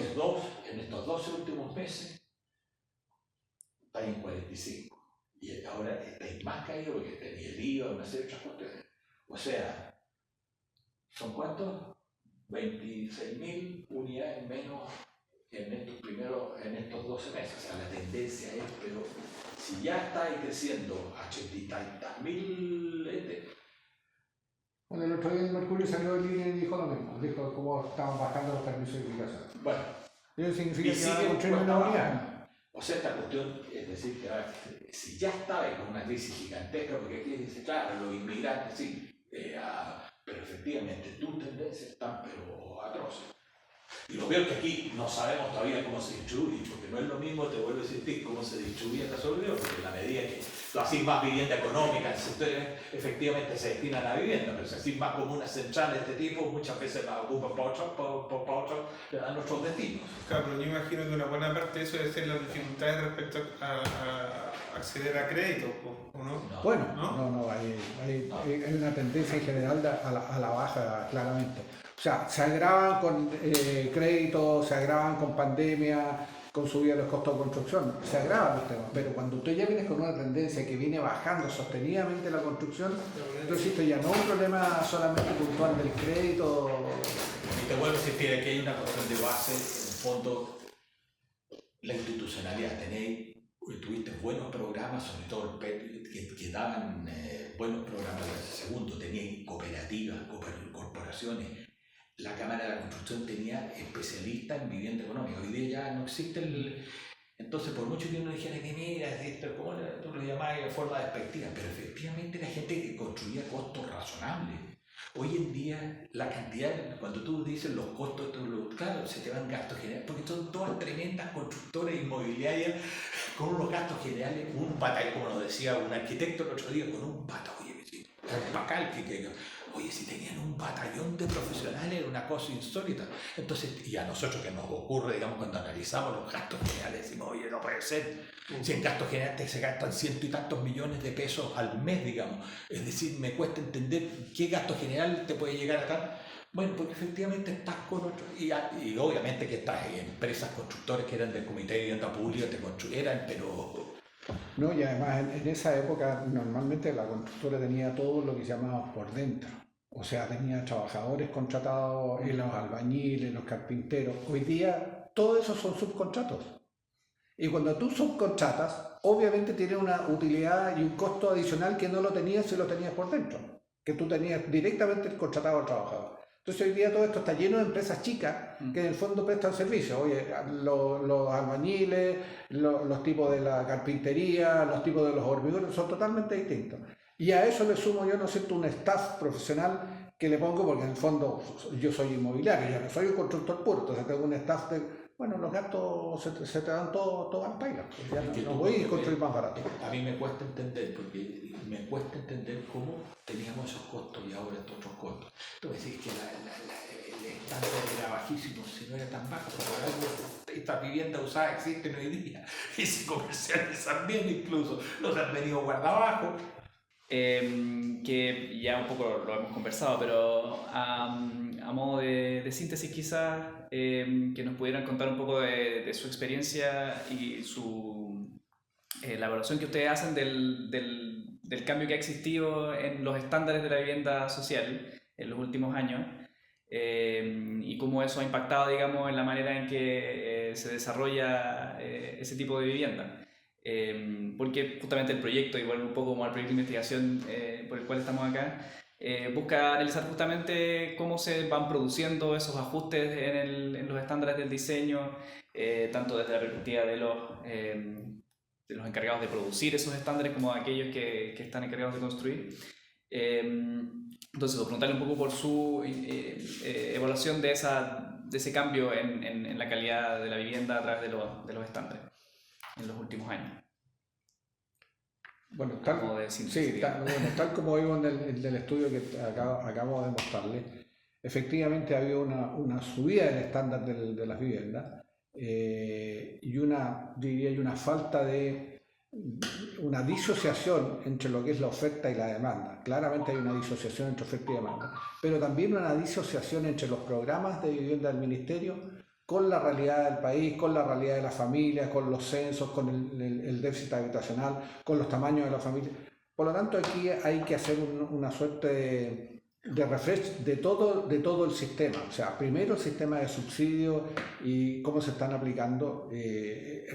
estos 12 últimos meses está en 45 y ahora estáis más caído porque tenía el IVA, una serie de otras cuestiones. O sea, ¿son cuántos? 26.000 unidades menos en estos 12 meses. O sea, la tendencia es, pero si ya estáis creciendo a 80.000, Bueno, el otro día el Mercurio salió en línea y dijo lo mismo, dijo cómo estaban bajando los permisos de edificación. bueno, Eso significa que van a sigue construir una unidad. o sea, esta cuestión, es decir, que si ya estaba con una crisis gigantesca, porque aquí dice, claro, los inmigrantes, sí, pero efectivamente tus tendencias están pero atroces. Y lo peor es que aquí no sabemos todavía cómo se distribuye, porque no es lo mismo, te vuelvo a insistir, cómo se distribuye esta solidaridad, porque en la medida que tú haces más vivienda económica, el sector efectivamente se destina a la vivienda, pero si haces más comunas centrales de este tipo, muchas veces las ocupan para otros, le dan otros destinos. Claro, pero yo imagino que una buena parte de eso debe ser las dificultades respecto a acceder a crédito, ¿o no? Bueno, no, hay una tendencia en general a la baja, claramente. O sea, se agravan con créditos, se agravan con pandemia, con subida de los costos de construcción, se agravan los temas, pero cuando tú ya vienes con una tendencia que viene bajando sostenidamente la construcción, entonces esto ya no es un problema solamente puntual del crédito. Y te vuelvo a insistir, aquí hay una cuestión de base, en el fondo, la institucionalidad. Tuviste buenos programas, sobre todo el PEP, que daban buenos programas. Segundo, tenías cooperativas, corporaciones. La Cámara de la Construcción tenía especialistas en vivienda económica. Hoy día ya no existe Entonces, por mucho que uno dijera que mira, esto, ¿cómo tú lo llamabas de forma despectiva? Pero efectivamente era gente que construía costos razonables. Hoy en día, la cantidad, cuando tú dices los costos, claro, se te van gastos generales, porque son todas tremendas constructoras inmobiliarias con unos gastos generales, un batallón, como nos decía un arquitecto el otro día, con un batallón, un bacal, oye, si tenían un batallón de profesionales era una cosa insólita. Entonces, y a nosotros que nos ocurre, digamos, cuando analizamos los gastos generales, decimos, oye, no puede ser. Si en gastos generales se gastan 100 y tantos millones de pesos al mes, digamos. Es decir, me cuesta entender qué gasto general te puede llegar acá. Bueno, porque efectivamente estás con otros, y obviamente que estas empresas constructores que eran del Comité de Vivienda Pública te construyeran, pero... No, y además en esa época normalmente la constructora tenía todo lo que se llamaba por dentro. O sea, tenía trabajadores contratados, en los albañiles, los carpinteros. Hoy día todos esos son subcontratos. Y cuando tú subcontratas, obviamente tiene una utilidad y un costo adicional que no lo tenías si lo tenías por dentro, que tú tenías directamente contratado al trabajador. Entonces hoy día todo esto está lleno de empresas chicas que en el fondo prestan servicios. Oye, los albañiles, los tipos de la carpintería, los tipos de los hormigones son totalmente distintos. Y a eso le sumo yo, ¿no es cierto?, un staff profesional que le pongo, porque en el fondo yo soy inmobiliario, yo no soy un constructor puro, entonces tengo un staff de, bueno, los gastos se te dan todo al país, pues ya no voy a construir más barato. A mí me cuesta entender, porque me cuesta entender cómo teníamos esos costos y ahora estos otros costos. Tú me decís que el estándar era bajísimo, si no era tan bajo, por algo estas viviendas usadas existen hoy día y se comercializan bien incluso, los han venido guardados abajo. Que ya un poco lo hemos conversado, pero a modo de síntesis quizás, que nos pudieran contar un poco de su experiencia y la evaluación que ustedes hacen del cambio que ha existido en los estándares de la vivienda social en los últimos años, y cómo eso ha impactado, digamos, en la manera en que se desarrolla ese tipo de vivienda. Porque justamente el proyecto, igual un poco como el proyecto de investigación por el cual estamos acá, busca analizar justamente cómo se van produciendo esos ajustes en los estándares del diseño, tanto desde la perspectiva de los encargados de producir esos estándares como de aquellos que están encargados de construir. Entonces, preguntarle un poco por su evaluación de ese cambio en la calidad de la vivienda a través de los estándares en los últimos años. Bueno, tal como vimos en el estudio que acabo de mostrarle, efectivamente ha habido una subida del estándar de las viviendas y una falta de una disociación entre lo que es la oferta y la demanda. Claramente hay una disociación entre oferta y demanda, pero también una disociación entre los programas de vivienda del Ministerio con la realidad del país, con la realidad de la familia, con los censos, con el déficit habitacional, con los tamaños de la familia. Por lo tanto, aquí hay que hacer una suerte de refresh de todo el sistema. O sea, primero el sistema de subsidios y cómo se están aplicando,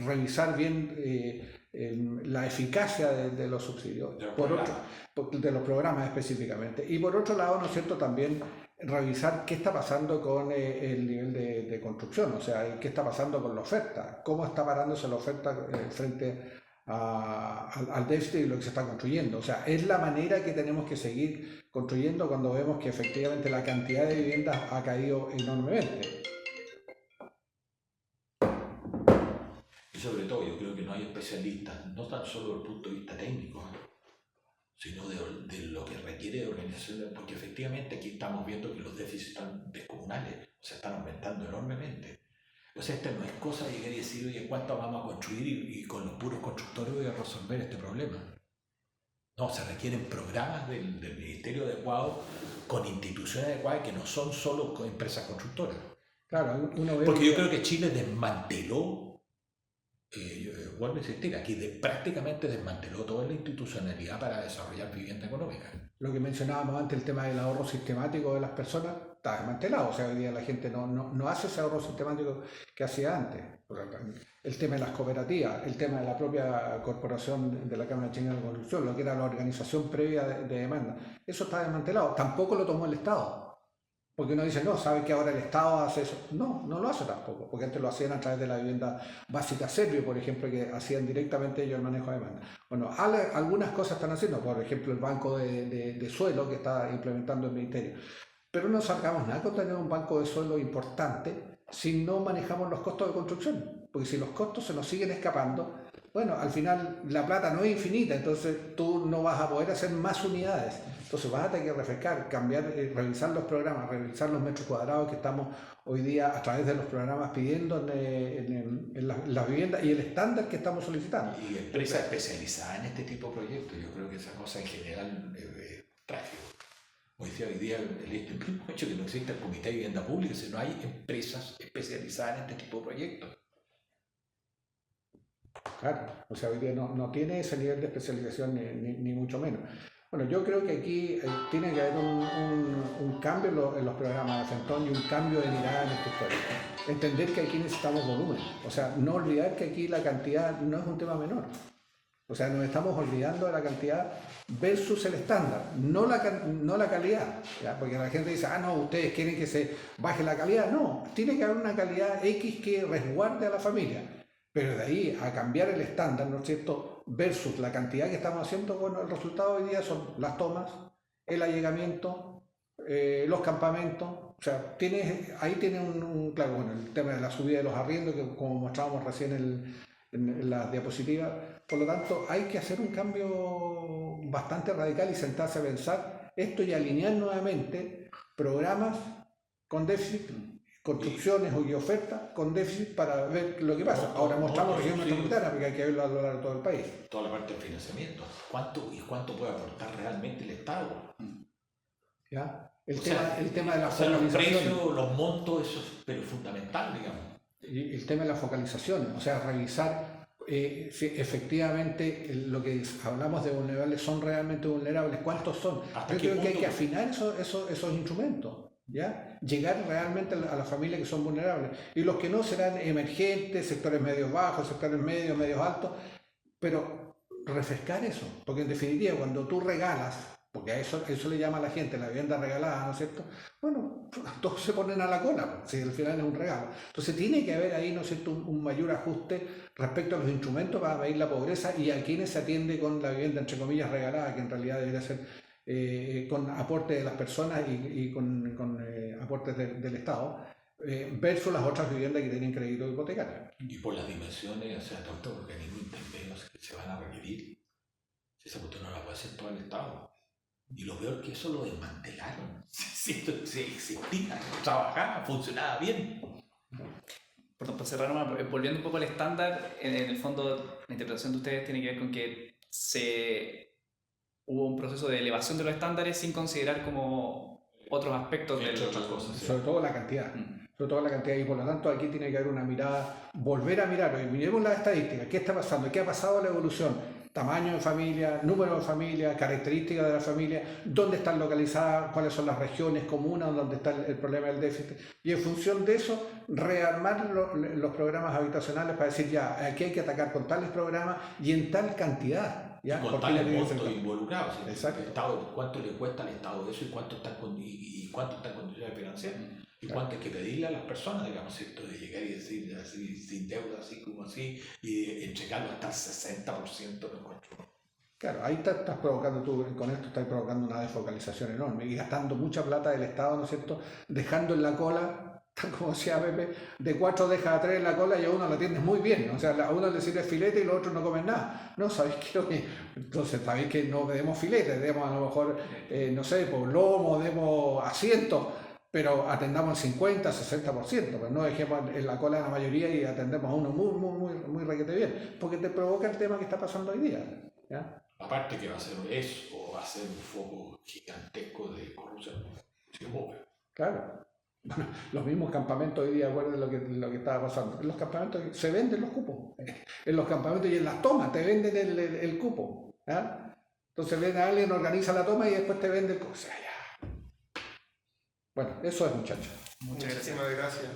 revisar bien la eficacia de los subsidios, de los programas específicamente. Y por otro lado, ¿no es cierto?, también revisar qué está pasando con el nivel de construcción, o sea, qué está pasando con la oferta, cómo está parándose la oferta frente al déficit y lo que se está construyendo. O sea, es la manera que tenemos que seguir construyendo cuando vemos que efectivamente la cantidad de viviendas ha caído enormemente. Y sobre todo, yo creo que no hay especialistas, no tan solo desde el punto de vista técnico, sino de lo que requiere de organización, porque efectivamente aquí estamos viendo que los déficits están descomunales, o sea, están aumentando enormemente. O sea, esta no es cosa de llegar y decir, oye, ¿cuánto vamos a construir y con los puros constructores voy a resolver este problema? No, se requieren programas del ministerio adecuado, con instituciones adecuadas que no son solo empresas constructoras. Claro, porque yo creo que Chile desmanteló, vuelvo a insistir, aquí prácticamente desmanteló toda la institucionalidad para desarrollar vivienda económica. Lo que mencionábamos antes, el tema del ahorro sistemático de las personas, está desmantelado. O sea, hoy día la gente no hace ese ahorro sistemático que hacía antes. El tema de las cooperativas, el tema de la propia corporación de la Cámara Chilena de Construcción, lo que era la organización previa de demanda, eso está desmantelado. Tampoco lo tomó el Estado. Porque uno dice, no, ¿sabe que ahora el Estado hace eso? No, no lo hace tampoco, porque antes lo hacían a través de la vivienda básica Servio, por ejemplo, que hacían directamente ellos el manejo de demanda. Bueno, algunas cosas están haciendo, por ejemplo, el banco de suelo que está implementando el Ministerio. Pero no sacamos nada con tener un banco de suelo importante si no manejamos los costos de construcción, porque si los costos se nos siguen escapando, bueno, al final la plata no es infinita, entonces tú no vas a poder hacer más unidades. Entonces vas a tener que refrescar, cambiar, revisar los programas, revisar los metros cuadrados que estamos hoy día a través de los programas pidiendo en las viviendas y el estándar que estamos solicitando. Y empresas especializadas en este tipo de proyectos, yo creo que esa cosa en general es trágico. Hoy día el mismo hecho que no existe el Comité de Vivienda Pública, si no hay empresas especializadas en este tipo de proyectos. Claro, o sea, hoy día no tiene ese nivel de especialización ni mucho menos. Bueno, yo creo que aquí tiene que haber un cambio en los programas de Fentón y un cambio de mirada en esta historia. Entender que aquí necesitamos volumen, o sea, no olvidar que aquí la cantidad no es un tema menor. O sea, nos estamos olvidando de la cantidad versus el estándar, no la calidad, ¿ya? Porque la gente dice, no, ustedes quieren que se baje la calidad. No, tiene que haber una calidad X que resguarde a la familia. Pero de ahí a cambiar el estándar, ¿no es cierto?, versus la cantidad que estamos haciendo, bueno, el resultado hoy día son las tomas, el allegamiento, los campamentos. O sea, ahí tiene claro, bueno, el tema de la subida de los arriendos, que como mostrábamos recién en las diapositivas. Por lo tanto, hay que hacer un cambio bastante radical y sentarse a pensar esto y alinear nuevamente programas con déficit, construcciones y ofertas con déficit para ver lo que pasa. Ahora mostramos región metropolitana, porque hay que verlo a lo largo de todo el país. Toda la parte del financiamiento. ¿Cuánto puede aportar realmente el Estado? ¿Ya? El tema de la los focalización. precios, los montos, eso es pero fundamental, digamos. Y el tema de las focalizaciones, o sea, revisar si efectivamente lo que hablamos de vulnerables son realmente vulnerables, cuántos son. Yo creo que hay que afinar esos instrumentos. ¿Ya? Llegar realmente a las familias que son vulnerables, y los que no serán emergentes, sectores medios bajos, sectores medios altos, pero refrescar eso, porque en definitiva cuando tú regalas, porque a eso le llama a la gente la vivienda regalada, ¿no es cierto? Bueno, todos se ponen a la cola, si al final es un regalo. Entonces tiene que haber ahí, ¿no es cierto?, un mayor ajuste respecto a los instrumentos para medir la pobreza y a quienes se atiende con la vivienda entre comillas regalada, que en realidad debería ser con aportes de las personas y con aportes del Estado, versus las otras viviendas que tienen crédito hipotecario. Y por las dimensiones, o sea, todos estos organismos intermedios que se van a requerir, esa cuestión no la puede hacer todo el Estado. Y lo peor que eso lo desmantelaron. Si existía, trabajaba, funcionaba bien. Perdón, para cerrar nomás, volviendo un poco al estándar, en el fondo la interpretación de ustedes tiene que ver con que hubo un proceso de elevación de los estándares sin considerar como otros aspectos de otras cosas. Sí. Sobre todo la cantidad. Sobre todo la cantidad, y por lo tanto aquí tiene que haber una mirada, volver a mirar, hoy miremos las estadísticas, qué está pasando, qué ha pasado en la evolución, tamaño de familia, número de familia, características de la familia, dónde están localizadas, cuáles son las regiones comunas donde está el problema del déficit, y en función de eso rearmar los programas habitacionales para decir, ya, aquí hay que atacar con tales programas y en tal cantidad. ¿Ya? Y con tales montos involucrados. Exacto. El Estado, ¿cuánto le cuesta al Estado eso y cuánto está en condiciones de financiar? Y cuánto hay que pedirle a las personas, digamos, ¿cierto? De llegar y decir así, sin deuda, así como así, y entregarlo hasta el 60% de nuestro. Claro, ahí estás provocando con esto estás provocando una desfocalización enorme y gastando mucha plata del Estado, ¿no es cierto? Dejando en la cola, como decía Pepe, de 4 dejas a 3 en la cola y a uno lo atiendes muy bien, ¿no? O sea, a uno le sirve filete y los otros no comen nada. No, ¿sabéis qué? Entonces, ¿sabéis que no demos filete? Demos a lo mejor, no sé, por lomo, demos asientos, pero atendamos el 50, 60%, pero no dejemos en la cola a la mayoría y atendemos a uno muy requete bien, porque te provoca el tema que está pasando hoy día, ¿ya? Aparte que va a ser eso, o va a ser un foco gigantesco de corrupción. Claro. Bueno, los mismos campamentos hoy día, acuerden lo que estaba pasando. En los campamentos se venden los cupos. En los campamentos y en las tomas te venden el cupo. ¿Ya? Entonces viene alguien, organiza la toma y después te vende el cupo. O sea, ya. Bueno, eso es, muchachos. Muchísimas gracias.